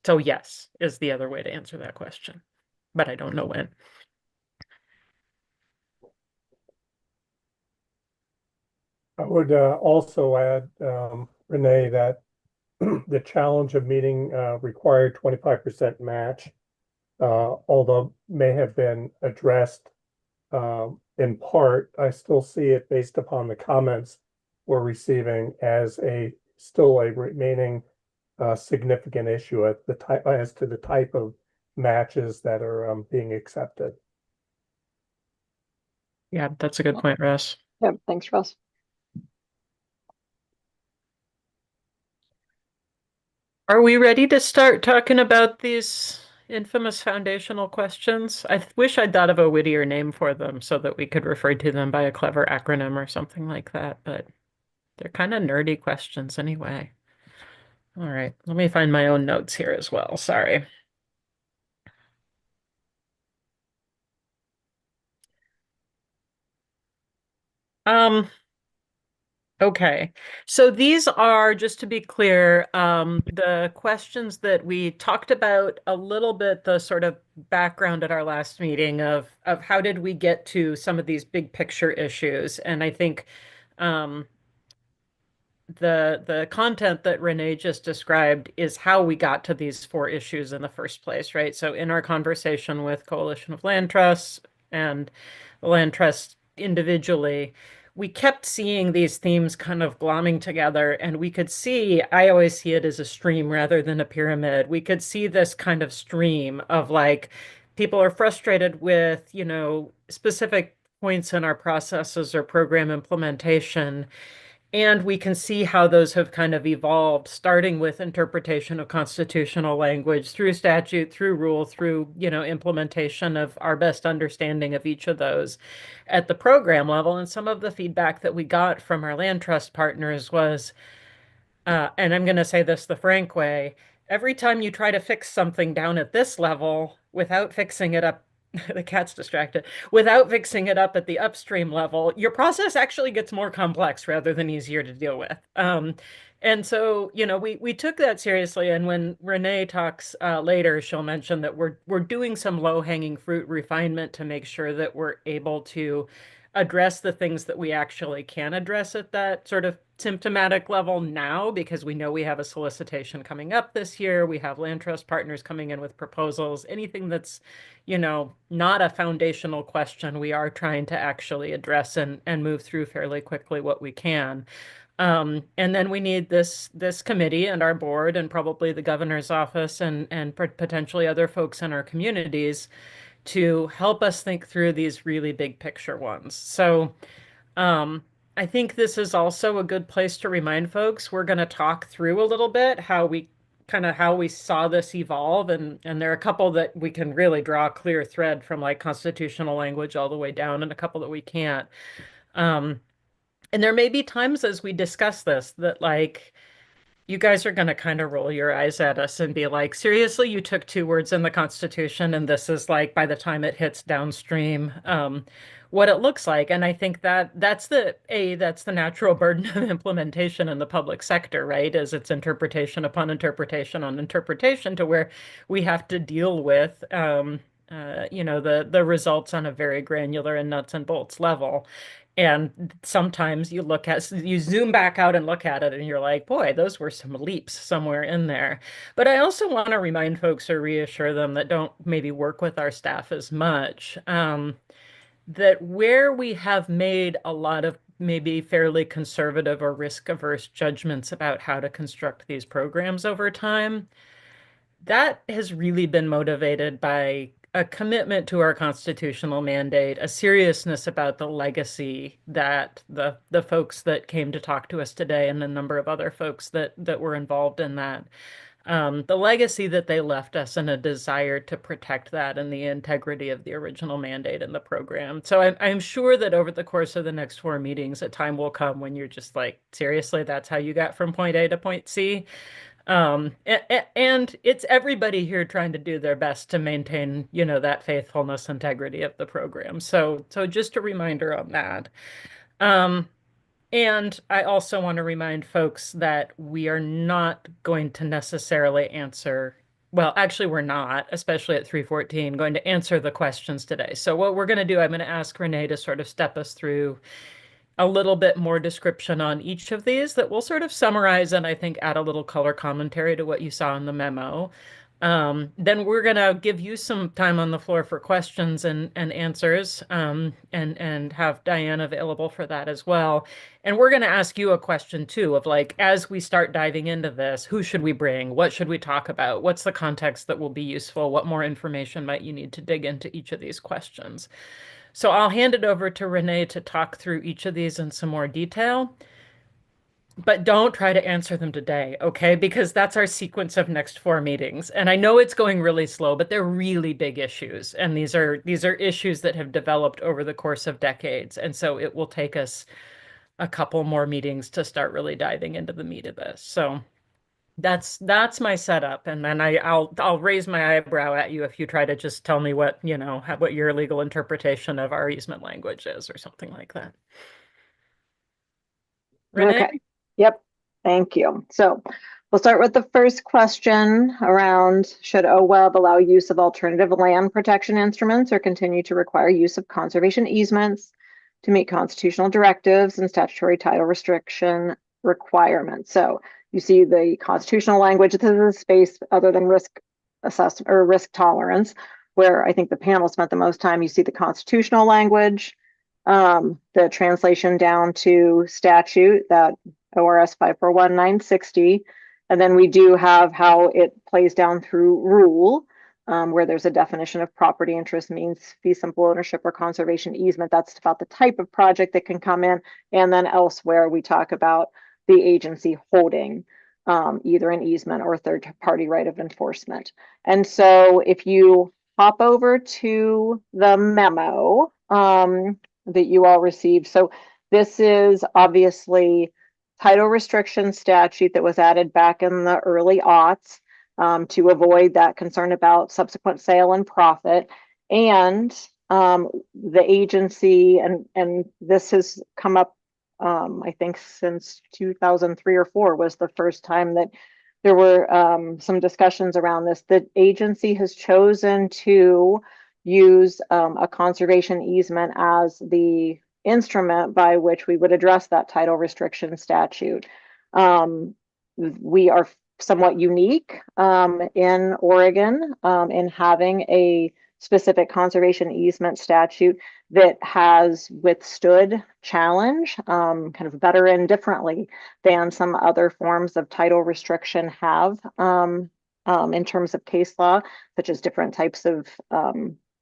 So yes, is the other way to answer that question, but I don't know when. I would also add, Renee, that the challenge of meeting required 25% match, although may have been addressed in part, I still see it based upon the comments we're receiving as still a remaining significant issue at the type as to the type of matches that are being accepted. Yeah, that's a good point, Russ. Yep, thanks, Russ. Are we ready to start talking about these infamous foundational questions? I wish I'd thought of a wittier name for them so that we could refer to them by a clever acronym or something like that, but they're kind of nerdy questions anyway. All right, let me find my own notes here as well. Sorry. Okay, so these are, just to be clear, the questions that we talked about a little bit, the sort of background at our last meeting of how did we get to some of these big picture issues. And I think the content that Renee just described is how we got to these 4 issues in the first place, right? So in our conversation with Coalition of Land Trusts and the Land Trust individually, we kept seeing these themes kind of glomming together, and we could see, I always see it as a stream rather than a pyramid. We could see this kind of stream of like, people are frustrated with, specific points in our processes or program implementation. And we can see how those have kind of evolved, starting with interpretation of constitutional language through statute, through rule, through, implementation of our best understanding of each of those at the program level. And some of the feedback that we got from our land trust partners was, and I'm going to say this the frank way, every time you try to fix something down at this level without fixing it up, the cat's distracted, without fixing it up at the upstream level, your process actually gets more complex rather than easier to deal with. And so, we took that seriously. And when Renee talks later, she'll mention that we're doing some low-hanging fruit refinement to make sure that we're able to address the things that we actually can address at that sort of symptomatic level now, because we know we have a solicitation coming up this year. We have land trust partners coming in with proposals. Anything that's, not a foundational question, we are trying to actually address and move through fairly quickly what we can. And then we need this committee and our board and probably the governor's office and potentially other folks in our communities to help us think through these really big picture ones. So I think this is also a good place to remind folks, we're going to talk through a little bit how we saw this evolve. And there are a couple that we can really draw a clear thread from, like constitutional language all the way down, and a couple that we can't. And there may be times as we discuss this that, like, you guys are going to kind of roll your eyes at us and be like, seriously, you took 2 words in the Constitution, and this is like, by the time it hits downstream, what it looks like. And I think that's the natural burden of implementation in the public sector, right? Is it's interpretation upon interpretation on interpretation, to where we have to deal with, the results on a very granular and nuts and bolts level. And sometimes you zoom back out and look at it and you're like, boy, those were some leaps somewhere in there. But I also want to remind folks or reassure them that don't maybe work with our staff as much, that where we have made a lot of maybe fairly conservative or risk-averse judgments about how to construct these programs over time, that has really been motivated by a commitment to our constitutional mandate, a seriousness about the legacy that the folks that came to talk to us today and a number of other folks that were involved in that, the legacy that they left us and a desire to protect that and the integrity of the original mandate in the program. So I'm sure that over the course of the next 4 meetings, a time will come when you're just like, seriously, that's how you got from point A to point C. And it's everybody here trying to do their best to maintain, that faithfulness, integrity of the program. So just a reminder on that. And I also want to remind folks that we are not going to necessarily answer, well, actually we're not, especially at 3:14, going to answer the questions today. So what we're going to do, I'm going to ask Renee to sort of step us through a little bit more description on each of these that will sort of summarize and I think add a little color commentary to what you saw in the memo. Then we're going to give you some time on the floor for questions and answers, and have Diane available for that as well. And we're going to ask you a question too of like, as we start diving into this, who should we bring? What should we talk about? What's the context that will be useful? What more information might you need to dig into each of these questions? So I'll hand it over to Renee to talk through each of these in some more detail. But don't try to answer them today, okay? Because that's our sequence of next 4 meetings. And I know it's going really slow, but they're really big issues. And these are issues that have developed over the course of decades. And so it will take us a couple more meetings to start really diving into the meat of this. So that's my setup. And then I'll raise my eyebrow at you if you try to just tell me what, what your legal interpretation of our easement language is or something like that. Renee? Okay. Yep. Thank you. So we'll start with the first question around, should OWEB allow use of alternative land protection instruments or continue to require use of conservation easements to meet constitutional directives and statutory title restriction requirements? So you see the constitutional language. This is a space other than risk assessment or risk tolerance, where I think the panel spent the most time. You see the constitutional language, the translation down to statute, that ORS 541960, and then we do have how it plays down through rule, where there's a definition of property interest means fee simple ownership or conservation easement. That's about the type of project that can come in. And then elsewhere we talk about the agency holding either an easement or third party right of enforcement. And so if you hop over to the memo that you all received. So this is obviously title restriction statute that was added back in the early aughts to avoid that concern about subsequent sale and profit. And the agency, and this has come up, I think since 2003 or 4 was the first time that there were some discussions around this. The agency has chosen to use a conservation easement as the instrument by which we would address that title restriction statute. We are somewhat unique in Oregon in having a specific conservation easement statute that has withstood challenge kind of better and differently than some other forms of title restriction have in terms of case law, such as different types of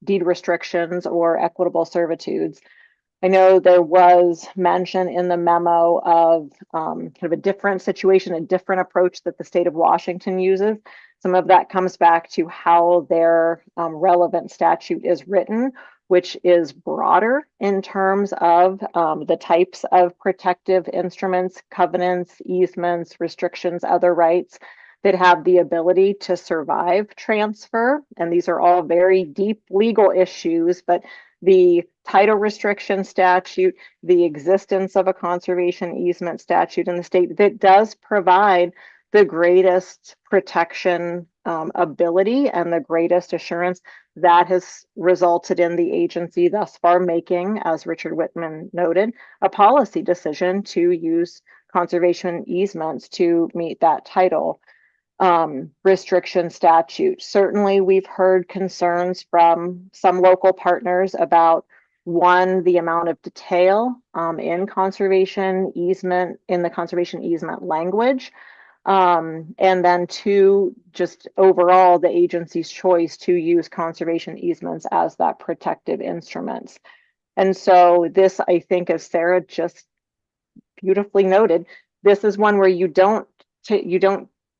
deed restrictions or equitable servitudes. I know there was mention in the memo of kind of a different situation, a different approach that the state of Washington uses. Some of that comes back to how their relevant statute is written, which is broader in terms of the types of protective instruments, covenants, easements, restrictions, other rights that have the ability to survive transfer. And these are all very deep legal issues, but the title restriction statute, the existence of a conservation easement statute in the state that does provide the greatest protection ability and the greatest assurance that has resulted in the agency thus far making, as Richard Whitman noted, a policy decision to use conservation easements to meet that title restriction statute. Certainly, we've heard concerns from some local partners about one, the amount of detail in conservation easement, in the conservation easement language. And then two, just overall, the agency's choice to use conservation easements as that protective instruments. And so this, I think, as Sarah just beautifully noted, this is one where you don't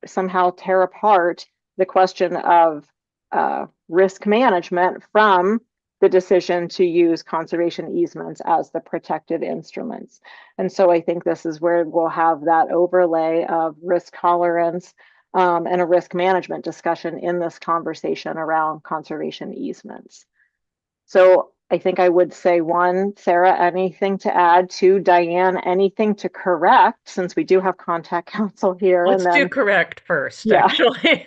somehow tear apart the question of risk management from the decision to use conservation easements as the protective instruments. And so I think this is where we'll have that overlay of risk tolerance and a risk management discussion in this conversation around conservation easements. So I think I would say one, Sarah, anything to add? Two, Diane, anything to correct, since we do have contact counsel here? Let's and then, do correct first, yeah. actually.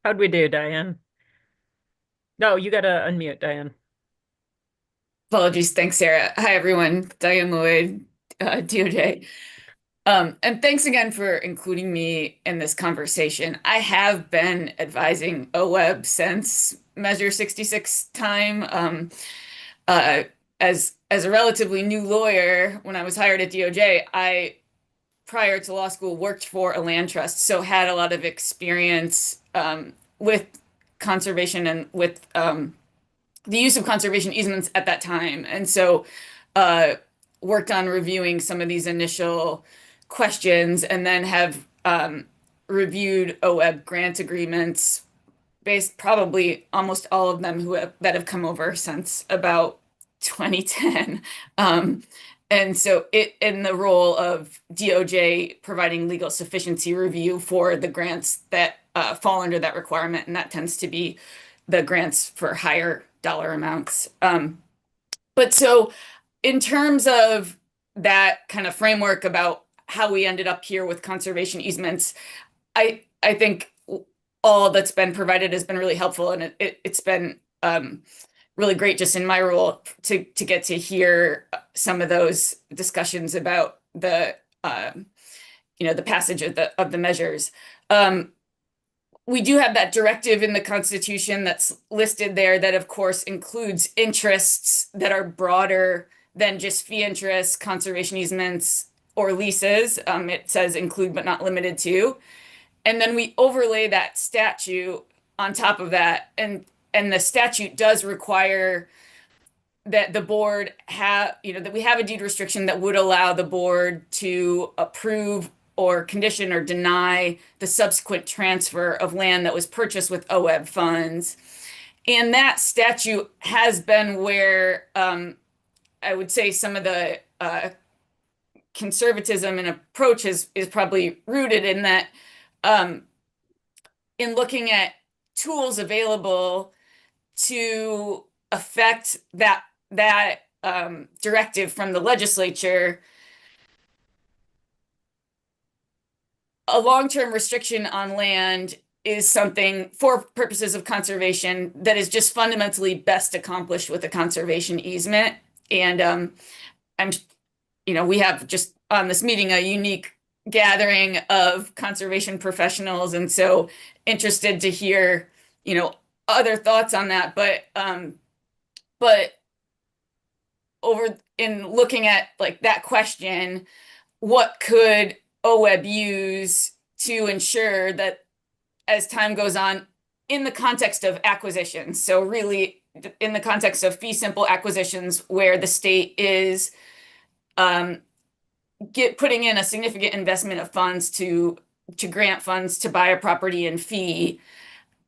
How'd we do, Diane? No, you got to unmute, Diane. Apologies. Thanks, Sarah. Hi, everyone. Diane Lloyd, DOJ. And thanks again for including me in this conversation. I have been advising OWEB since Measure 66 time. As a relatively new lawyer, when I was hired at DOJ, I, prior to law school, worked for a land trust, so had a lot of experience with conservation and with the use of conservation easements at that time. And so worked on reviewing some of these initial questions, and then have reviewed OWEB grant agreements, based probably almost all of them that have come over since about 2010. And so in the role of DOJ providing legal sufficiency review for the grants that fall under that requirement, and that tends to be the grants for higher dollar amounts. But so in terms of that kind of framework about how we ended up here with conservation easements, I think all that's been provided has been really helpful, and it's been really great just in my role to get to hear some of those discussions about the the passage of the measures. We do have that directive in the Constitution that's listed there that, of course, includes interests that are broader than just fee interests, conservation easements, or leases. It says include but not limited to. And then we overlay that statute on top of that. And the statute does require that the board that we have a deed restriction that would allow the board to approve or condition or deny the subsequent transfer of land that was purchased with OWEB funds. And that statute has been where I would say some of the conservatism and approach is probably rooted in that in looking at tools available to affect that directive from the legislature. A long-term restriction on land is something for purposes of conservation that is just fundamentally best accomplished with a conservation easement. And we have just on this meeting a unique gathering of conservation professionals, and so interested to hear other thoughts on that. But over in looking at like that question, what could OWEB use to ensure that as time goes on in the context of acquisitions, so really in the context of fee simple acquisitions where the state is putting in a significant investment of funds to grant funds to buy a property in fee,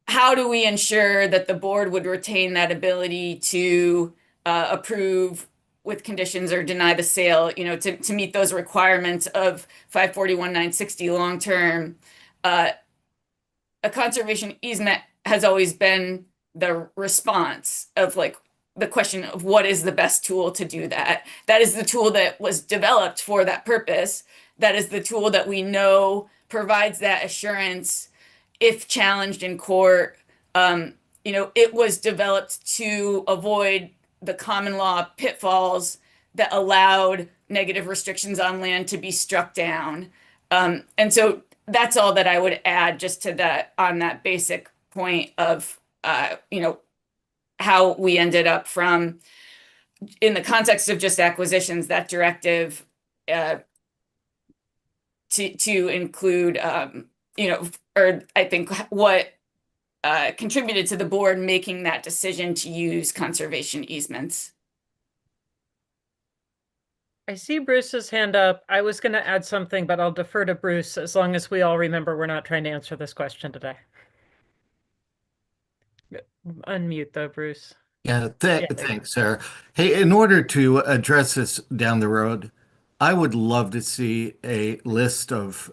how do we ensure that the board would retain that ability to approve with conditions or deny the sale, to meet those requirements of 541-960 long term? A conservation easement has always been the response of like the question of what is the best tool to do that. That is the tool that was developed for that purpose. That is the tool that we know provides that assurance if challenged in court, it was developed to avoid the common law pitfalls that allowed negative restrictions on land to be struck down. And so that's all that I would add just to that on that basic point of, how we ended up from, in the context of just acquisitions, that directive to include, or I think what contributed to the board making that decision to use conservation easements. I see Bruce's hand up. I was going to add something, but I'll defer to Bruce as long as we all remember we're not trying to answer this question today. Unmute though, Bruce. Yeah, thanks, Sarah. Hey, in order to address this down the road, I would love to see a list of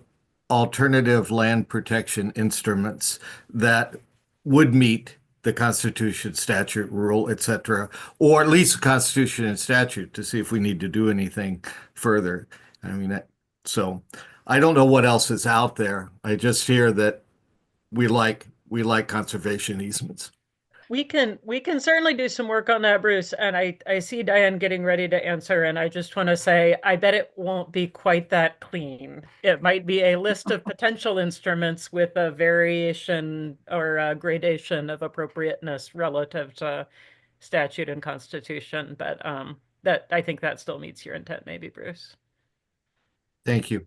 alternative land protection instruments that would meet the Constitution, statute, rule, etc., or at least the Constitution and statute to see if we need to do anything further. I mean, so I don't know what else is out there. I just hear that we like conservation easements. We can certainly do some work on that, Bruce. And I see Diane getting ready to answer, and I just want to say I bet it won't be quite that clean. It might be a list of potential instruments with a variation or a gradation of appropriateness relative to statute and constitution. But that I think that still meets your intent, maybe, Bruce. Thank you.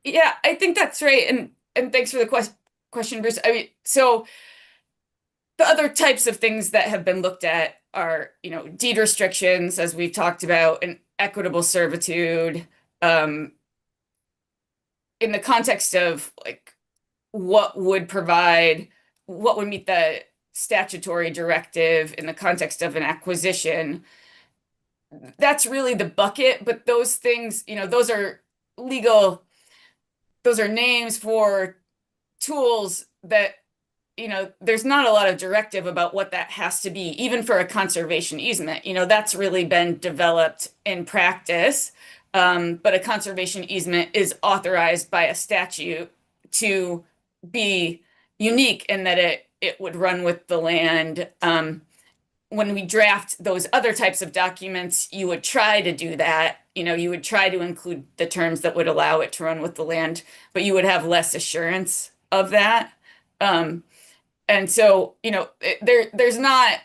Yeah, I think that's right. And thanks for the question, Bruce. I mean, so the other types of things that have been looked at are, deed restrictions, as we've talked about, and equitable servitude, in the context of like what would meet the statutory directive in the context of an acquisition. That's really the bucket, but those things, those are names for tools that, there's not a lot of directive about what that has to be, even for a conservation easement. That's really been developed in practice. But a conservation easement is authorized by a statute to be unique in that it would run with the land. When we draft those other types of documents, you would try to do that. You would try to include the terms that would allow it to run with the land, but you would have less assurance of that. And so, there's not,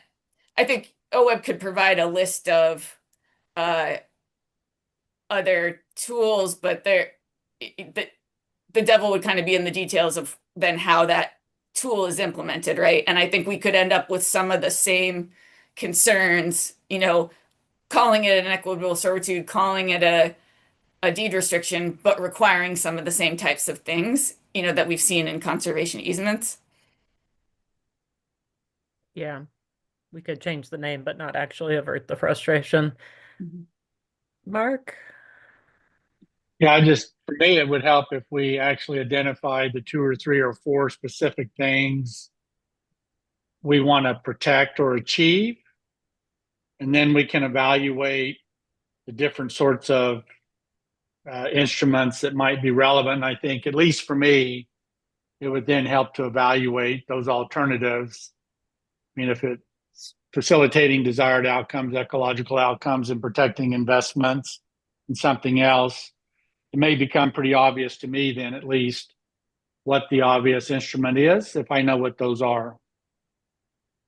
I think OWEB could provide a list of other tools, but the devil would kind of be in the details of then how that tool is implemented, right? And I think we could end up with some of the same concerns, calling it an equitable servitude, calling it a deed restriction, but requiring some of the same types of things, that we've seen in conservation easements. Yeah, we could change the name, but not actually avert the frustration. Mark? Yeah, for me, it would help if we actually identified the 2 or 3 or 4 specific things we want to protect or achieve. And then we can evaluate the different sorts of instruments that might be relevant. And I think, at least for me, it would then help to evaluate those alternatives. I mean, if it's facilitating desired outcomes, ecological outcomes, and protecting investments and something else, it may become pretty obvious to me then, at least, what the obvious instrument is, if I know what those are.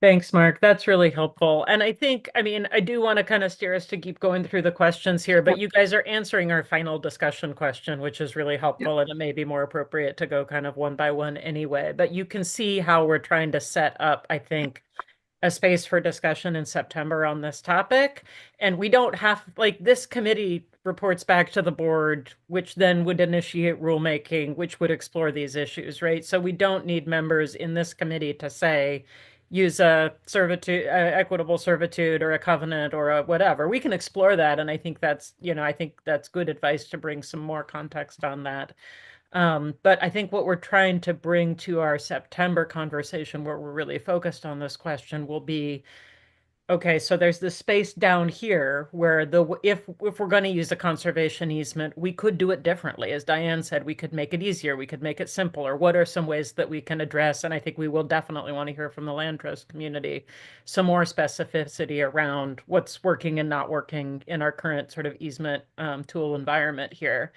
Thanks, Mark. That's really helpful. And I think, I do want to kind of steer us to keep going through the questions here, but you guys are answering our final discussion question, which is really helpful. And it may be more appropriate to go kind of one by one anyway. But you can see how we're trying to set up, I think, a space for discussion in September on this topic. And we don't have, this committee reports back to the board, which then would initiate rulemaking, which would explore these issues, right? So we don't need members in this committee to say, use a servitude, equitable servitude, or a covenant, or a whatever. We can explore that, and I think that's good advice to bring some more context on that. But I think what we're trying to bring to our September conversation, where we're really focused on this question, will be, okay, so there's this space down here where if we're going to use a conservation easement, we could do it differently. As Diane said, we could make it easier, we could make it simpler. What are some ways that we can address? And I think we will definitely want to hear from the land trust community some more specificity around what's working and not working in our current sort of easement tool environment here.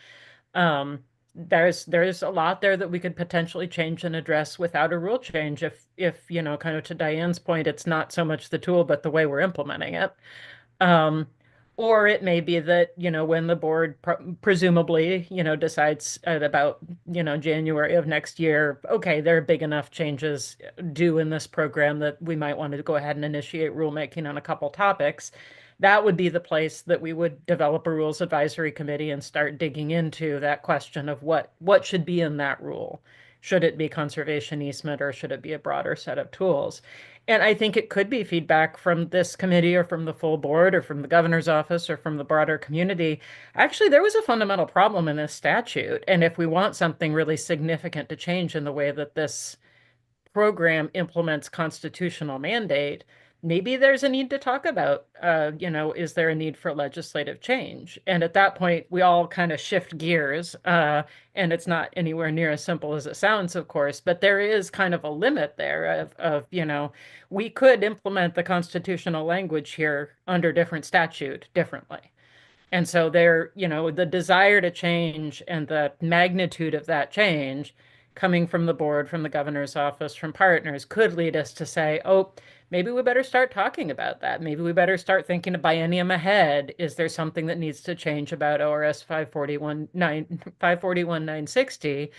Um, there's a lot there that we could potentially change and address without a rule change if you know, kind of to Diane's point, it's not so much the tool but the way we're implementing it. Um, or it may be that, you know, when the board presumably, you know, decides at about, you know, January of next year, okay, there are big enough changes due in this program that we might want to go ahead and initiate rulemaking on a couple topics. That would be the place that we would develop a rules advisory committee and start digging into that question of what should be in that rule. Should it be conservation easement or should it be a broader set of tools? And I think it could be feedback from this committee or from the full board or from the governor's office or from the broader community. Actually, there was a fundamental problem in this statute. And if we want something really significant to change in the way that this program implements constitutional mandate, maybe there's a need to talk about, you know, is there a need for legislative change? And at that point, we all kind of shift gears, and it's not anywhere near as simple as it sounds, of course, but there is kind of a limit there of, you know, we could implement the constitutional language here under different statute differently. And so there, you know, the desire to change and the magnitude of that change coming from the board, from the governor's office, from partners could lead us to say, oh, maybe we better start talking about that. Maybe we better start thinking a biennium ahead. Is there something that needs to change about ORS 541-960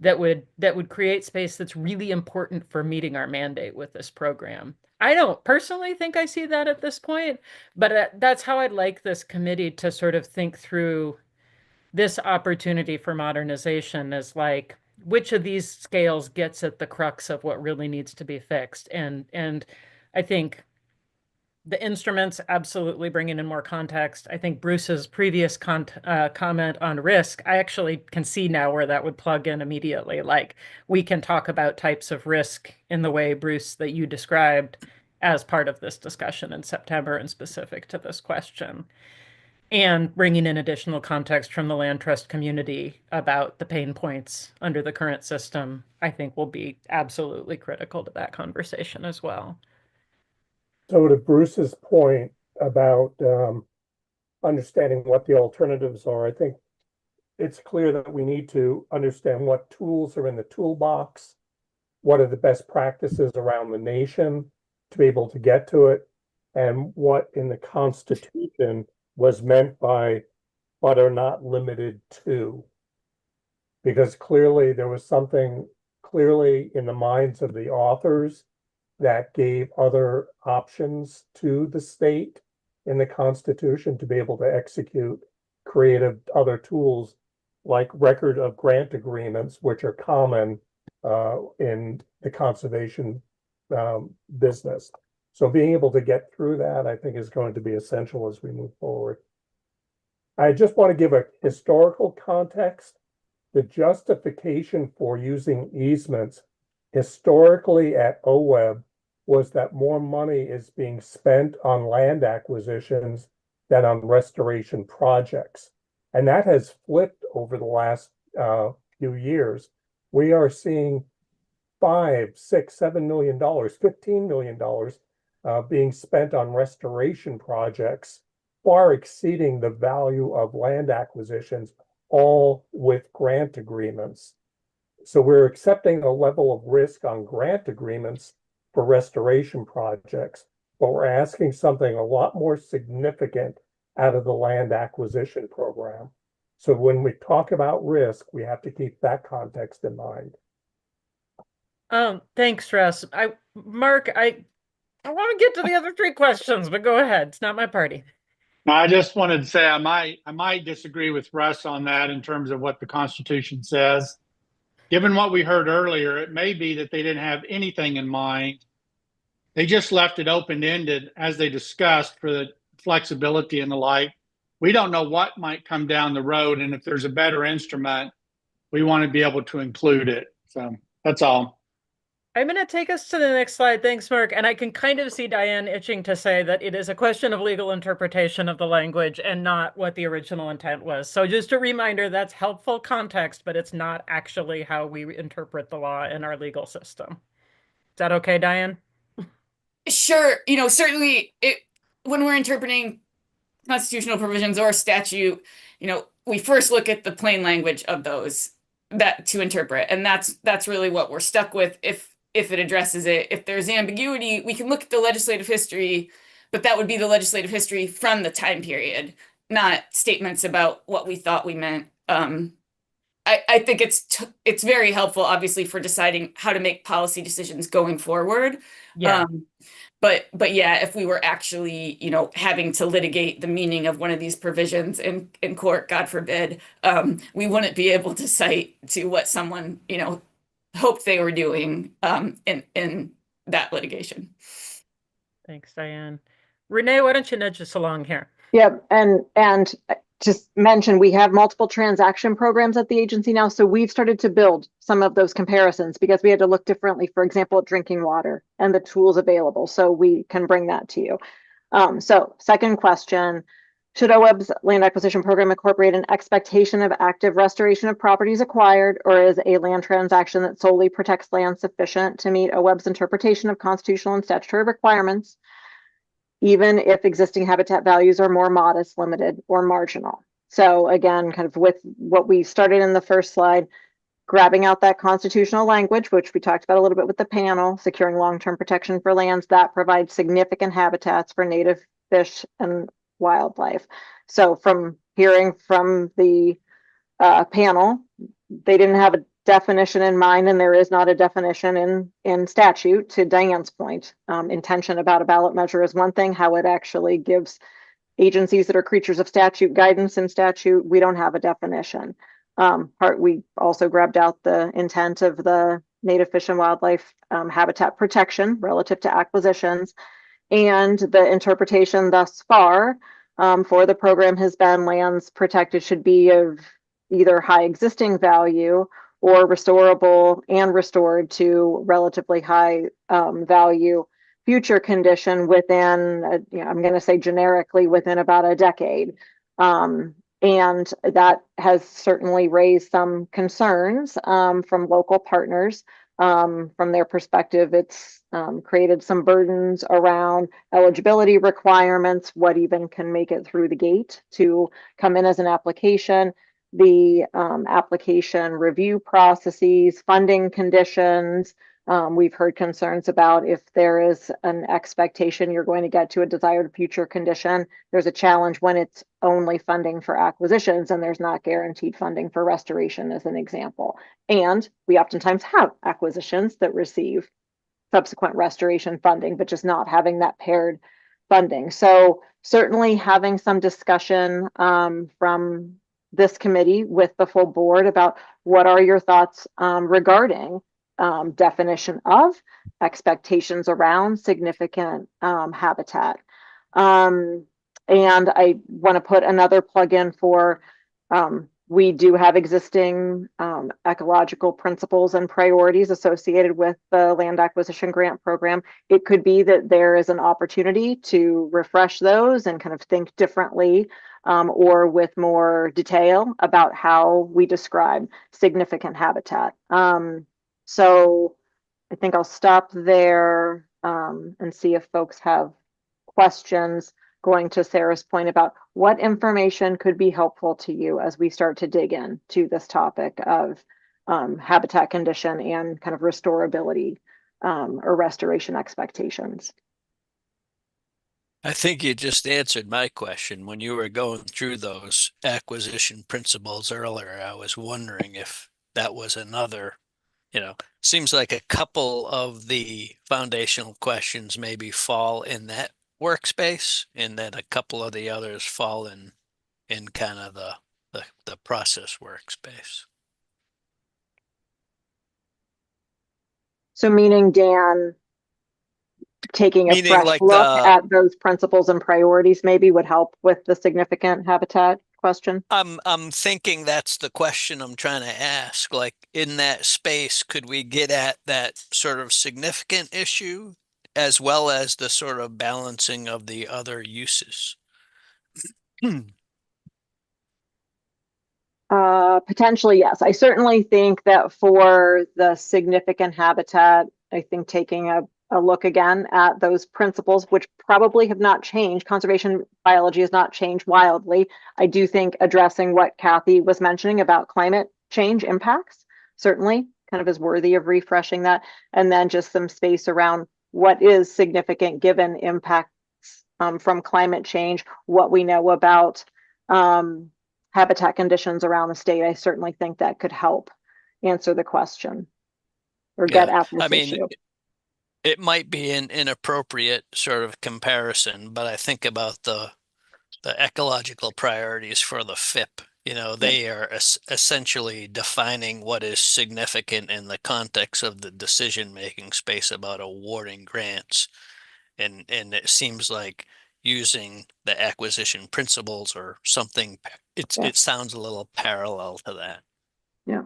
that would create space that's really important for meeting our mandate with this program? I don't personally think I see that at this point, but that's how I'd like this committee to sort of think through this opportunity for modernization, as like which of these scales gets at the crux of what really needs to be fixed. And I think the instruments absolutely bringing in more context. I think Bruce's previous comment on risk, I actually can see now where that would plug in immediately. Like we can talk about types of risk in the way, Bruce, that you described as part of this discussion in September and specific to this question. And bringing in additional context from the land trust community about the pain points under the current system, I think will be absolutely critical to that conversation as well. So to Bruce's point about understanding what the alternatives are, I think it's clear that we need to understand what tools are in the toolbox, what are the best practices around the nation to be able to get to it, and what in the Constitution was meant by but are not limited to. Because clearly there was something clearly in the minds of the authors that gave other options to the state in the Constitution to be able to execute creative other tools like record of grant agreements, which are common in the conservation business. So being able to get through that, I think, is going to be essential as we move forward. I just want to give a historical context. The justification for using easements historically at OWEB was that more money is being spent on land acquisitions than on restoration projects. And that has flipped over the last few years. We are seeing $5, $6, $7 million, $15 million being spent on restoration projects, far exceeding the value of land acquisitions, all with grant agreements. So we're accepting a level of risk on grant agreements for restoration projects, but we're asking something a lot more significant out of the land acquisition program. So when we talk about risk, we have to keep that context in mind. Thanks, Russ. Mark, I want to get to the other three questions, but go ahead. It's not my party. I just wanted to say I might disagree with Russ on that in terms of what the Constitution says. Given what we heard earlier, it may be that they didn't have anything in mind. They just left it open-ended as they discussed for the flexibility and the like. We don't know what might come down the road, and if there's a better instrument, we want to be able to include it. So that's all. I'm going to take us to the next slide. Thanks, Mark. And I can kind of see Diane itching to say that it is a question of legal interpretation of the language and not what the original intent was. So just a reminder, that's helpful context, but it's not actually how we interpret the law in our legal system. Is that okay, Diane? Sure. Certainly when we're interpreting constitutional provisions or statute, we first look at the plain language of those that to interpret. And that's really what we're stuck with if it addresses it. If there's ambiguity, we can look at the legislative history, but that would be the legislative history from the time period, not statements about what we thought we meant. I think it's very helpful, obviously, for deciding how to make policy decisions going forward. Yeah. But yeah, if we were actually, having to litigate the meaning of one of these provisions in court, God forbid, we wouldn't be able to cite to what someone, hoped they were doing in that litigation. Thanks, Diane. Renee, why don't you nudge us along here? Yep, and just mention we have multiple transaction programs at the agency now, so we've started to build some of those comparisons because we had to look differently, for example, at drinking water and the tools available. So we can bring that to you. So second question, should OWEB's land acquisition program incorporate an expectation of active restoration of properties acquired, or is a land transaction that solely protects land sufficient to meet OWEB's interpretation of constitutional and statutory requirements, even if existing habitat values are more modest, limited, or marginal? So again, kind of with what we started in the first slide, grabbing out that constitutional language, which we talked about a little bit with the panel, securing long-term protection for lands that provide significant habitats for native fish and wildlife. So from hearing from the panel, they didn't have a definition in mind, and there is not a definition in statute. To Diane's point, intention about a ballot measure is one thing. How it actually gives agencies that are creatures of statute guidance in statute, we don't have a definition. We also grabbed out the intent of the native fish and wildlife habitat protection relative to acquisitions, and the interpretation thus far for the program has been lands protected should be of either high existing value or restorable and restored to relatively high value future condition within, I'm going to say generically, within about a decade. And that has certainly raised some concerns from local partners. From their perspective, it's created some burdens around eligibility requirements, what even can make it through the gate to come in as an application, the application review processes, funding conditions. We've heard concerns about if there is an expectation you're going to get to a desired future condition. There's a challenge when it's only funding for acquisitions and there's not guaranteed funding for restoration, as an example. And we oftentimes have acquisitions that receive subsequent restoration funding, but just not having that paired funding. So certainly having some discussion from this committee with the full board about what are your thoughts regarding definition of, expectations around significant habitat. And I want to put another plug in for we do have existing ecological principles and priorities associated with the land acquisition grant program. It could be that there is an opportunity to refresh those and kind of think differently or with more detail about how we describe significant habitat. So I think I'll stop there and see if folks have questions, going to Sarah's point about what information could be helpful to you as we start to dig into this topic of habitat condition and kind of restorability or restoration expectations. I think you just answered my question when you were going through those acquisition principles earlier. I was wondering if that was another, seems like a couple of the foundational questions maybe fall in that workspace, and then a couple of the others fall in kind of the process workspace. So meaning, Dan, taking a fresh look at those principles and priorities maybe would help with the significant habitat question? I'm thinking that's the question I'm trying to ask. Like in that space, could we get at that sort of significant issue as well as the sort of balancing of the other uses? Potentially, yes. I certainly think that for the significant habitat, I think taking a look again at those principles, which probably have not changed. Conservation biology has not changed wildly. I do think addressing what Kathy was mentioning about climate change impacts certainly kind of is worthy of refreshing that. And then just some space around what is significant given impacts from climate change, what we know about habitat conditions around the state. I certainly think that could help answer the question or get Yeah, at I this mean, issue. it might be an inappropriate sort of comparison, but I think about the ecological priorities for the FIP. You know, they are essentially defining what is significant in the context of the decision-making space about awarding grants. And it seems like using the acquisition principles or something, it sounds a little parallel to that. Yeah.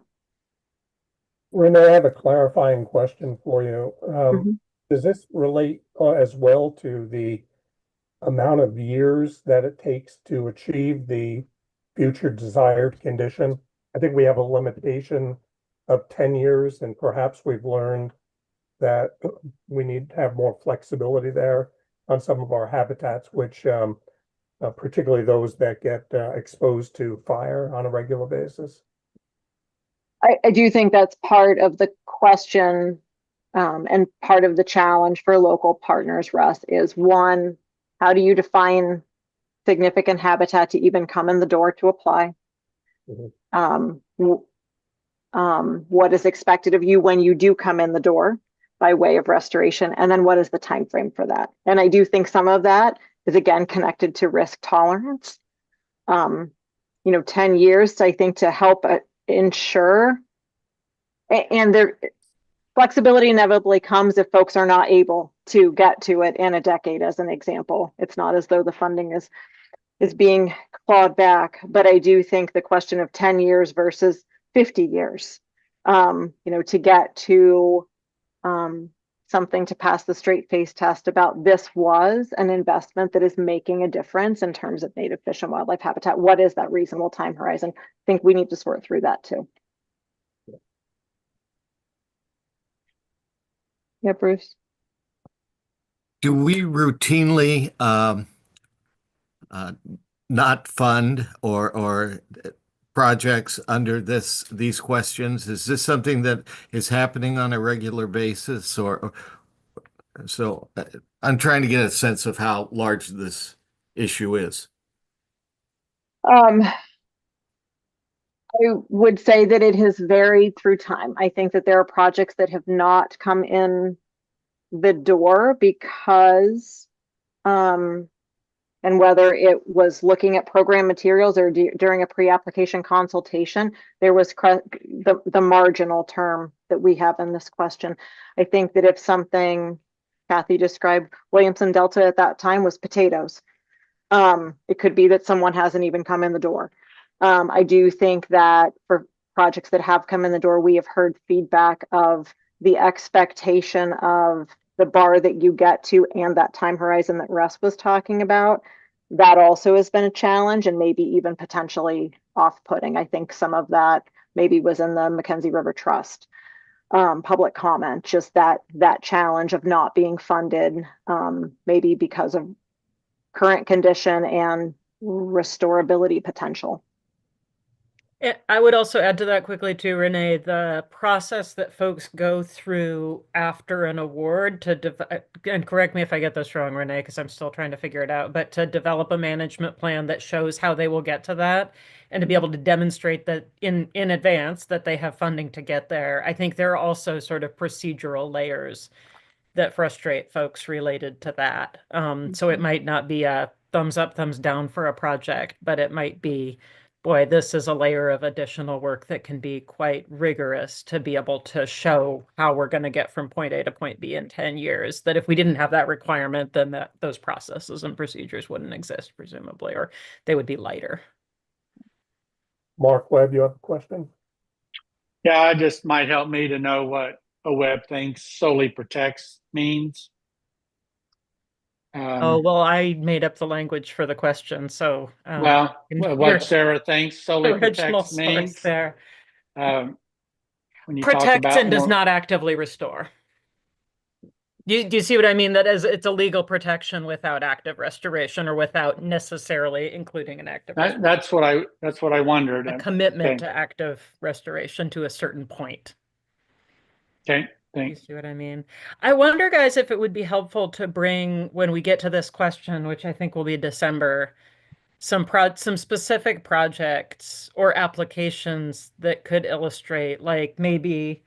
Renee, I have a clarifying question for you. Does this relate as well to the amount of years that it takes to achieve the future desired condition? I think we have a limitation of 10 years, and perhaps we've learned that we need to have more flexibility there on some of our habitats, which particularly those that get exposed to fire on a regular basis. I do think that's part of the question and part of the challenge for local partners, Russ, is one, how do you define significant habitat to even come in the door to apply? What is expected of you when you do come in the door by way of restoration? And then what is the time frame for that? And I do think some of that is again connected to risk tolerance. 10 years, I think, to help ensure, and there flexibility inevitably comes if folks are not able to get to it in a decade, as an example. It's not as though the funding is being clawed back, but I do think the question of 10 years versus 50 years, to get to something to pass the straight face test about this was an investment that is making a difference in terms of native fish and wildlife habitat. What is that reasonable time horizon? I think we need to sort through that too. Yeah, Bruce. Do we routinely not fund or projects under these questions? Is this something that is happening on a regular basis, or so? I'm trying to get a sense of how large this issue is. I would say that it has varied through time. I think that there are projects that have not come in the door because and whether it was looking at program materials or during a pre-application consultation, there was the marginal term that we have in this question. I think that if something Kathy described, Williamson Delta at that time was potatoes. It could be that someone hasn't even come in the door. I do think that for projects that have come in the door, we have heard feedback of the expectation of the bar that you get to and that time horizon that Russ was talking about. That also has been a challenge and maybe even potentially off-putting. I think some of that maybe was in the Mackenzie River Trust public comment, just that challenge of not being funded, maybe because of current condition and restorability potential. I would also add to that quickly too, Renee, the process that folks go through after an award to, and correct me if I get this wrong, Renee, because I'm still trying to figure it out, but to develop a management plan that shows how they will get to that and to be able to demonstrate that in advance that they have funding to get there. I think there are also sort of procedural layers that frustrate folks related to that. So it might not be a thumbs up, thumbs down for a project, but it might be, boy, this is a layer of additional work that can be quite rigorous to be able to show how we're going to get from point A to point B in 10 years. That if we didn't have that requirement, then those processes and procedures wouldn't exist, presumably, or they would be lighter. Mark Webb, you have a question? Yeah, it just might help me to know what OWEB thinks solely protects means. Oh, well, I made up the language for the question, so what Sarah thinks solely original protects source means. there. When you talk Protects about and does not actively restore. Do you see what I mean? That is, it's a legal protection without active restoration or without necessarily including an active restoration. That's what I wondered. A commitment Okay. to active restoration to a certain point. Okay, You thanks. see what I mean? I wonder, guys, if it would be helpful to bring, when we get to this question, which I think will be December, some specific projects or applications that could illustrate, like maybe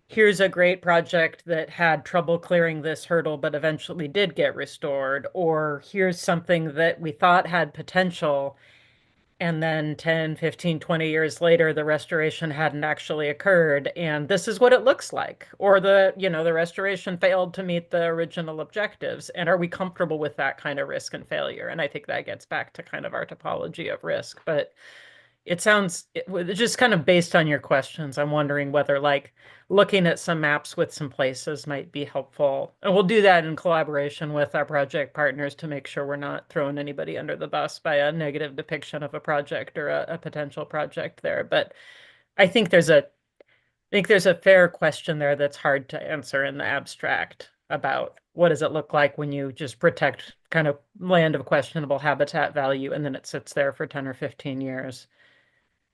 here's a great project that had trouble clearing this hurdle, but eventually did get restored, or here's something that we thought had potential, and then 10, 15, 20 years later, the restoration hadn't actually occurred, and this is what it looks like. Or the restoration failed to meet the original objectives. And are we comfortable with that kind of risk and failure? And I think that gets back to kind of our topology of risk. But just kind of based on your questions, I'm wondering whether like looking at some maps with some places might be helpful. And we'll do that in collaboration with our project partners to make sure we're not throwing anybody under the bus by a negative depiction of a project or a potential project there. But I think there's a fair question there that's hard to answer in the abstract about what does it look like when you just protect kind of land of questionable habitat value and then it sits there for 10 or 15 years.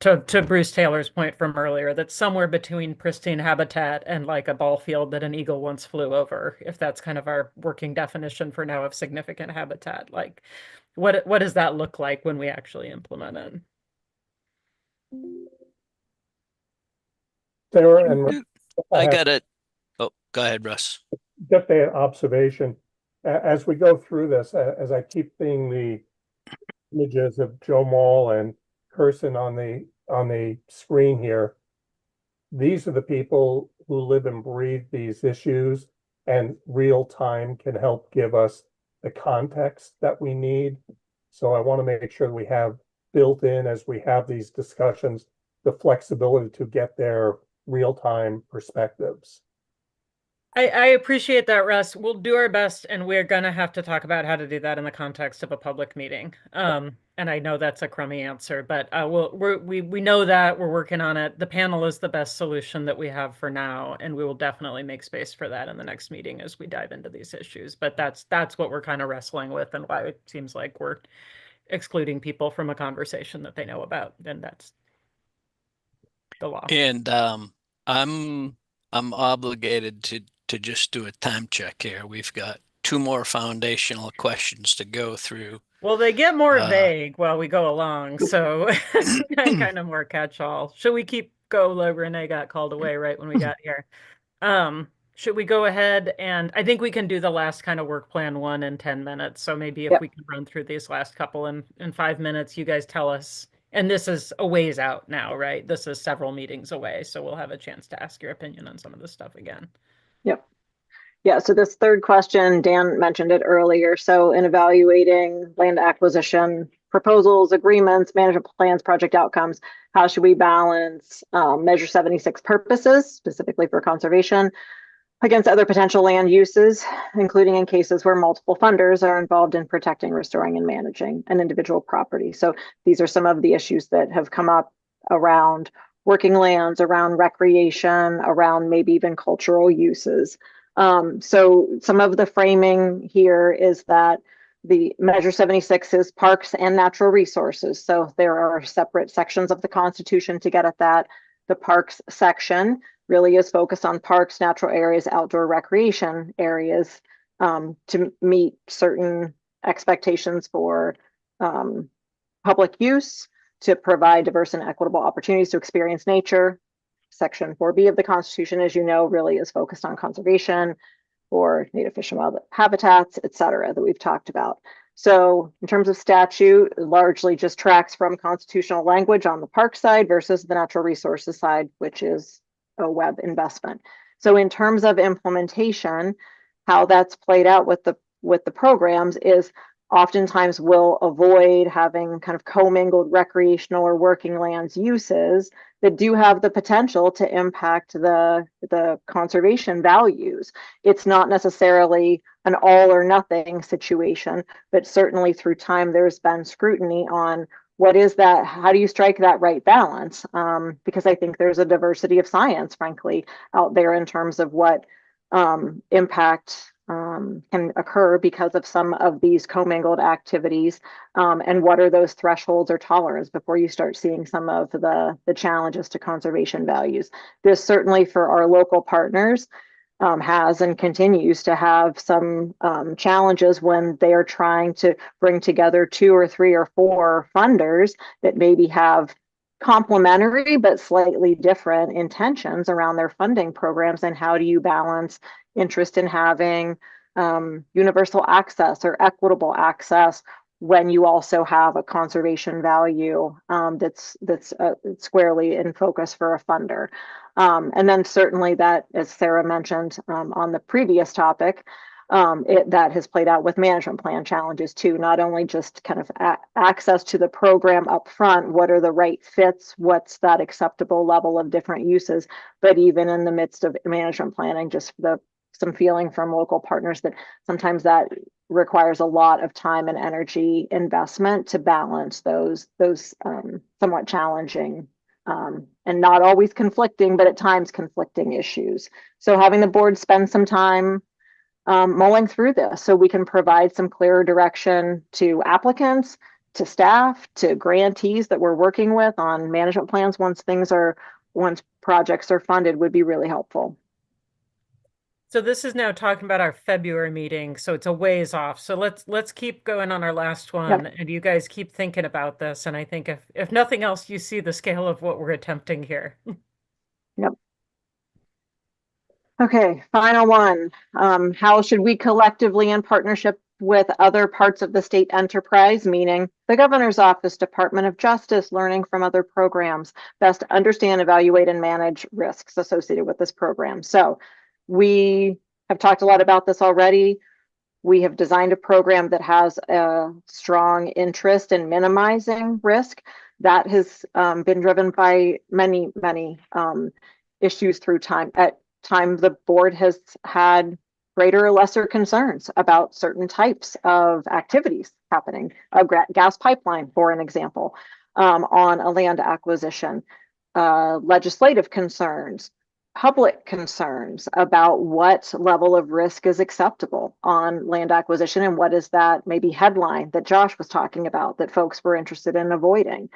To Bruce Taylor's point from earlier, that's somewhere between pristine habitat and like a ball field that an eagle once flew over, if that's kind of our working definition for now of significant habitat. Like, what does that look like when we actually implement it? Sarah and I got it. Oh, go ahead, Russ. just an observation. As we go through this, as I keep seeing the images of Joe Mall and Kirsten on the screen here, these are the people who live and breathe these issues, and real time can help give us the context that we need. So I want to make sure that we have built in, as we have these discussions, the flexibility to get their real time perspectives. I appreciate that, Russ. We'll do our best, and we're gonna have to talk about how to do that in the context of a public meeting. And I know that's a crummy answer, but we know that we're working on it. The panel is the best solution that we have for now, and we will definitely make space for that in the next meeting as we dive into these issues. But that's what we're kind of wrestling with, and why it seems like we're excluding people from a conversation that they know about, and that's the law. And I'm obligated to just do a time check here. We've got 2 more foundational questions to go through. Well, they get more vague while we go along, so kind of more catch-all. Should we keep go? Renee got called away right when we got here. Should we go ahead and I think we can do the last kind of work plan 1 in 10 minutes. So maybe if we can run through these last couple in 5 minutes, you guys tell us. And this is a ways out now, right? This is several meetings away, so we'll have a chance to ask your opinion on some of this stuff again. Yep. Yeah, so this third question, Dan mentioned it earlier. So in evaluating land acquisition proposals, agreements, management plans, project outcomes, how should we balance Measure 76 purposes, specifically for conservation, against other potential land uses, including in cases where multiple funders are involved in protecting, restoring, and managing an individual property. So these are some of the issues that have come up around working lands, around recreation, around maybe even cultural uses. So some of the framing here is that the Measure 76 is parks and natural resources. So there are separate sections of the Constitution to get at that. The parks section really is focused on parks, natural areas, outdoor recreation areas to meet certain expectations for public use, to provide diverse and equitable opportunities to experience nature. Section 4B of the Constitution, as you know, really is focused on conservation for native fish and wild habitats, et cetera, that we've talked about. So in terms of statute, it largely just tracks from constitutional language on the park side versus the natural resources side, which is a web investment. So in terms of implementation, how that's played out with the programs is oftentimes will avoid having kind of commingled recreational or working lands uses that do have the potential to impact the conservation values. It's not necessarily an all or nothing situation, but certainly through time there's been scrutiny on what is that, how do you strike that right balance? Because I think there's a diversity of science, frankly, out there in terms of what impact can occur because of some of these commingled activities, and what are those thresholds or tolerance before you start seeing some of the challenges to conservation values. This certainly for our local partners has and continues to have some challenges when they are trying to bring together 2 or 3 or 4 funders that maybe have complementary but slightly different intentions around their funding programs, and how do you balance interest in having universal access or equitable access when you also have a conservation value that's squarely in focus for a funder. And then certainly that, as Sarah mentioned on the previous topic, that has played out with management plan challenges too, not only just kind of access to the program up front, what are the right fits, what's that acceptable level of different uses, but even in the midst of management planning, just some feeling from local partners that sometimes that requires a lot of time and energy investment to balance those somewhat challenging and not always conflicting, but at times conflicting issues. So having the board spend some time mulling through this so we can provide some clearer direction to applicants, to staff, to grantees that we're working with on management plans once projects are funded would be really helpful. So this is now talking about our February meeting, so it's a ways off. So let's keep going on our last one, Yep. and you guys keep thinking about this. And I think if nothing else, you see the scale of what we're attempting here. Yep. Okay, final one. How should we collectively, in partnership with other parts of the state enterprise, meaning the governor's office, Department of Justice, learning from other programs, best understand, evaluate, and manage risks associated with this program? So we have talked a lot about this already. We have designed a program that has a strong interest in minimizing risk. That has been driven by many issues through time. At times, the board has had greater or lesser concerns about certain types of activities happening. A gas pipeline, for an example, on a land acquisition, legislative concerns, public concerns about what level of risk is acceptable on land acquisition, and what is that maybe headline that Josh was talking about that folks were interested in avoiding.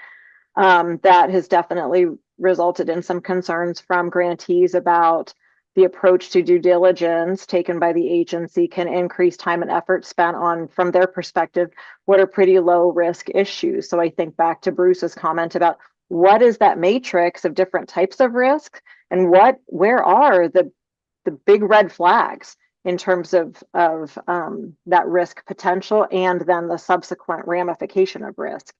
That has definitely resulted in some concerns from grantees about the approach to due diligence taken by the agency can increase time and effort spent on, from their perspective, what are pretty low risk issues. So I think back to Bruce's comment about what is that matrix of different types of risk, and where are the big red flags in terms of that risk potential and then the subsequent ramification of risk.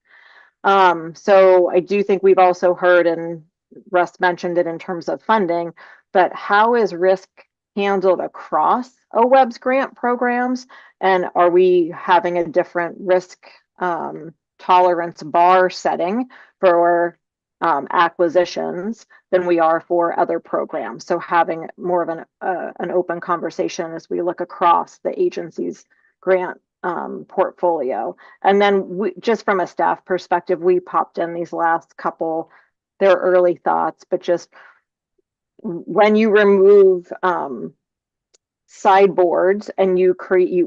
So I do think we've also heard, and Russ mentioned it in terms of funding, but how is risk handled across OWEB's grant programs? And are we having a different risk tolerance bar setting for acquisitions than we are for other programs? So having more of an open conversation as we look across the agency's grant portfolio. And then just from a staff perspective, we popped in these last couple, their early thoughts, but just when you remove sideboards and you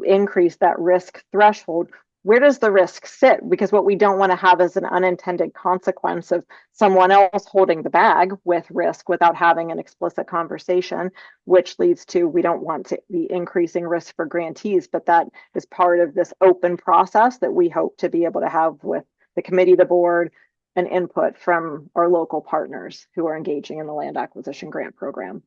increase that risk threshold, where does the risk sit? Because what we don't want to have is an unintended consequence of someone else holding the bag with risk without having an explicit conversation, which leads to, we don't want to be increasing risk for grantees, but that is part of this open process that we hope to be able to have with the committee, the board, and input from our local partners who are engaging in the land acquisition grant program.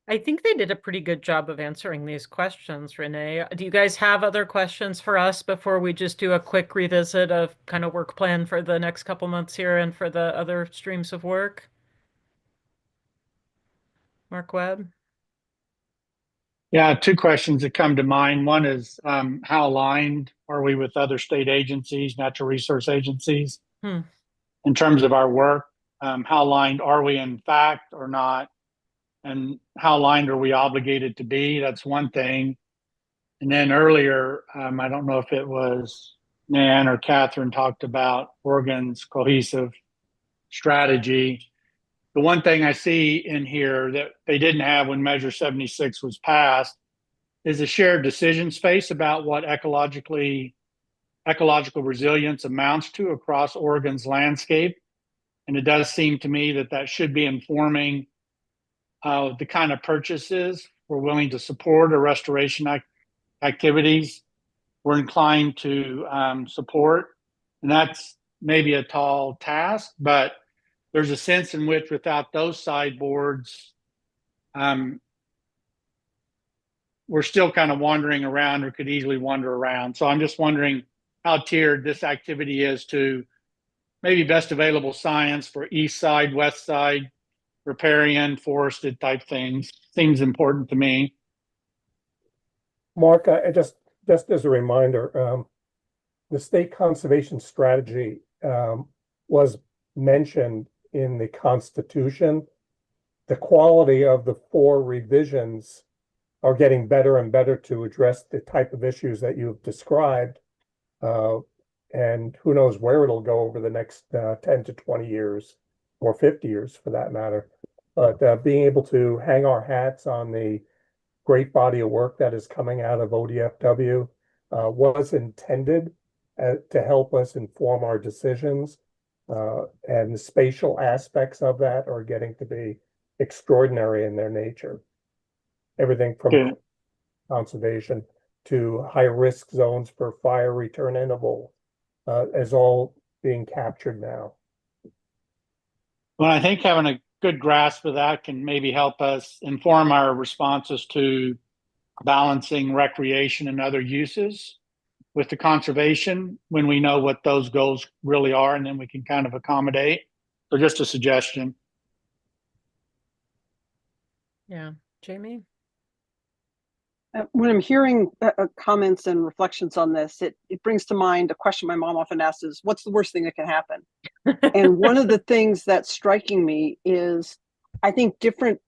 I think they did a pretty good job of answering these questions, Renee. Do you guys have other questions for us before we just do a quick revisit of kind of work plan for the next couple months here and for the other streams of work? Mark Webb? Yeah, two questions that come to mind. One is how aligned are we with other state agencies, natural resource agencies, Hmm. in terms of our work? How aligned are we in fact or not? And how aligned are we obligated to be? That's one thing. And then earlier, I don't know if it was Nan or Catherine talked about Oregon's cohesive strategy. The one thing I see in here that they didn't have when Measure 76 was passed is a shared decision space about what ecological resilience amounts to across Oregon's landscape. And it does seem to me that that should be informing the kind of purchases we're willing to support or restoration activities we're inclined to support. And that's maybe a tall task, but there's a sense in which without those sideboards, we're still kind of wandering around or could easily wander around. So I'm just wondering how tiered this activity is to maybe best available science for east side, west side, riparian, forested type things. Seems important to me. Mark, just as a reminder, the state conservation strategy was mentioned in the Constitution. The quality of the 4 revisions are getting better and better to address the type of issues that you've described. And who knows where it'll go over the next 10 to 20 years or 50 years for that matter. But being able to hang our hats on the great body of work that is coming out of ODFW was intended to help us inform our decisions. And the spatial aspects of that are getting to be extraordinary in their nature. Everything from conservation to high-risk zones for fire return interval is all being captured now. Well, I think having a good grasp of that can maybe help us inform our responses to balancing recreation and other uses with the conservation when we know what those goals really are, and then we can kind of accommodate. So just a suggestion. Yeah, Jamie? When I'm hearing comments and reflections on this, it brings to mind a question my mom often asks is, what's the worst thing that can happen? And one of the things that's striking me is I think different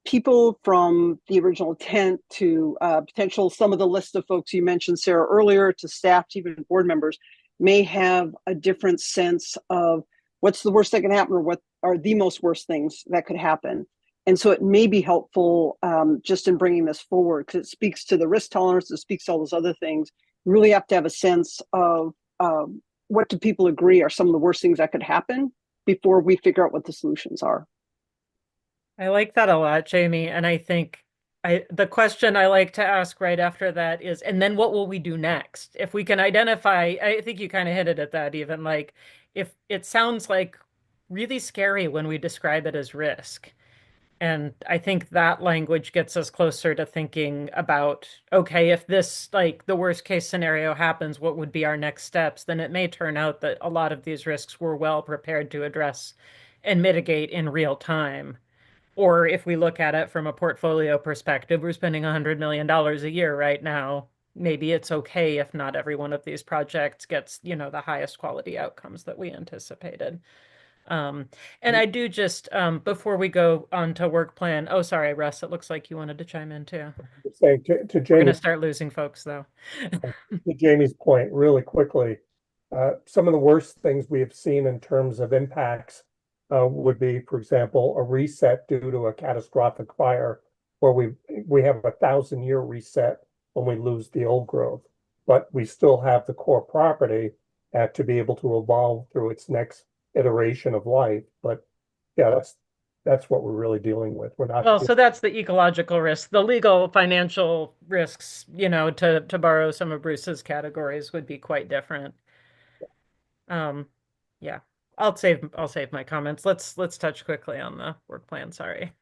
people from the original intent to potential, some of the list of folks you mentioned, Sarah, earlier, to staff, to even board members, may have a different sense of what's the worst that can happen or what are the most worst things that could happen. And so it may be helpful just in bringing this forward because it speaks to the risk tolerance, it speaks to all those other things. You really have to have a sense of what do people agree are some of the worst things that could happen before we figure out what the solutions are. I like that a lot, Jamie. And I think the question I like to ask right after that is, and then what will we do next? If we can identify, I think you kind of hinted at that even, like if it sounds like really scary when we describe it as risk. And I think that language gets us closer to thinking about, okay, if this, like the worst case scenario happens, what would be our next steps? Then it may turn out that a lot of these risks we're well prepared to address and mitigate in real time. Or if we look at it from a portfolio perspective, we're spending $100 million a year right now. Maybe it's okay if not every one of these projects gets, the highest quality outcomes that we anticipated. And I do just, before we go on to work plan, oh, sorry, Russ, it looks like you wanted to chime in too. Saying to We're going to Jamie, start losing folks though. to Jamie's point, really quickly, some of the worst things we have seen in terms of impacts would be, for example, a reset due to a catastrophic fire, where we have a 1,000-year reset when we lose the old growth, but we still have the core property to be able to evolve through its next iteration of life. But yeah, that's what we're really dealing with. We're not. Well, so that's the ecological risk. The legal financial risks, to borrow some of Bruce's categories would be quite different. Yeah, I'll save my comments. Let's touch quickly on the work plan. Sorry.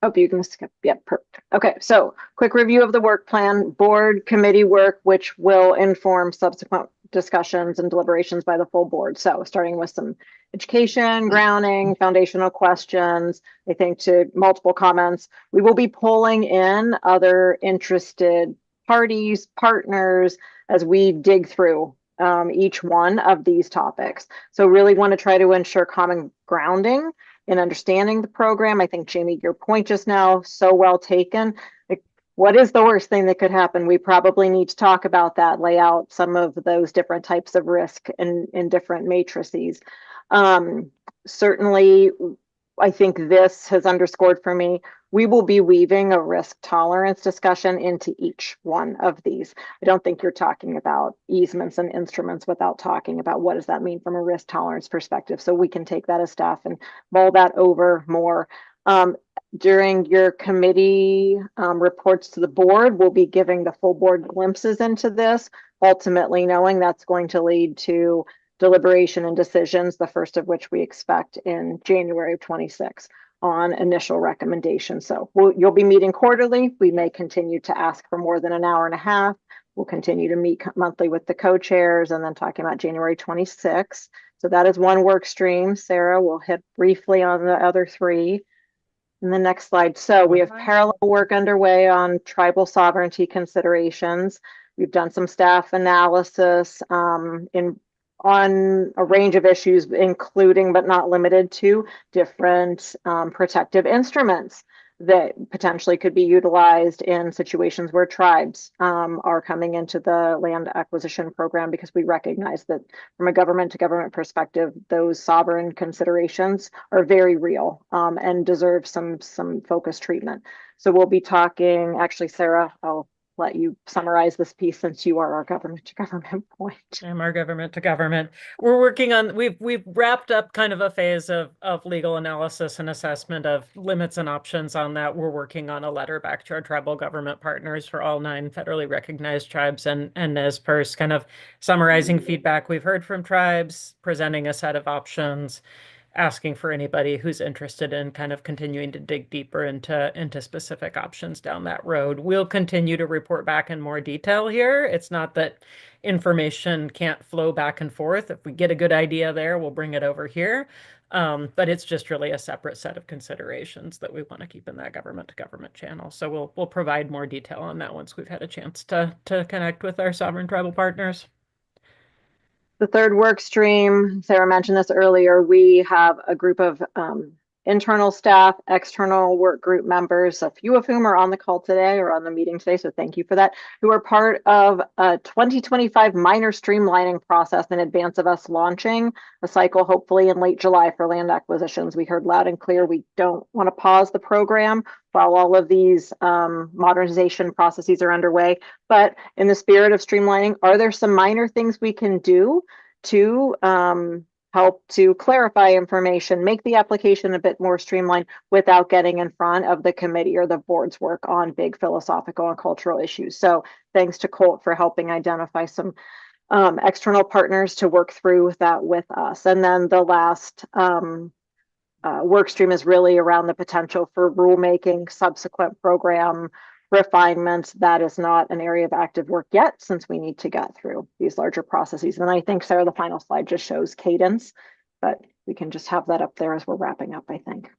Oh, you can skip. Yeah, perfect. Okay, so quick review of the work plan, board committee work, which will inform subsequent discussions and deliberations by the full board. So starting with some education, grounding, foundational questions, I think to multiple comments. We will be pulling in other interested parties, partners, as we dig through each one of these topics. So really want to try to ensure common grounding in understanding the program. I think, Jamie, your point just now, so well taken. Like, what is the worst thing that could happen? We probably need to talk about that, lay out some of those different types of risk in different matrices. Certainly, I think this has underscored for me, we will be weaving a risk tolerance discussion into each one of these. I don't think you're talking about easements and instruments without talking about what does that mean from a risk tolerance perspective. So we can take that as staff and mull that over more. During your committee reports to the board, we'll be giving the full board glimpses into this, ultimately knowing that's going to lead to deliberation and decisions, the first of which we expect in January of 26 on initial recommendations. So you'll be meeting quarterly. We may continue to ask for more than an hour and a half. We'll continue to meet monthly with the co-chairs and then talking about January 26. So that is one work stream. Sarah will hit briefly on the other three. In the next slide. So we have parallel work underway on tribal sovereignty considerations. We've done some staff analysis on a range of issues, including but not limited to different protective instruments that potentially could be utilized in situations where tribes are coming into the land acquisition program, because we recognize that from a government to government perspective, those sovereign considerations are very real and deserve some focused treatment. So we'll be talking, actually, Sarah, I'll let you summarize this piece since you are our government to government point. I'm our government to government. We're working on, we've wrapped up kind of a phase of legal analysis and assessment of limits and options on that. We're working on a letter back to our tribal government partners for all 9 federally recognized tribes and NESPERS, kind of summarizing feedback we've heard from tribes, presenting a set of options, asking for anybody who's interested in kind of continuing to dig deeper into specific options down that road. We'll continue to report back in more detail here. It's not that information can't flow back and forth. If we get a good idea there, we'll bring it over here. But it's just really a separate set of considerations that we want to keep in that government to government channel. So we'll provide more detail on that once we've had a chance to connect with our sovereign tribal partners. The third work stream, Sarah mentioned this earlier, we have a group of internal staff, external work group members, a few of whom are on the call today or on the meeting today, so thank you for that, who are part of a 2025 minor streamlining process in advance of us launching a cycle, hopefully in late July, for land acquisitions. We heard loud and clear we don't want to pause the program while all of these modernization processes are underway. But in the spirit of streamlining, are there some minor things we can do to help to clarify information, make the application a bit more streamlined without getting in front of the committee or the board's work on big philosophical and cultural issues? So thanks to Colt for helping identify some external partners to work through that with us. And then the last work stream is really around the potential for rulemaking, subsequent program refinements. That is not an area of active work yet, since we need to get through these larger processes. And I think, Sarah, the final slide just shows cadence, but we can just have that up there as we're wrapping up, I think.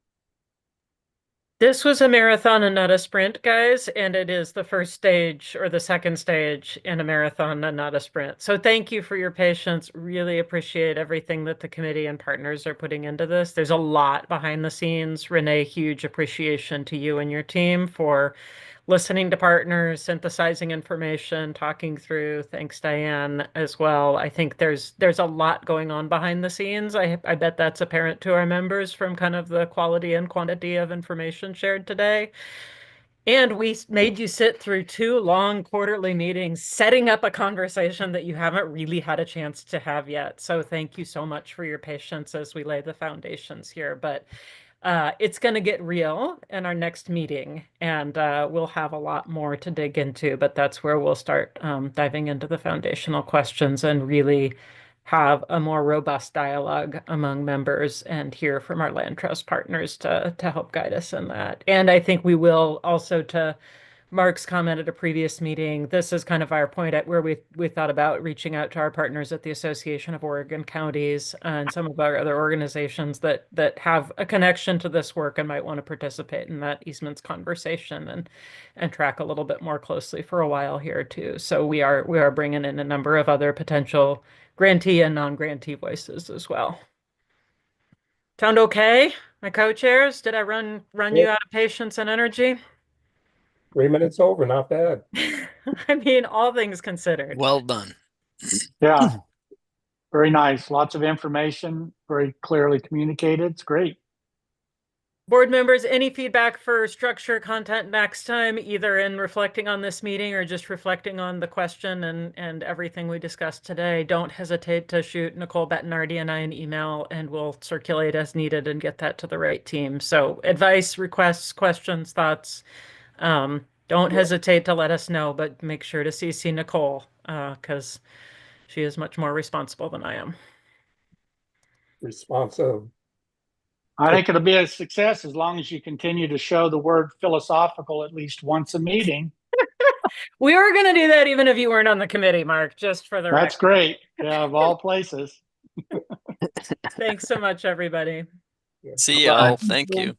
This was a marathon and not a sprint, guys, and it is the first stage or the second stage in a marathon and not a sprint. So thank you for your patience. Really appreciate everything that the committee and partners are putting into this. There's a lot behind the scenes. Renee, huge appreciation to you and your team for listening to partners, synthesizing information, talking through. Thanks, Diane, as well. I think there's a lot going on behind the scenes. I bet that's apparent to our members from kind of the quality and quantity of information shared today. And we made you sit through 2 long quarterly meetings, setting up a conversation that you haven't really had a chance to have yet. So thank you so much for your patience as we lay the foundations here. But it's going to get real in our next meeting, and we'll have a lot more to dig into, but that's where we'll start diving into the foundational questions and really have a more robust dialogue among members and hear from our land trust partners to help guide us in that. And I think we will also, to Mark's comment at a previous meeting, this is kind of our point at where we thought about reaching out to our partners at the Association of Oregon Counties and some of our other organizations that have a connection to this work and might want to participate in that easements conversation and track a little bit more closely for a while here too. So we are bringing in a number of other potential grantee and non-grantee voices as well. Sound okay? My co-chairs, did I run you out of patience and energy? 3 minutes over, not bad. I mean, all things considered. Well done. Yeah, very nice. Lots of information, very clearly communicated. It's great. Board members, any feedback for structure, content next time, either in reflecting on this meeting or just reflecting on the question and everything we discussed today, don't hesitate to shoot Nicole Bettinardi and I an email and we'll circulate as needed and get that to the right team. So advice, requests, questions, thoughts, don't hesitate to let us know, but make sure to CC Nicole because she is much more responsible than I am. Responsive. I think it'll be a success as long as you continue to show the word philosophical at least once a meeting. We were going to do that even if you weren't on the committee, Mark, just for the That's record. great. Yeah, of all places. Thanks so much, everybody. See y'all. Thank you.